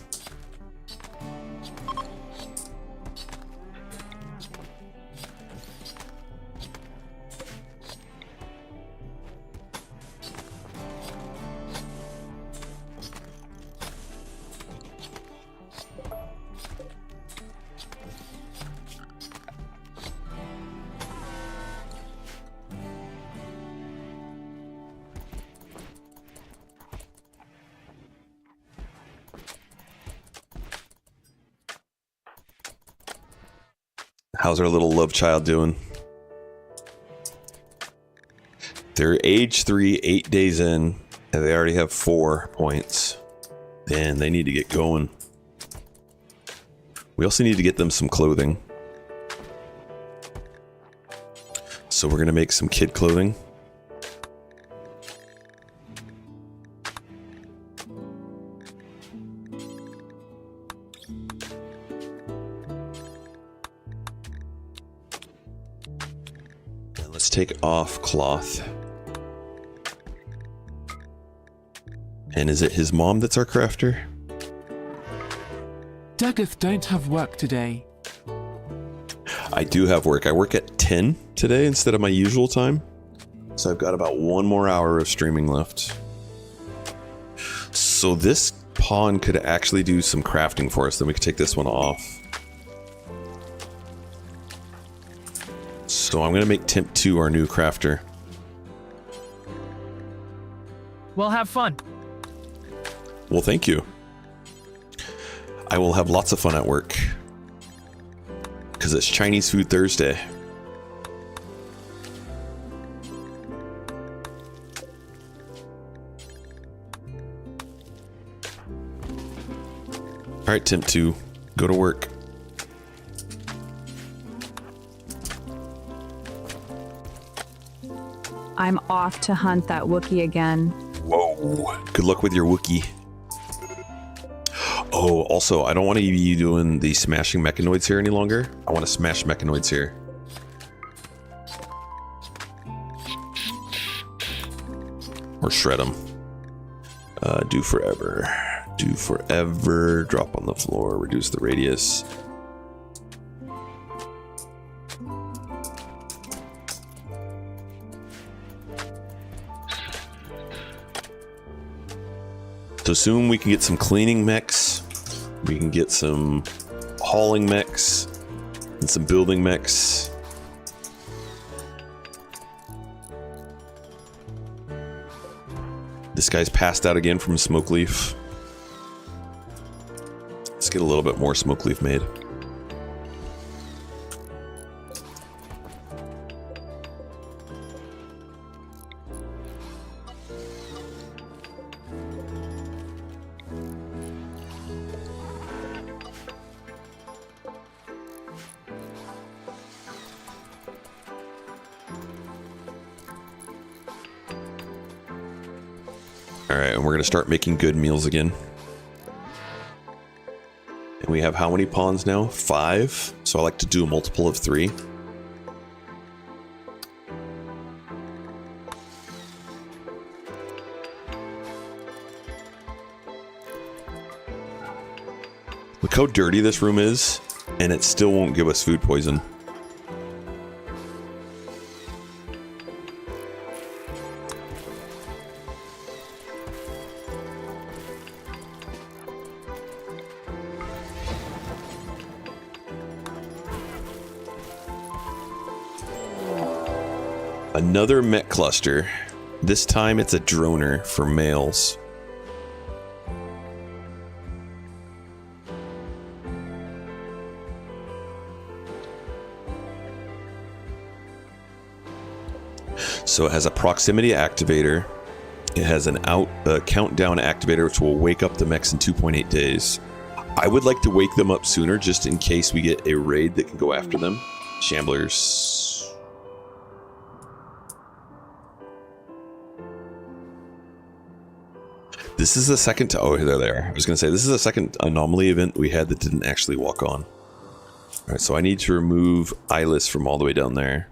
How's our little love child doing? They're age 3, 8 days in, and they already have 4 points. Man, they need to get going. We also need to get them some clothing. So we're gonna make some kid clothing. Let's take off cloth. And is it his mom that's our crafter? Daggeth don't have work today. I do have work. I work at 10 today instead of my usual time. So I've got about 1 more hour of streaming left. So this pawn could actually do some crafting for us. Then we could take this one off. So I'm going to make Timp 2 our new crafter. Well, have fun. Well, thank you. I will have lots of fun at work. Because it's Chinese Food Thursday. Alright, Timp 2, go to work. I'm off to hunt that Wookiee again. Whoa. Good luck with your Wookiee. Oh, also, I don't want you doing the smashing mechanoids here any longer. I want to smash mechanoids here. Or shred them. Do forever. Do forever. Drop on the floor. Reduce the radius. So soon we can get some cleaning mechs, we can get some hauling mechs, and some building mechs. This guy's passed out again from smoke leaf. Let's get a little bit more smoke leaf made. Alright, and we're going to start making good meals again. And We have how many pawns now? 5. So I like to do a multiple of 3. Look how dirty this room is, and it still won't give us food poison. Another mech cluster. This time it's a droner for males. So it has a proximity activator. It has an countdown activator, which will wake up the mechs in 2.8 days. I would like to wake them up sooner, just in case we get a raid that can go after them. Shamblers. This is the second... Oh, there they are. I was going to say, this is the second anomaly event we had that didn't actually walk on. Alright, so I need to remove eyeless from all the way down there.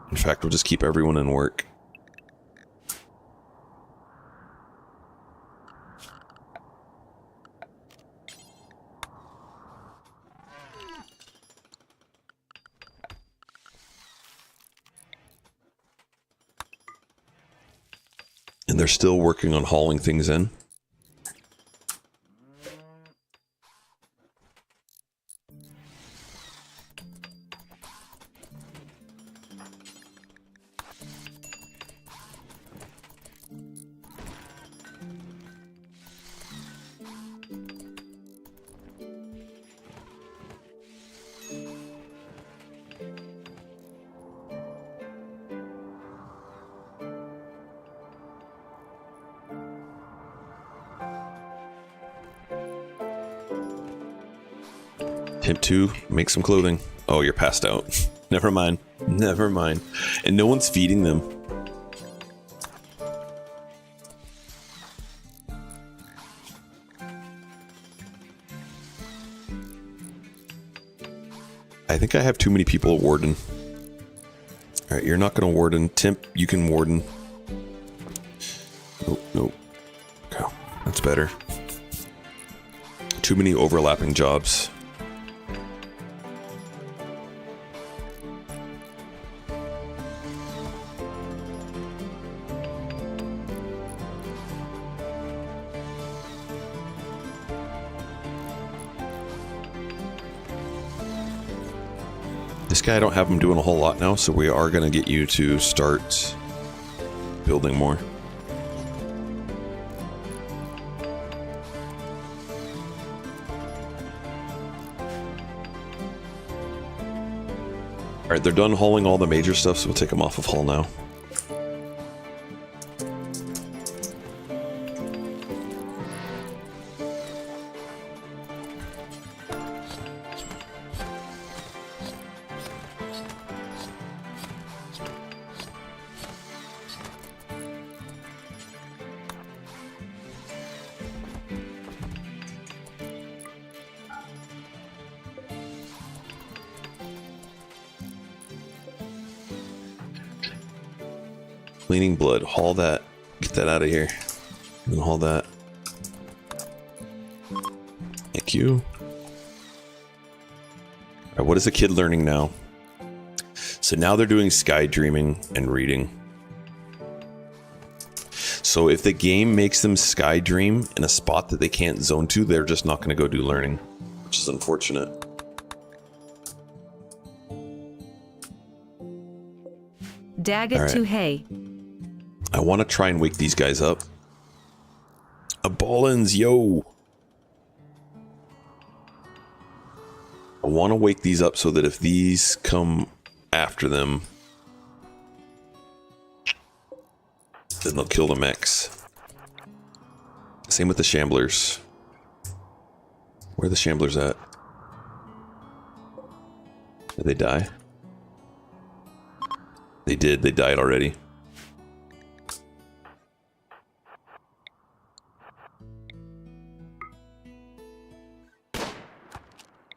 In fact, we'll just keep everyone in work. And they're still working on hauling things in. Tip 2, make some clothing. Oh, you're passed out. Never mind. Never mind. And no one's feeding them. I think I have too many people warden. Alright, you're not going to warden. Timp, you can warden. Nope, nope. Okay, that's better. Too many overlapping jobs. This guy, I don't have him doing a whole lot now, so we are going to get you to start building more. Alright, they're done hauling all the major stuff, so we'll take them off of haul now. Cleaning blood. Haul that. Get that out of here. And haul that. Thank you. Alright, what is the kid learning now? So now they're doing sky dreaming and reading. So if the game makes them sky dream in a spot that they can't zone to, they're just not going to go do learning, which is unfortunate. Daggett to hay. I want to try and wake these guys up. A ballins, yo! I want to wake these up so that if these come after them, then they'll kill the mechs. Same with the shamblers. Where are the shamblers at? Did they die? They did. They died already.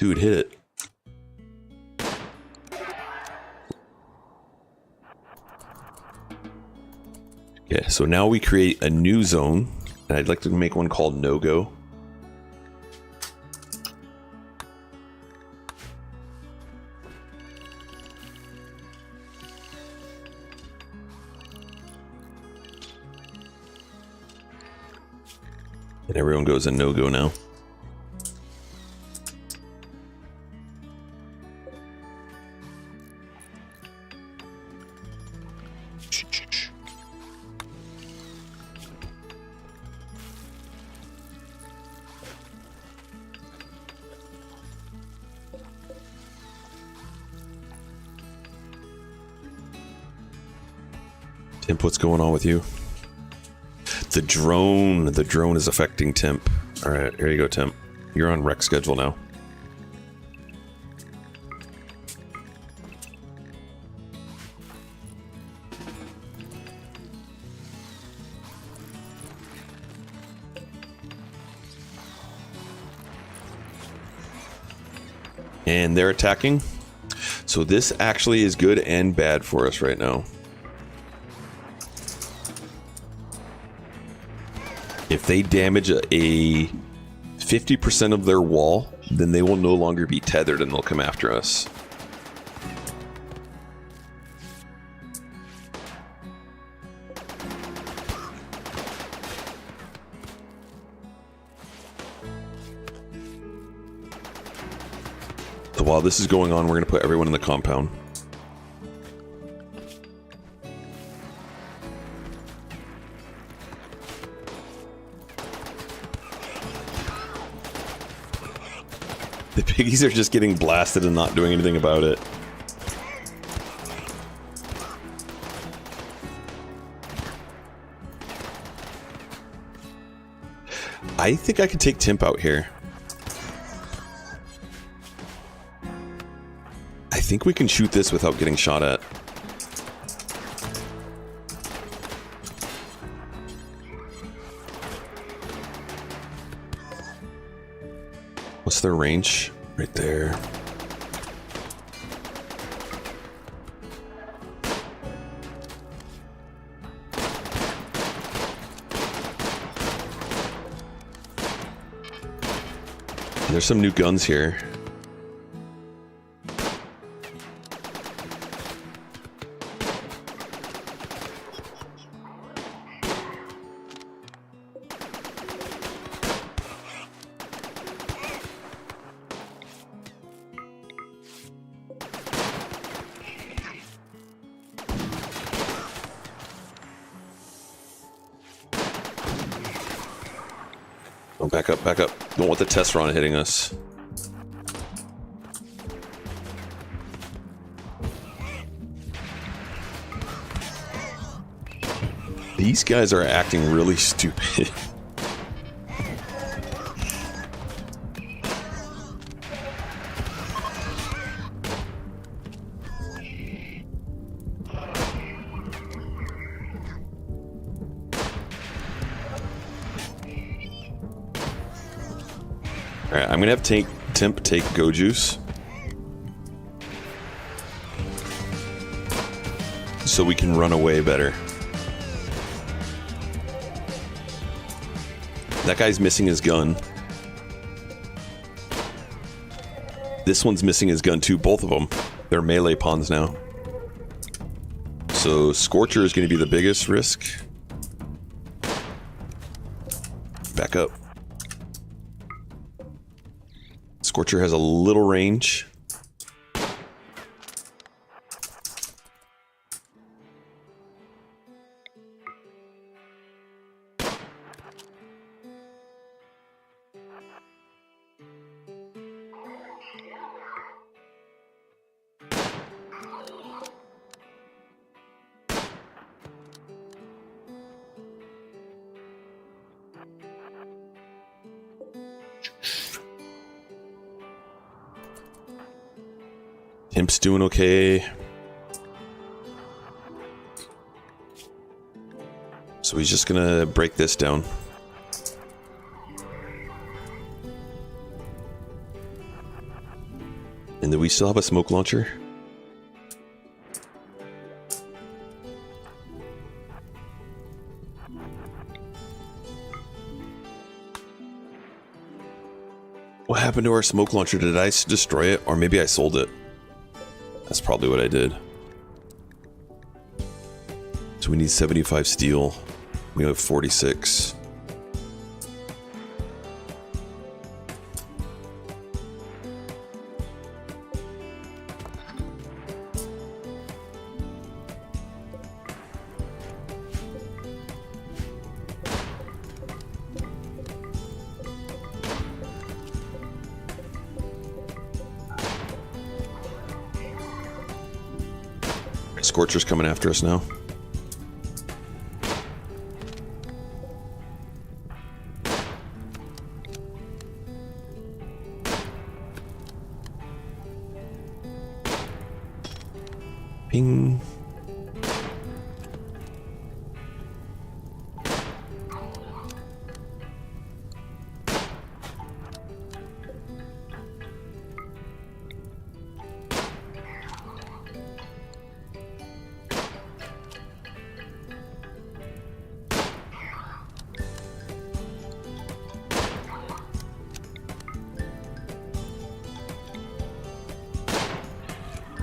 Dude, hit it. Okay, so now we create a new zone, and I'd like to make one called no-go. And everyone goes in no-go now. Timp, what's going on with you? The drone is affecting Timp. All right, here you go, Timp. You're on rec schedule now. And they're attacking. So this actually is good and bad for us right now. If they damage a 50% of their wall, then they will no longer be tethered and they'll come after us. So while this is going on, we're going to put everyone in the compound. The piggies are just getting blasted and not doing anything about it. I think I could take Timp out here. I think we can shoot this without getting shot at. What's their range? Right there. There's some new guns here. Oh, back up, back up. Don't want the Tessron hitting us. These guys are acting really stupid. Alright, I'm gonna have Timp take Go Juice. So we can run away better. That guy's missing his gun. This one's missing his gun too, both of them. They're melee pawns now. So Scorcher is gonna be the biggest risk. Back up. Scorcher has a little range. Timp's doing okay. So he's just gonna break this down. And do we still have a smoke launcher? What happened to our smoke launcher? Did I destroy it? Or maybe I sold it. That's probably what I did. So we need 75 steel. We have 46. Scorcher's coming after us now. Ping.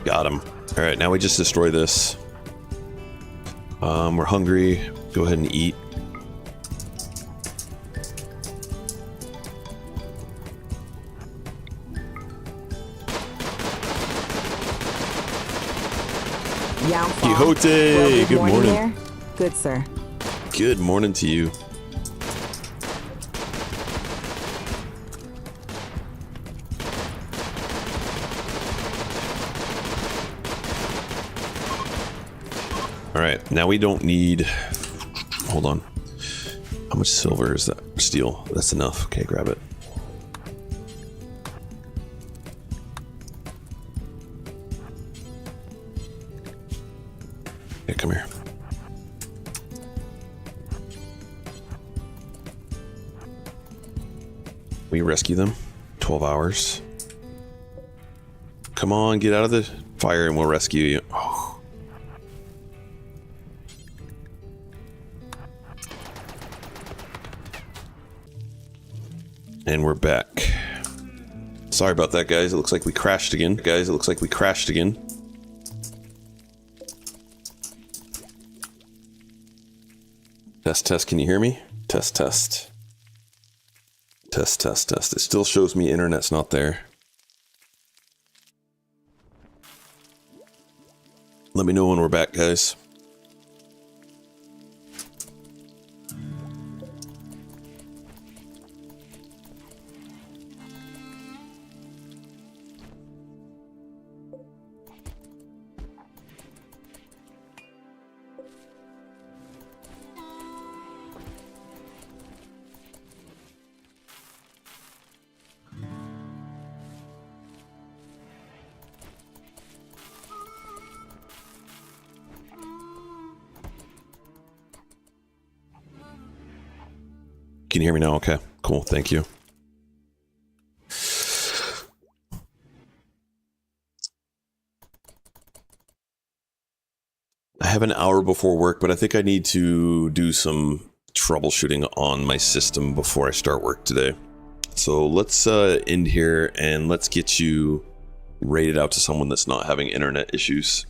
Got him. All right, now we just destroy this. We're hungry. Go ahead and eat. Quixote, good morning. There. Good, sir. Good morning to you. All right, now we don't need, hold on. How much silver is that? Steel, that's enough. Okay, grab it. Okay, come here. We rescue them. 12 hours. Come on, get out of the fire and we'll rescue you. Oh. And we're back. Sorry about that, guys. It looks like we crashed again. Guys, it looks like we crashed again. Test, test. Can you hear me? Test, test. Test, test, test. It still shows me internet's not there. Let me know when we're back, guys. Can you hear me now? Okay, cool. Thank you. I have an hour before work, but I think I need to do some troubleshooting on my system before I start work today. So let's end here and let's get you rated out to someone that's not having internet issues.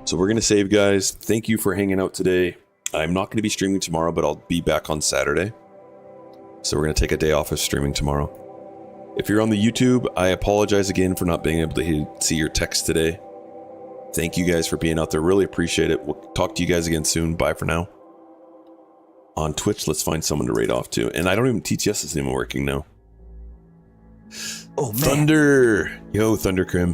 So we're going to save, guys. Thank you for hanging out today. I'm not going to be streaming tomorrow, but I'll be back on Saturday. So we're going to take a day off of streaming tomorrow. If you're on the YouTube, I apologize again for not being able to see your text today. Thank you guys for being out there. Really appreciate it. We'll talk to you guys again soon. Bye for now. On Twitch, let's find someone to raid off to. And I don't even, TTS isn't even working now. Oh, man. Thunder. Yo, Thunder Crim.